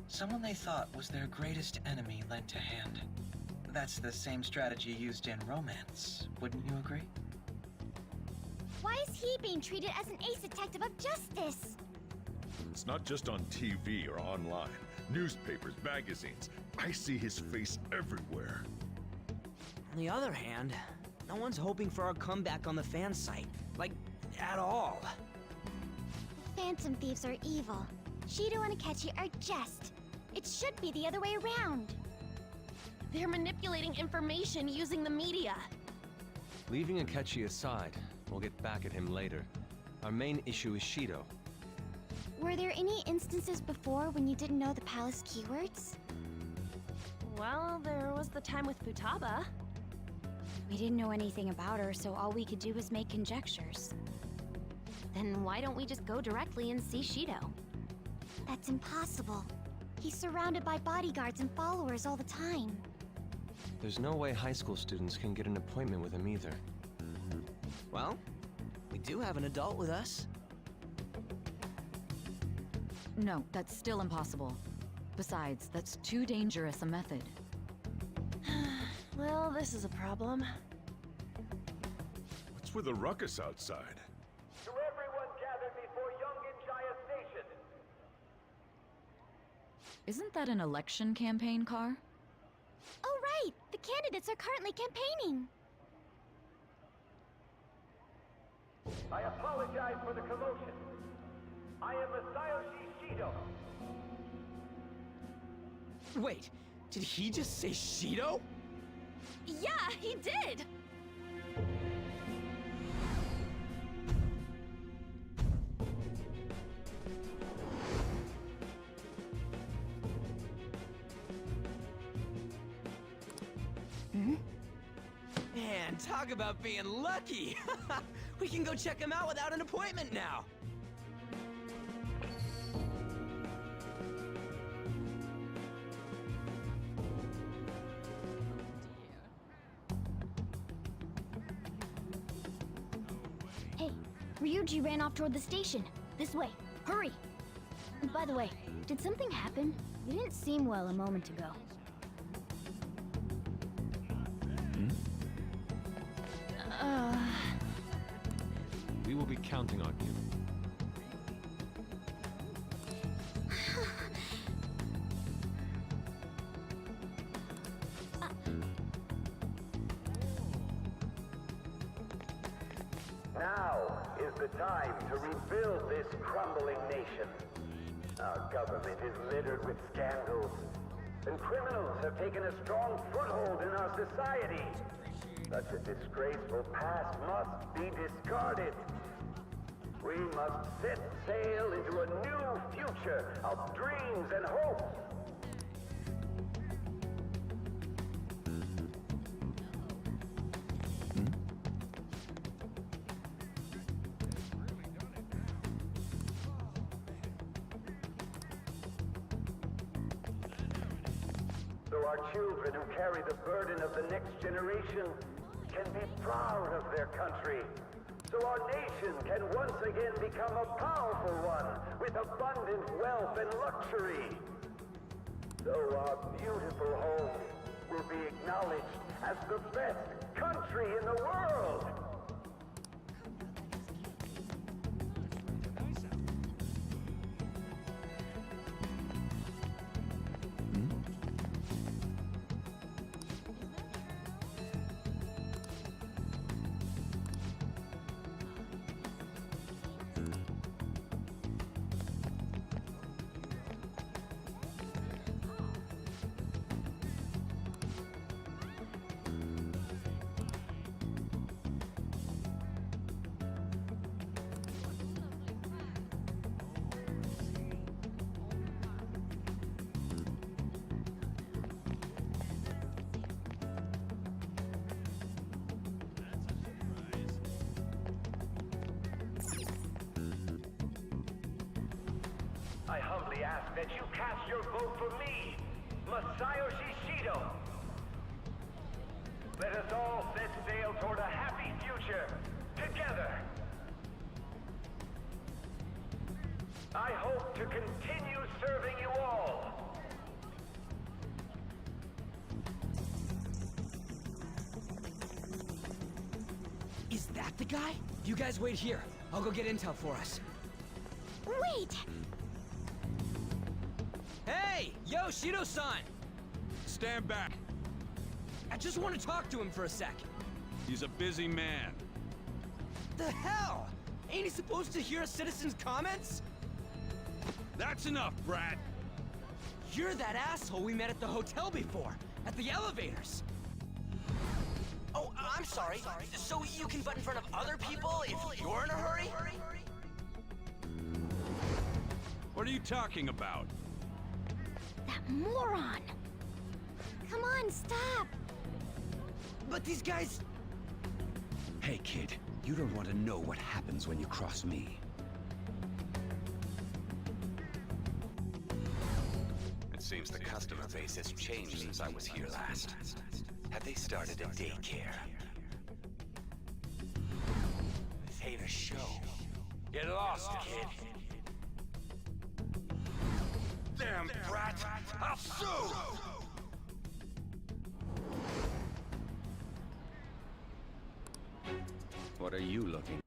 someone they thought was their greatest enemy lent a hand. That's the same strategy used in romance, wouldn't you agree? Why is he being treated as an ace detective of justice? It's not just on TV or online. Newspapers, magazines. I see his face everywhere. On the other hand, no one's hoping for our comeback on the fan site. Like, at all. The Phantom Thieves are evil. Shido and Akechi are just. It should be the other way around. They're manipulating information using the media. Leaving Akechi aside, we'll get back at him later. Our main issue is Shido. Were there any instances before when you didn't know the palace keywords? Well, there was the time with Futaba. We didn't know anything about her, so all we could do was make conjectures. Then why don't we just go directly and see Shido? That's impossible. He's surrounded by bodyguards and followers all the time. There's no way high school students can get an appointment with him either. Well, we do have an adult with us. No, that's still impossible. Besides, that's too dangerous a method. Well, this is a problem. What's with the ruckus outside? To everyone gathered before Yongen-Jaya Station. Isn't that an election campaign car? Oh, right! The candidates are currently campaigning. I apologize for the commotion. I am Masayoshi Shido. Wait, did he just say Shido? Yeah, he did! Man, talk about being lucky! We can go check him out without an appointment now! Hey, Ryuji ran off toward the station. This way. Hurry! And by the way, did something happen? You didn't seem well a moment ago. We will be counting on you. Now is the time to rebuild this crumbling nation. Our government is littered with scandals, and criminals have taken a strong foothold in our society. Such a disgraceful past must be discarded. We must set sail into a new future of dreams and hopes. So our children who carry the burden of the next generation can be proud of their country. So our nation can once again become a powerful one with abundant wealth and luxury. So our beautiful home will be acknowledged as the best country in the world! I humbly ask that you cast your vote for me, Masayoshi Shido. Let us all set sail toward a happy future, together. I hope to continue serving you all. Is that the guy? You guys wait here. I'll go get intel for us. Wait! Hey! Yo, Shido-san! Stand back. I just want to talk to him for a sec. He's a busy man. The hell? Ain't he supposed to hear a citizen's comments? That's enough, brat. You're that asshole we met at the hotel before, at the elevators. Oh, I'm sorry. So you can butt in front of other people if you're in a hurry? What are you talking about? That moron! Come on, stop! But these guys... Hey, kid. You don't want to know what happens when you cross me. It seems the customer base has changed since I was here last. Have they started a daycare? This ain't a show. Get lost, kid. Damn brat! I'll sue! What are you looking?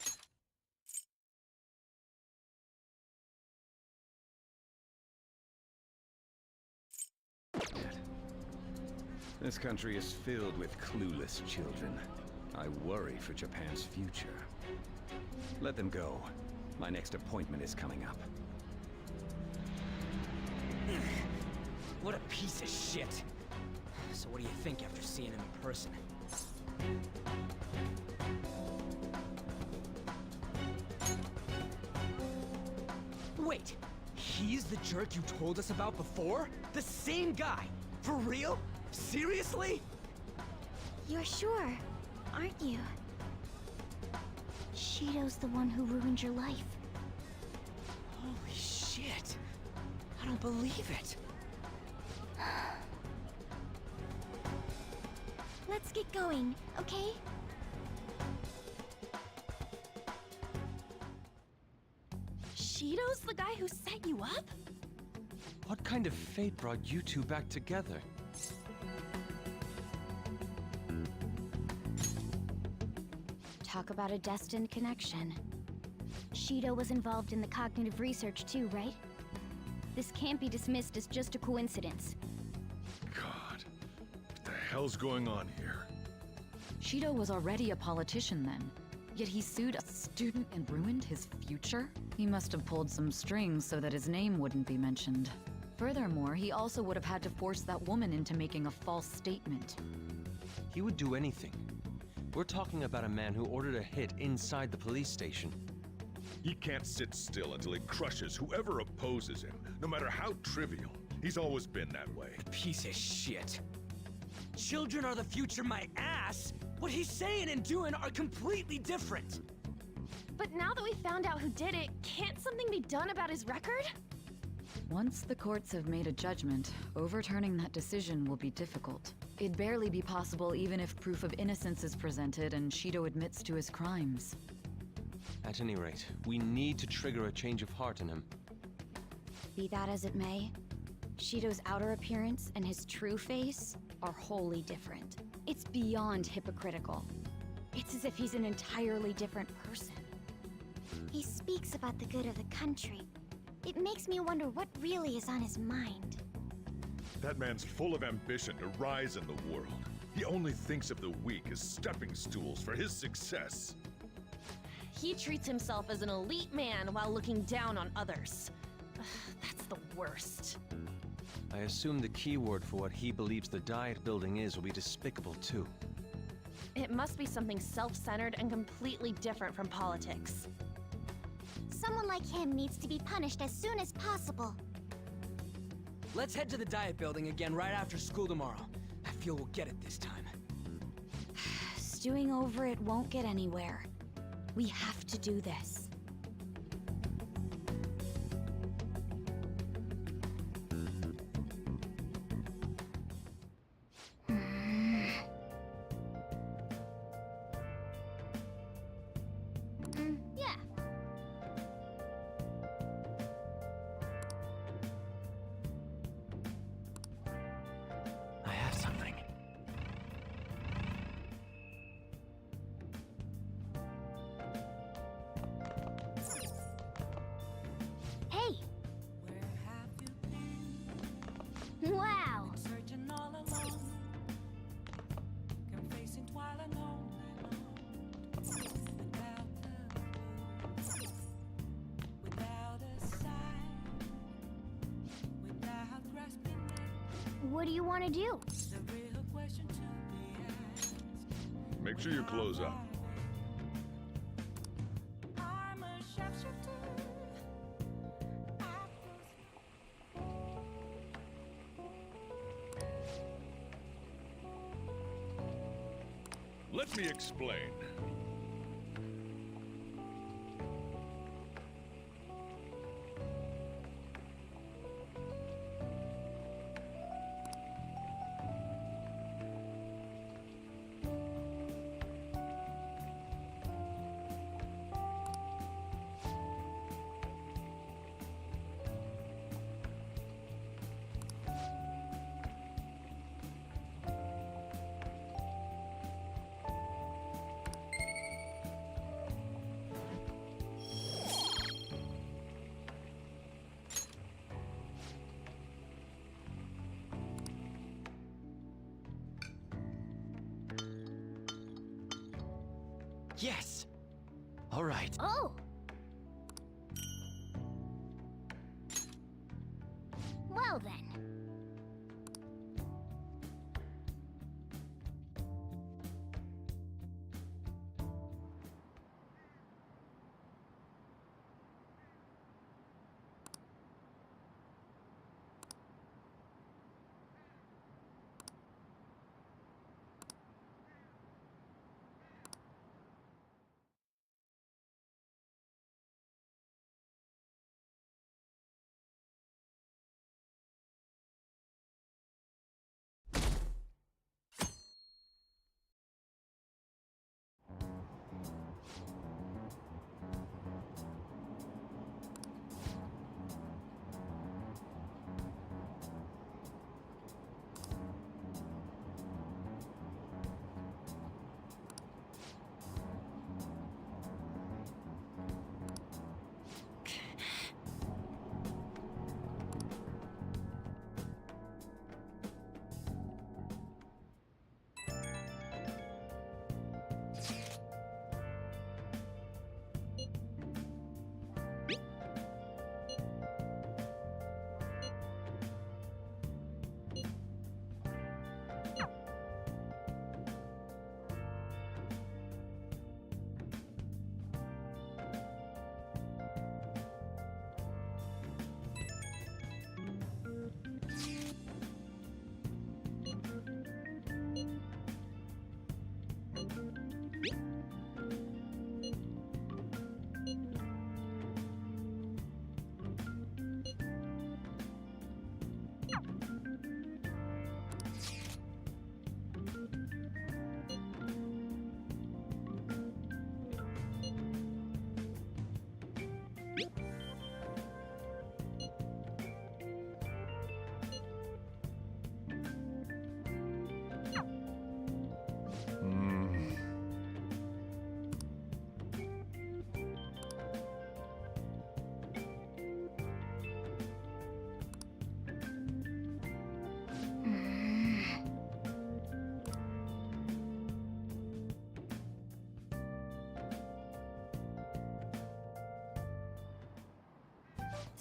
This country is filled with clueless children. I worry for Japan's future. Let them go. My next appointment is coming up. What a piece of shit. So what do you think after seeing him in person? Wait, he's the jerk you told us about before? The same guy? For real? Seriously? You're sure, aren't you? Shido's the one who ruined your life. Holy shit. I don't believe it. Let's get going, okay? Shido's the guy who set you up? What kind of fate brought you two back together? Talk about a destined connection. Shido was involved in the cognitive research too, right? This can't be dismissed as just a coincidence. God, what the hell's going on here? Shido was already a politician then, yet he sued a student and ruined his future? He must have pulled some strings so that his name wouldn't be mentioned. Furthermore, he also would have had to force that woman into making a false statement. He would do anything. We're talking about a man who ordered a hit inside the police station. He can't sit still until he crushes whoever opposes him, no matter how trivial. He's always been that way. Piece of shit. Children are the future, my ass! What he's saying and doing are completely different! But now that we found out who did it, can't something be done about his record? Once the courts have made a judgment, overturning that decision will be difficult. It'd barely be possible even if proof of innocence is presented and Shido admits to his crimes. At any rate, we need to trigger a change of heart in him. Be that as it may, Shido's outer appearance and his true face are wholly different. It's beyond hypocritical. It's as if he's an entirely different person. He speaks about the good of the country. It makes me wonder what really is on his mind. That man's full of ambition to rise in the world. He only thinks of the weak as stepping stools for his success. He treats himself as an elite man while looking down on others. That's the worst. I assume the keyword for what he believes the Diet building is will be despicable too. It must be something self-centered and completely different from politics. Someone like him needs to be punished as soon as possible. Let's head to the Diet building again right after school tomorrow. I feel we'll get it this time. Stewing over it won't get anywhere. We have to do this. Yeah. I have something. Hey! Wow! What do you want to do? Make sure you close up. Let me explain. Yes! All right. Oh! Well then.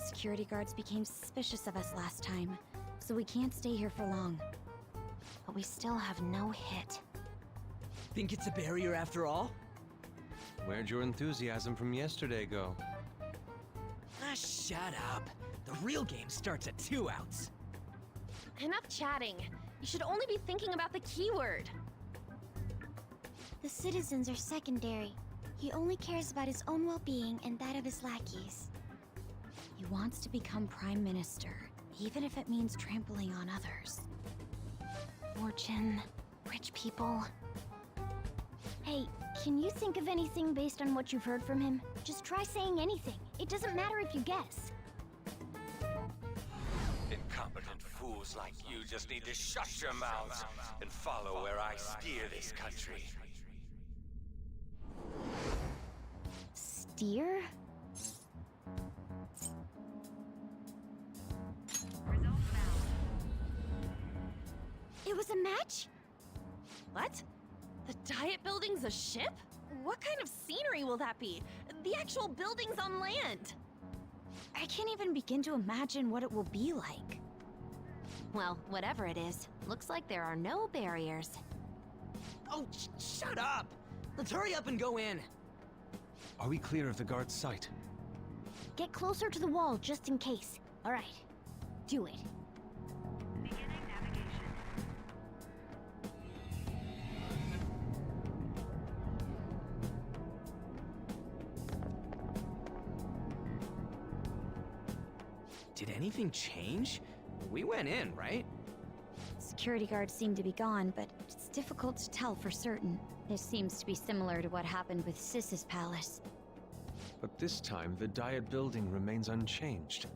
Security guards became suspicious of us last time, so we can't stay here for long. But we still have no hit. Think it's a barrier after all? Where'd your enthusiasm from yesterday go? Ah, shut up. The real game starts at 2 outs. Enough chatting. You should only be thinking about the keyword. The citizens are secondary. He only cares about his own well-being and that of his lackeys. He wants to become Prime Minister, even if it means trampling on others. Fortune, rich people. Hey, can you think of anything based on what you've heard from him? Just try saying anything. It doesn't matter if you guess. Incompetent fools like you just need to shut your mouths and follow where I steer this country. Steer? It was a match? What? The Diet Building's a ship? What kind of scenery will that be? The actual building's on land. I can't even begin to imagine what it will be like. Well, whatever it is, looks like there are no barriers. Oh, shut up! Let's hurry up and go in. Are we clear of the guard's sight? Get closer to the wall just in case. All right, do it. Did anything change? We went in, right? Security guards seem to be gone, but it's difficult to tell for certain. This seems to be similar to what happened with Sis's palace. But this time, the Diet Building remains unchanged.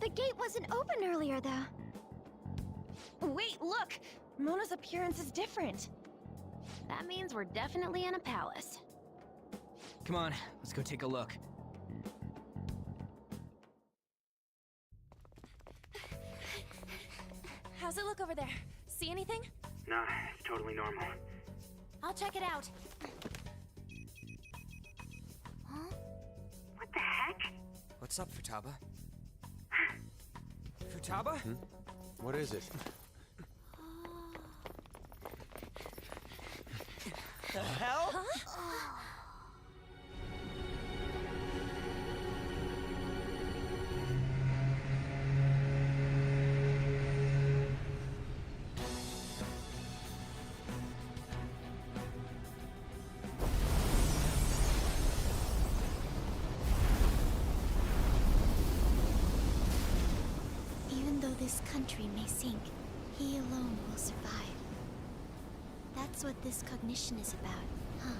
The gate wasn't open earlier, though. Wait, look! Mona's appearance is different. That means we're definitely in a palace. Come on, let's go take a look. How's it look over there? See anything? Nah, it's totally normal. I'll check it out. Huh? What the heck? What's up, Futaba? Futaba? What is it? The hell? Huh? Even though this country may sink, he alone will survive. That's what this cognition is about, huh?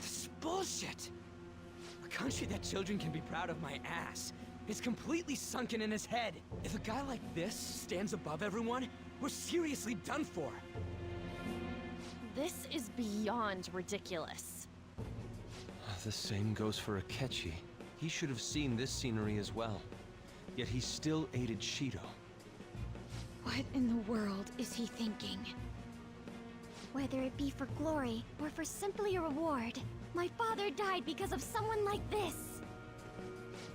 This is bullshit! A country that children can be proud of my ass is completely sunken in his head. If a guy like this stands above everyone, we're seriously done for. This is beyond ridiculous. The same goes for Akechi. He should have seen this scenery as well. Yet he still aided Shido. What in the world is he thinking? Whether it be for glory or for simply a reward, my father died because of someone like this.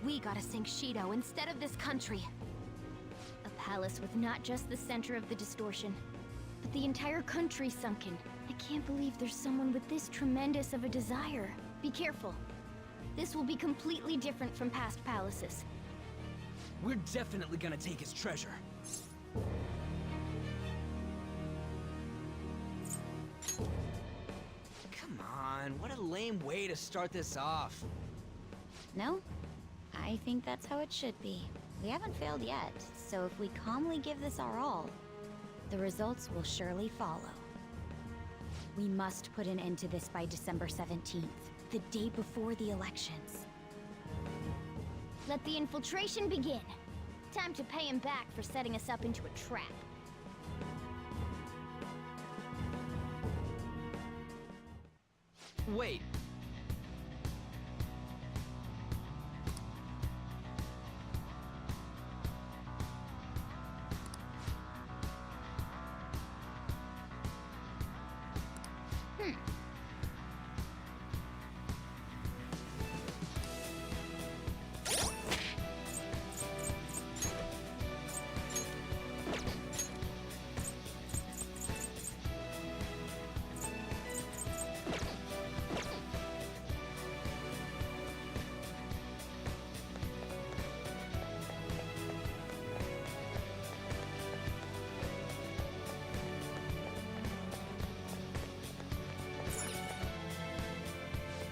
We gotta sink Shido instead of this country. A palace with not just the center of the distortion, but the entire country sunken. I can't believe there's someone with this tremendous of a desire. Be careful. This will be completely different from past palaces. We're definitely gonna take his treasure. Come on, what a lame way to start this off. No? I think that's how it should be. We haven't failed yet, so if we calmly give this our all, the results will surely follow. We must put an end to this by December 17th, the day before the elections. Let the infiltration begin. Time to pay him back for setting us up into a trap. Wait.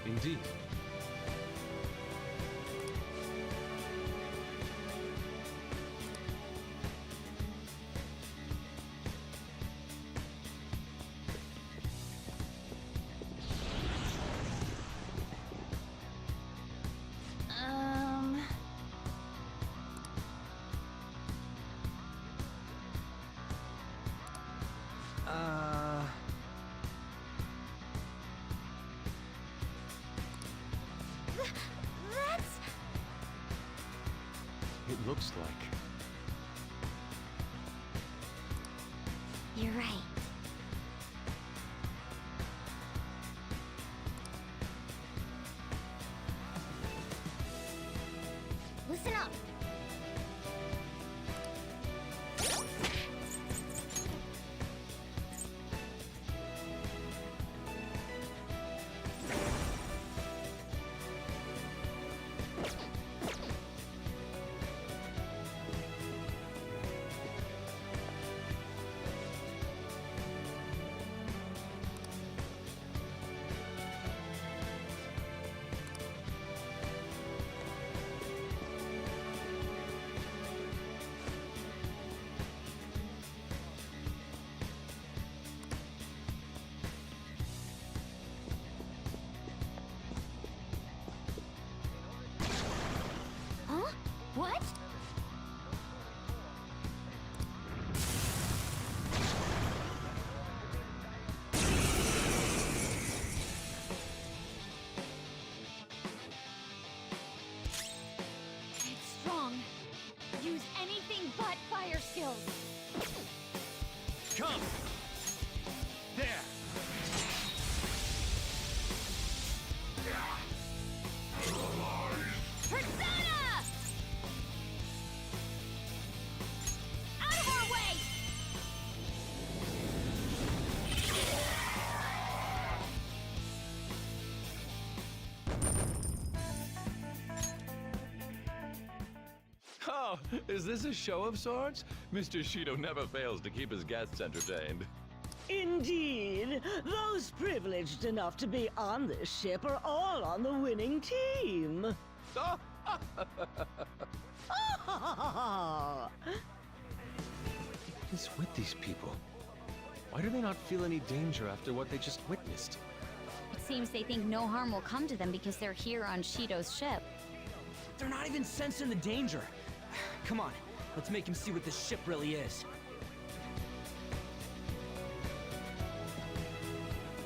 Indeed. That's... It looks like. You're right. Listen up. Huh? What? It's strong. Use anything but fire skills. Come! There! Persona! Out of our way! Oh, is this a show of sorts? Mr. Shido never fails to keep his guests entertained. Indeed. Those privileged enough to be on this ship are all on the winning team. What is with these people? Why do they not feel any danger after what they just witnessed? It seems they think no harm will come to them because they're here on Shido's ship. They're not even sensing the danger. Come on, let's make him see what this ship really is.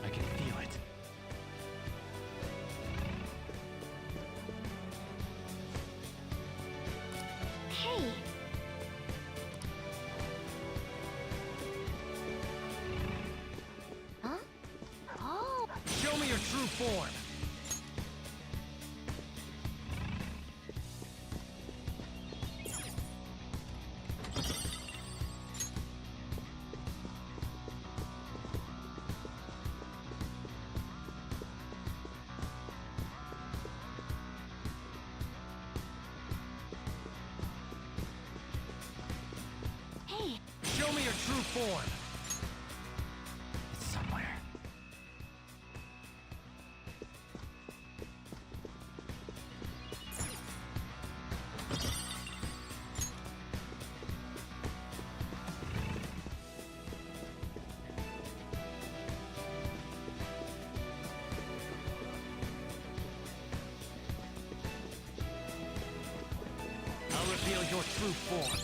I can feel it. Hey! Huh? Oh! Show me your true form! Hey! Show me your true form! It's somewhere. I'll reveal your true form.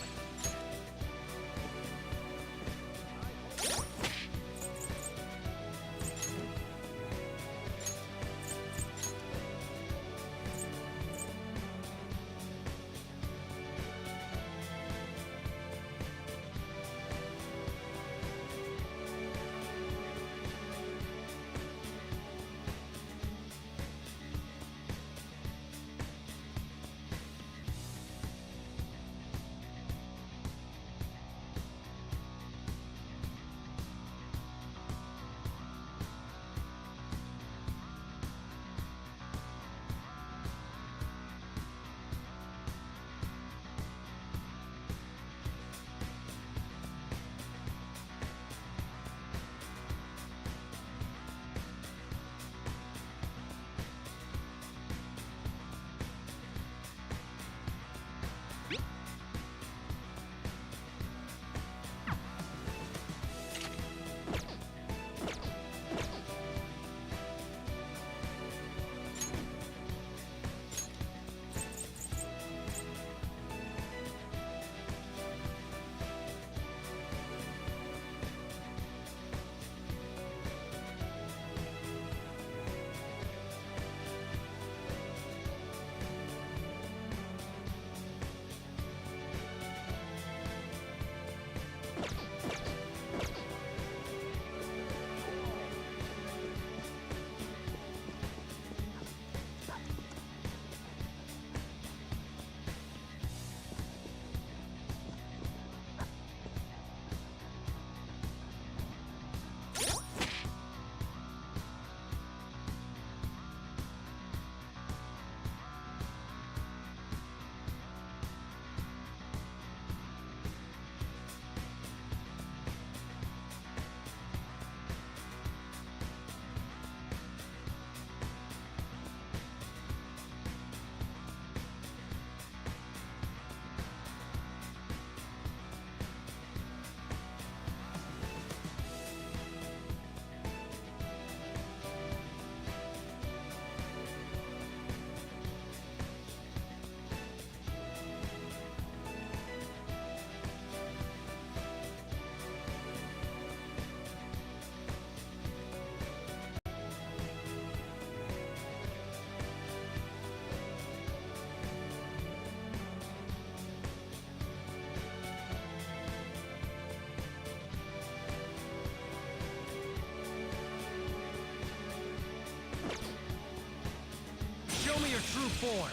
form.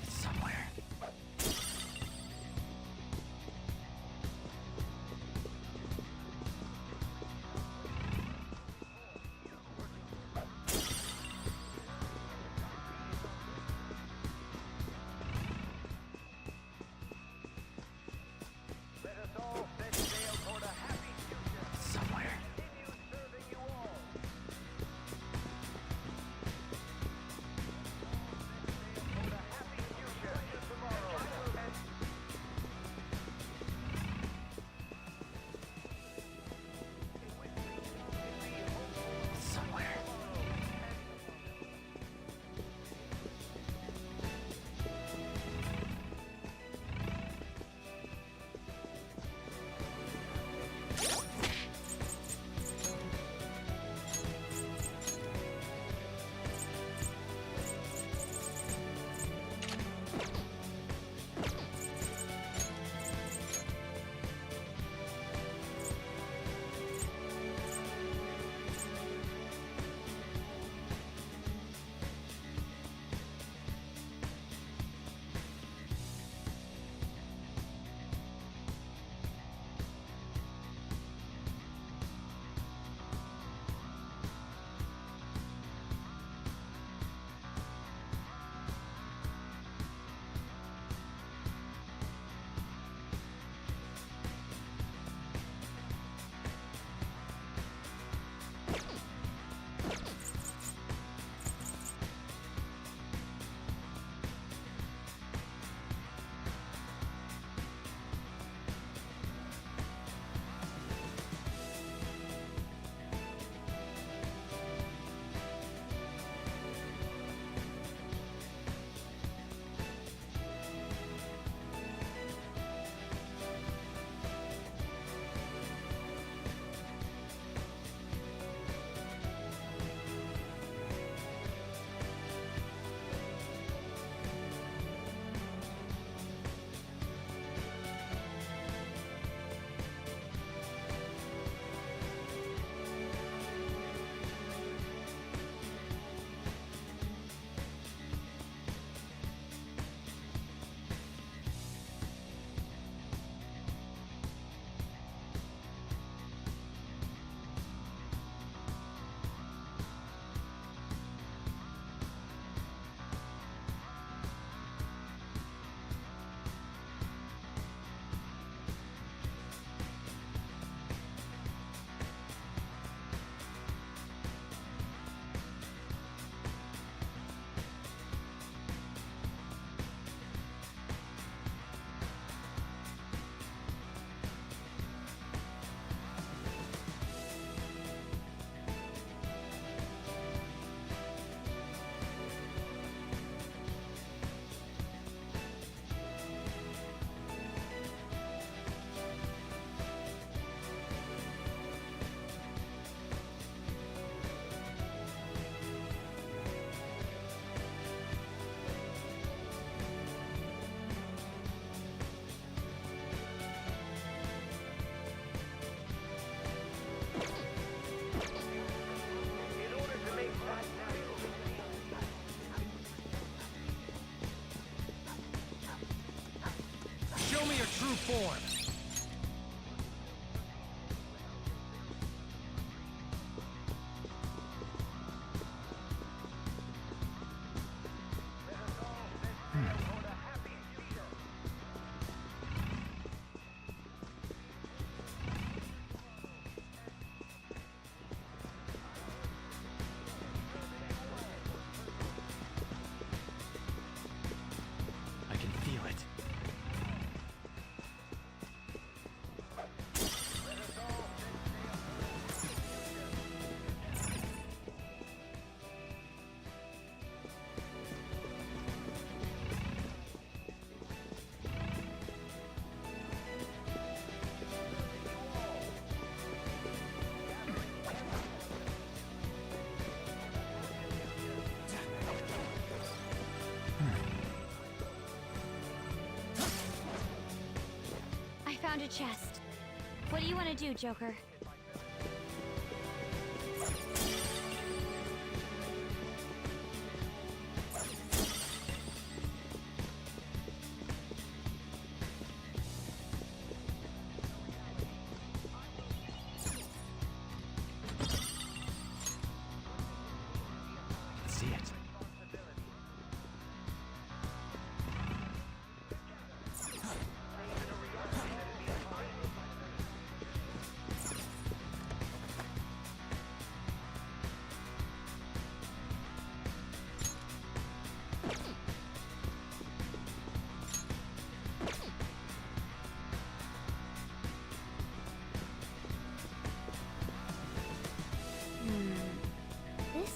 It's somewhere. Somewhere. Somewhere. Show me your true form. I can feel it. I found a chest. What do you want to do, Joker?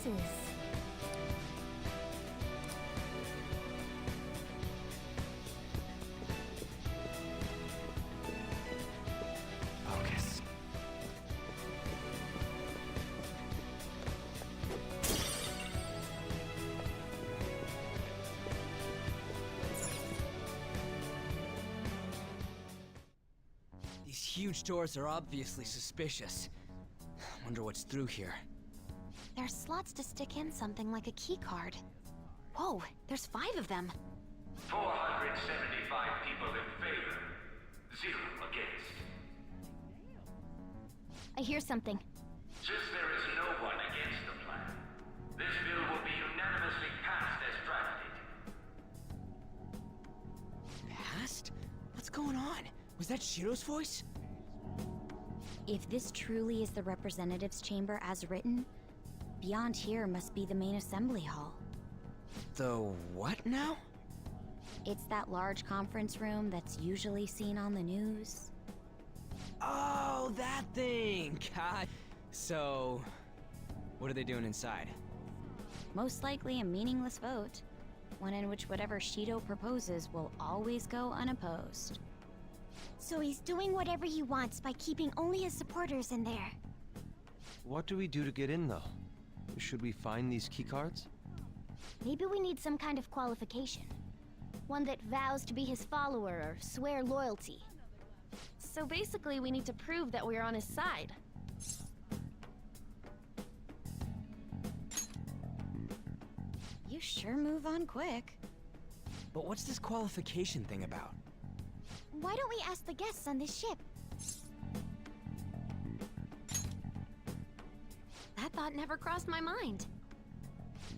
places. Focus. These huge doors are obviously suspicious. Wonder what's through here. There's slots to stick in something like a key card. Whoa, there's 5 of them. 475 people in favor, 0 against. I hear something. Since there is no one against the plan, this bill will be unanimously passed as drafted. Past? What's going on? Was that Shiro's voice? If this truly is the representatives' chamber as written, beyond here must be the main assembly hall. The what now? It's that large conference room that's usually seen on the news. Oh, that thing! God. So, what are they doing inside? Most likely a meaningless vote. One in which whatever Shido proposes will always go unopposed. So he's doing whatever he wants by keeping only his supporters in there. What do we do to get in, though? Should we find these keycards? Maybe we need some kind of qualification. One that vows to be his follower or swear loyalty. So basically, we need to prove that we're on his side. You sure move on quick. But what's this qualification thing about? Why don't we ask the guests on this ship? That thought never crossed my mind.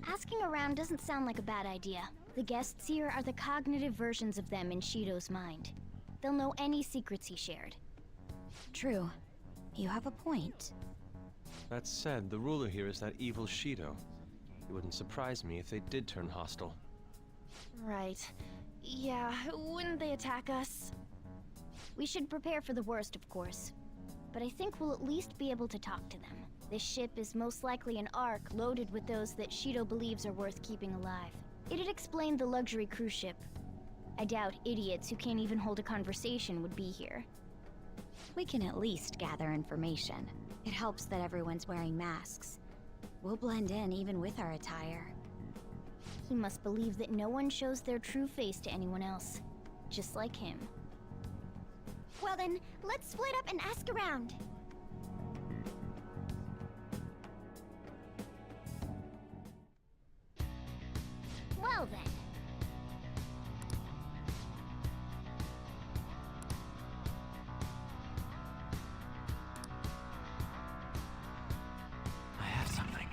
Asking around doesn't sound like a bad idea. The guests here are the cognitive versions of them in Shido's mind. They'll know any secrets he shared. True. You have a point. That said, the ruler here is that evil Shido. It wouldn't surprise me if they did turn hostile. Right. Yeah, wouldn't they attack us? We should prepare for the worst, of course. But I think we'll at least be able to talk to them. This ship is most likely an Ark loaded with those that Shido believes are worth keeping alive. It'd explain the luxury cruise ship. I doubt idiots who can't even hold a conversation would be here. We can at least gather information. It helps that everyone's wearing masks. We'll blend in even with our attire. He must believe that no one shows their true face to anyone else. Just like him. Well then, let's split up and ask around. Well then. I have something.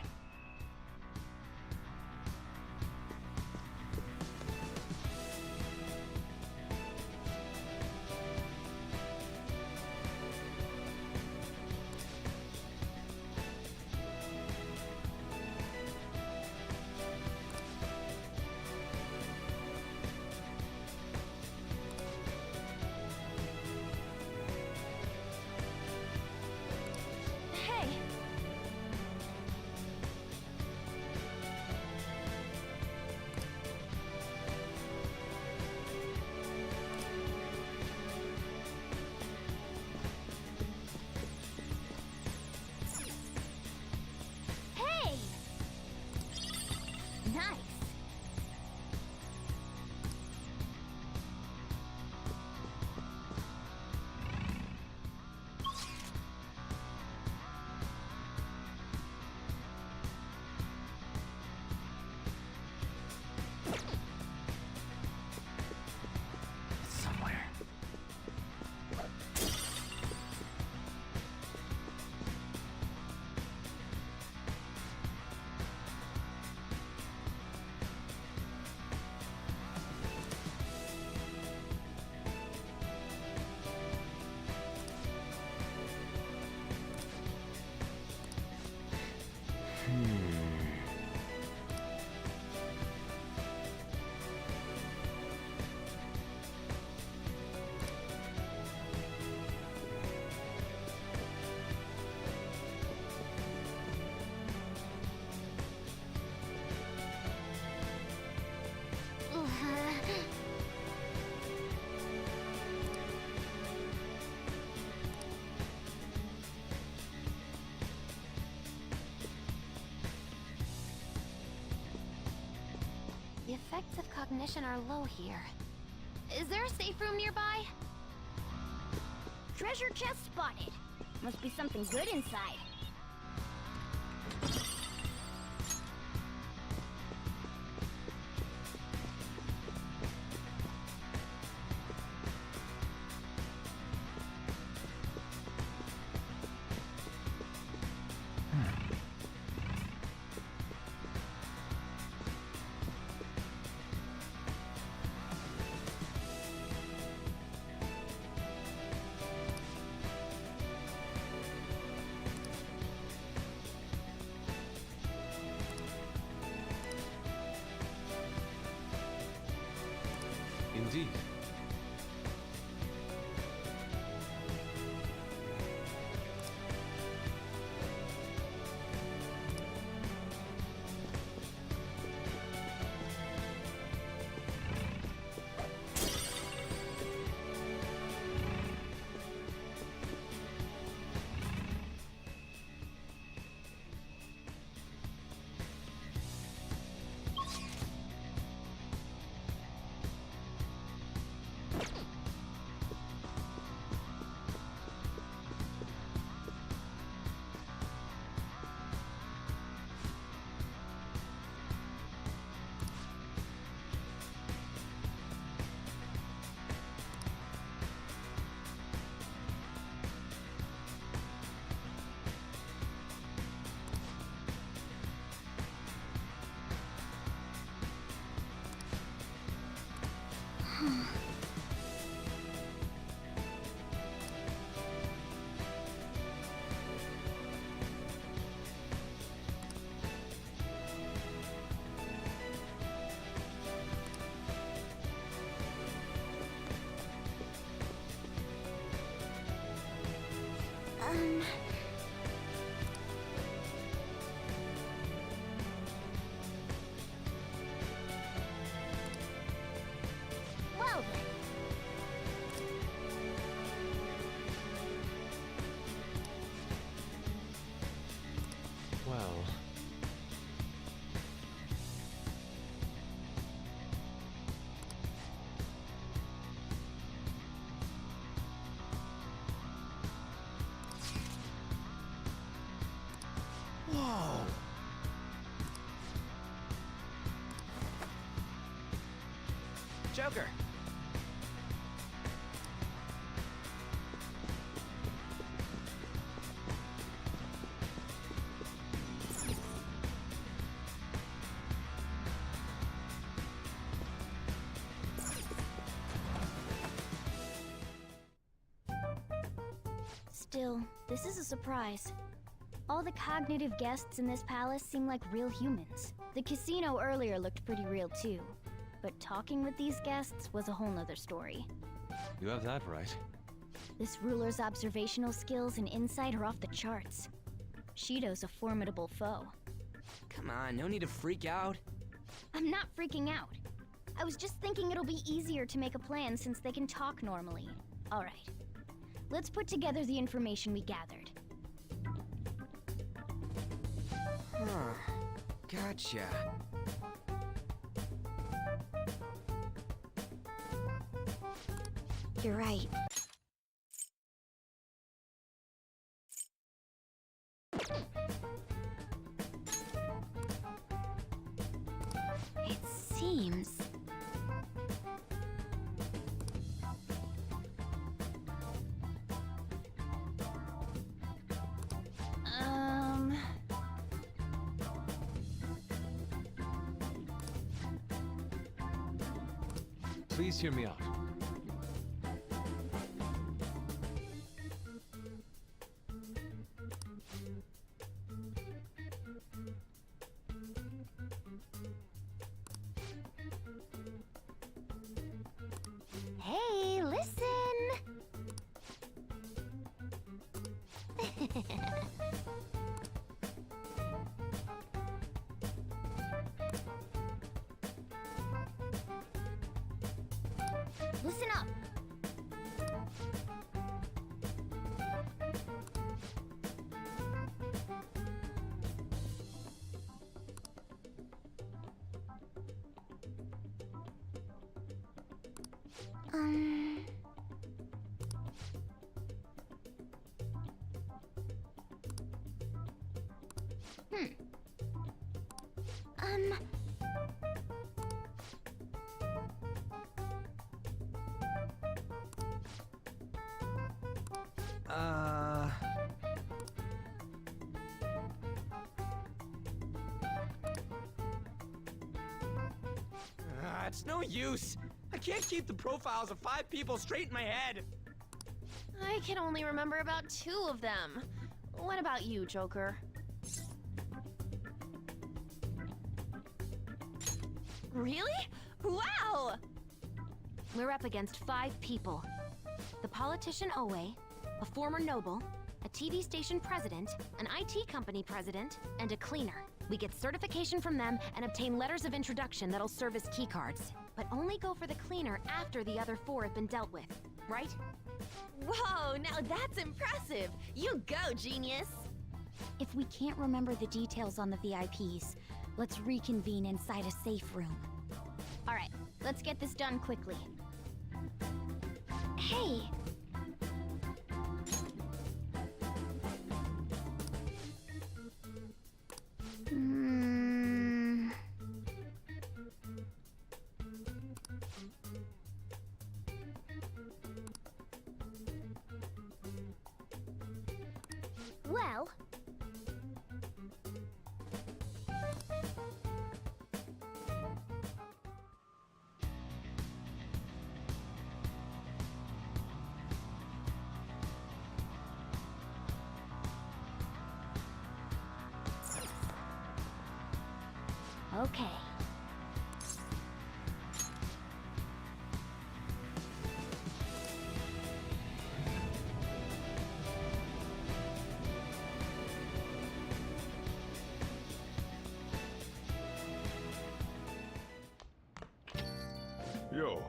effects of cognition are low here. Is there a safe room nearby? Treasure chest spotted. Must be something good inside. Indeed. Well then. Well... Whoa! Joker! Still, this is a surprise. All the cognitive guests in this palace seem like real humans. The casino earlier looked pretty real too. But talking with these guests was a whole nother story. You have that right. This ruler's observational skills and insight are off the charts. Shido's a formidable foe. Come on, no need to freak out. I'm not freaking out. I was just thinking it'll be easier to make a plan since they can talk normally. Alright. Let's put together the information we gathered. Huh. Gotcha. You're right. It seems... Please hear me out. Hey, listen! Listen up! It's no use. I can't keep the profiles of 5 people straight in my head. I can only remember about 2 of them. What about you, Joker? Really? Wow! We're up against 5 people. The politician Owe, a former noble, a TV station president, an IT company president, and a cleaner. We get certification from them and obtain letters of introduction that'll serve as keycards. But only go for the cleaner after the other 4 have been dealt with, right? Whoa, now that's impressive! You go, genius! If we can't remember the details on the VIPs, let's reconvene inside a safe room. All right, let's get this done quickly. Hey! Well... Okay. Yo.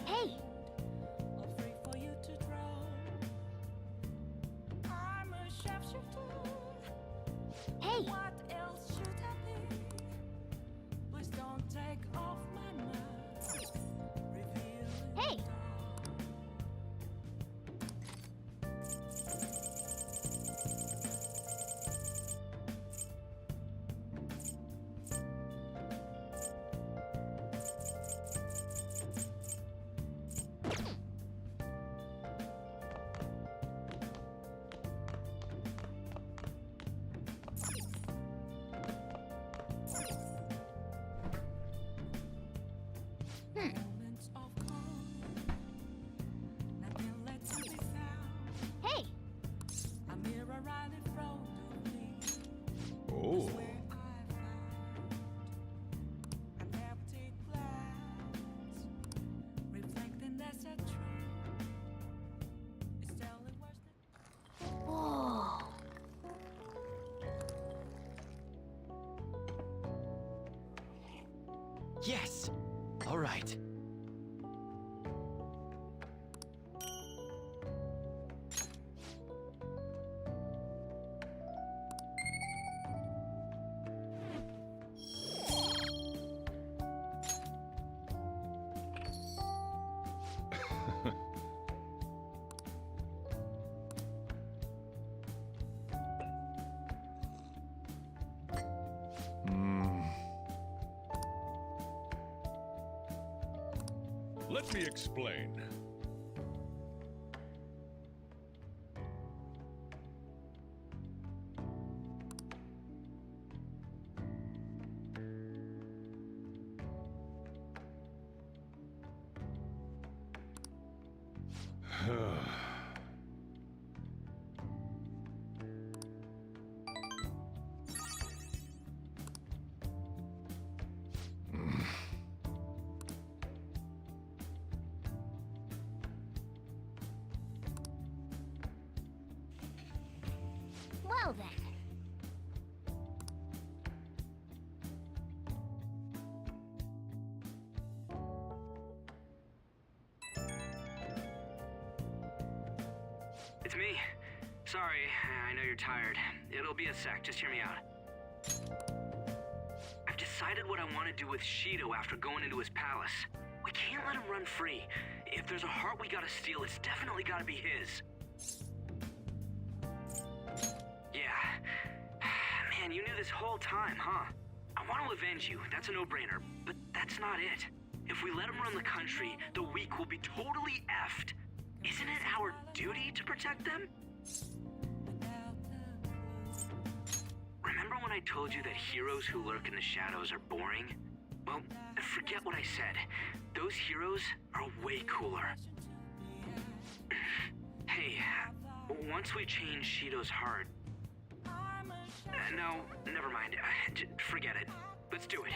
Hey! Hey! What else should I be? Please don't take off my mask. Hey! Hey! A mirror right in front of me. Oh. Where I found an empty glass, reflecting as a tree. It's telling worse than. Whoa! Yes! All right. Let me explain. Well then. It's me. Sorry, I know you're tired. It'll be a sec, just hear me out. I've decided what I want to do with Shido after going into his palace. We can't let him run free. If there's a heart we gotta steal, it's definitely gotta be his. Yeah. Man, you knew this whole time, huh? I want to avenge you, that's a no-brainer, but that's not it. If we let him run the country, the weak will be totally effed. Isn't it our duty to protect them? Remember when I told you that heroes who lurk in the shadows are boring? Well, forget what I said. Those heroes are way cooler. Hey, once we change Shido's heart... no, never mind. Forget it. Let's do it.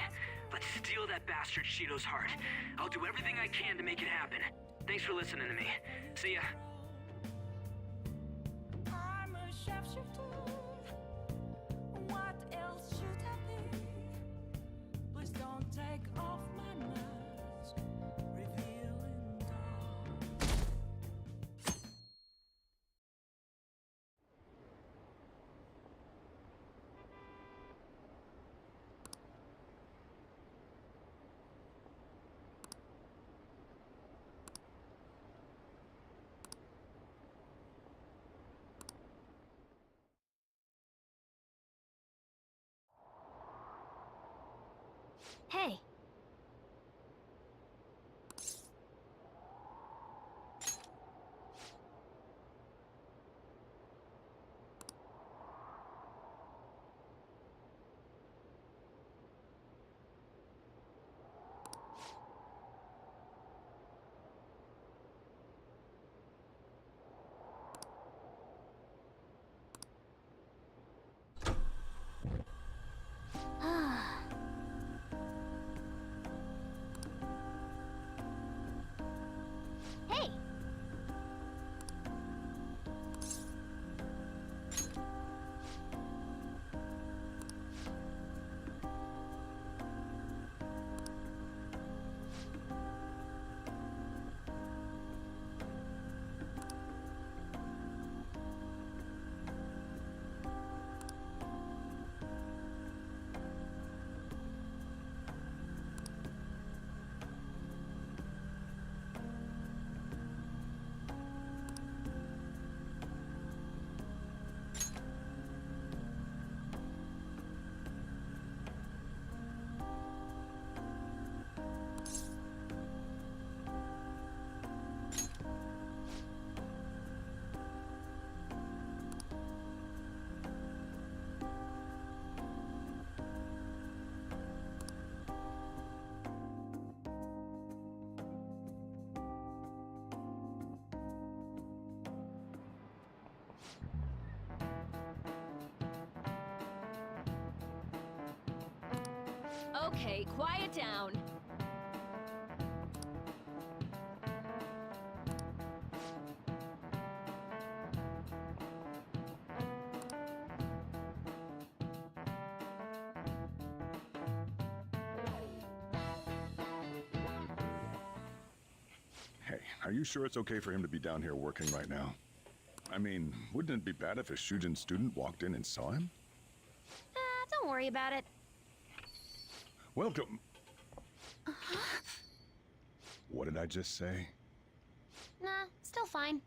Let's steal that bastard Shido's heart. I'll do everything I can to make it happen. Thanks for listening to me. See ya. I'm a shapeshifter. What else should I be? Please don't take off my mask, revealing dark. Hey. Hey! Okay, quiet down. Hey, are you sure it's okay for him to be down here working right now? I mean, wouldn't it be bad if a Shujin student walked in and saw him? Don't worry about it. Welcome. What did I just say? Nah, still fine.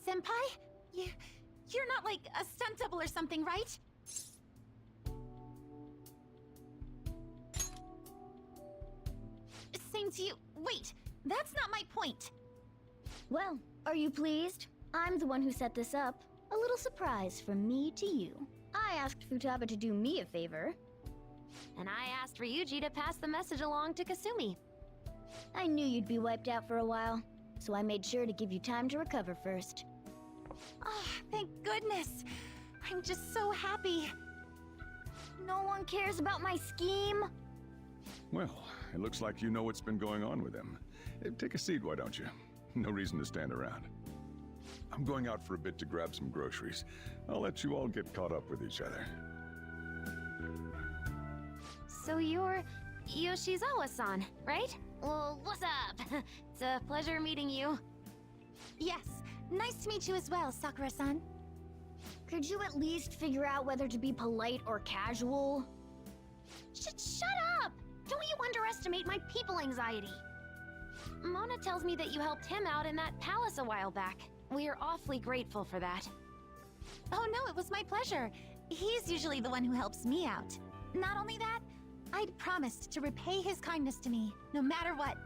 Senpai? You're not like a stunt double or something, right? Same to you. Wait, that's not my point. Well, are you pleased? I'm the one who set this up. A little surprise from me to you. I asked Futaba to do me a favor. And I asked Ryuji to pass the message along to Kasumi. I knew you'd be wiped out for a while, so I made sure to give you time to recover first. Oh, thank goodness. I'm just so happy. No one cares about my scheme. Well, it looks like you know what's been going on with him. Take a seat, why don't you? No reason to stand around. I'm going out for a bit to grab some groceries. I'll let you all get caught up with each other. So you're Yoshizawa-san, right? Well, what's up? It's a pleasure meeting you. Yes, nice to meet you as well, Sakura-san. Could you at least figure out whether to be polite or casual? Shut up! Don't you underestimate my people anxiety. Mona tells me that you helped him out in that palace a while back. We're awfully grateful for that. Oh no, it was my pleasure. He's usually the one who helps me out. Not only that, I'd promised to repay his kindness to me, no matter what.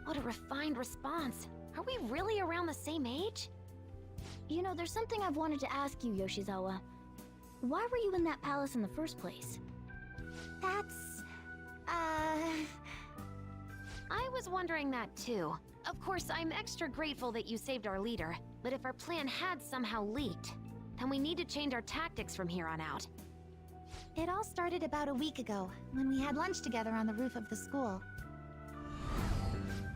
What a refined response. Are we really around the same age? You know, there's something I've wanted to ask you, Yoshizawa. Why were you in that palace in the first place? That's... I was wondering that too. Of course, I'm extra grateful that you saved our leader, but if our plan had somehow leaked, then we need to change our tactics from here on out. It all started about a week ago, when we had lunch together on the roof of the school.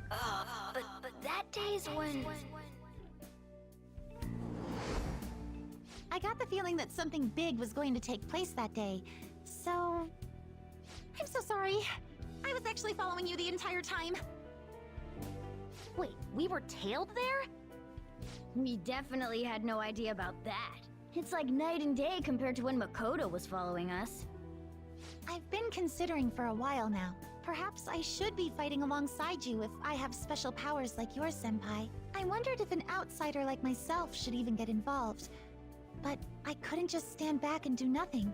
But that day's when... I got the feeling that something big was going to take place that day, so... I'm so sorry. I was actually following you the entire time. Wait, we were tailed there? We definitely had no idea about that. It's like night and day compared to when Makoto was following us. I've been considering for a while now. Perhaps I should be fighting alongside you if I have special powers like yours, Senpai. I wondered if an outsider like myself should even get involved. But I couldn't just stand back and do nothing.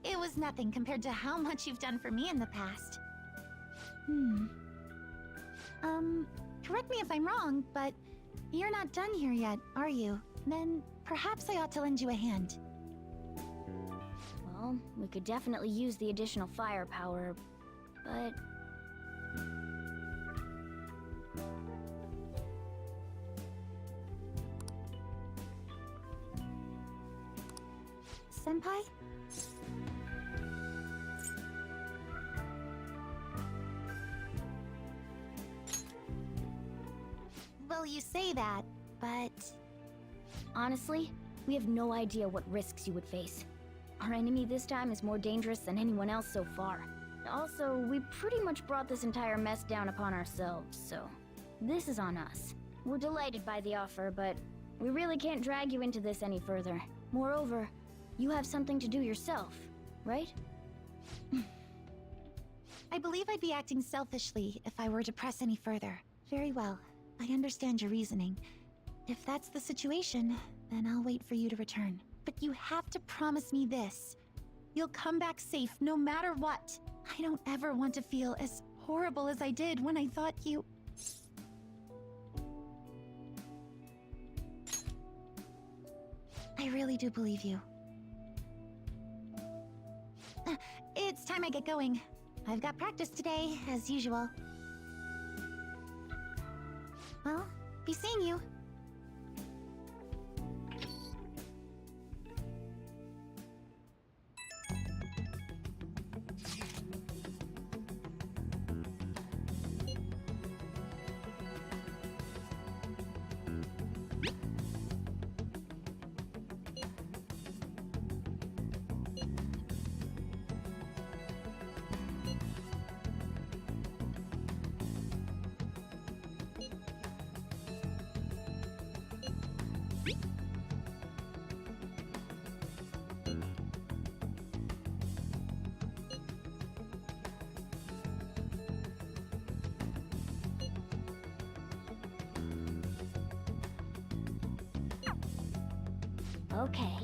It was nothing compared to how much you've done for me in the past. Correct me if I'm wrong, but you're not done here yet, are you? Then perhaps I ought to lend you a hand. Well, we could definitely use the additional firepower, but... Senpai? Well, you say that, but... Honestly, we have no idea what risks you would face. Our enemy this time is more dangerous than anyone else so far. Also, we pretty much brought this entire mess down upon ourselves, so... This is on us. We're delighted by the offer, but we really can't drag you into this any further. Moreover, you have something to do yourself, right? I believe I'd be acting selfishly if I were to press any further. Very well. I understand your reasoning. If that's the situation, then I'll wait for you to return. But you have to promise me this. You'll come back safe no matter what. I don't ever want to feel as horrible as I did when I thought you... I really do believe you. It's time I get going. I've got practice today, as usual. Well, be seeing you. Okay.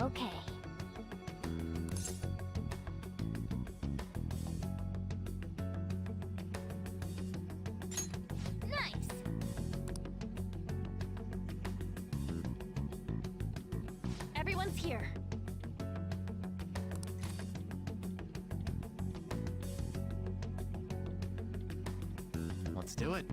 Okay. Nice! Everyone's here. Let's do it.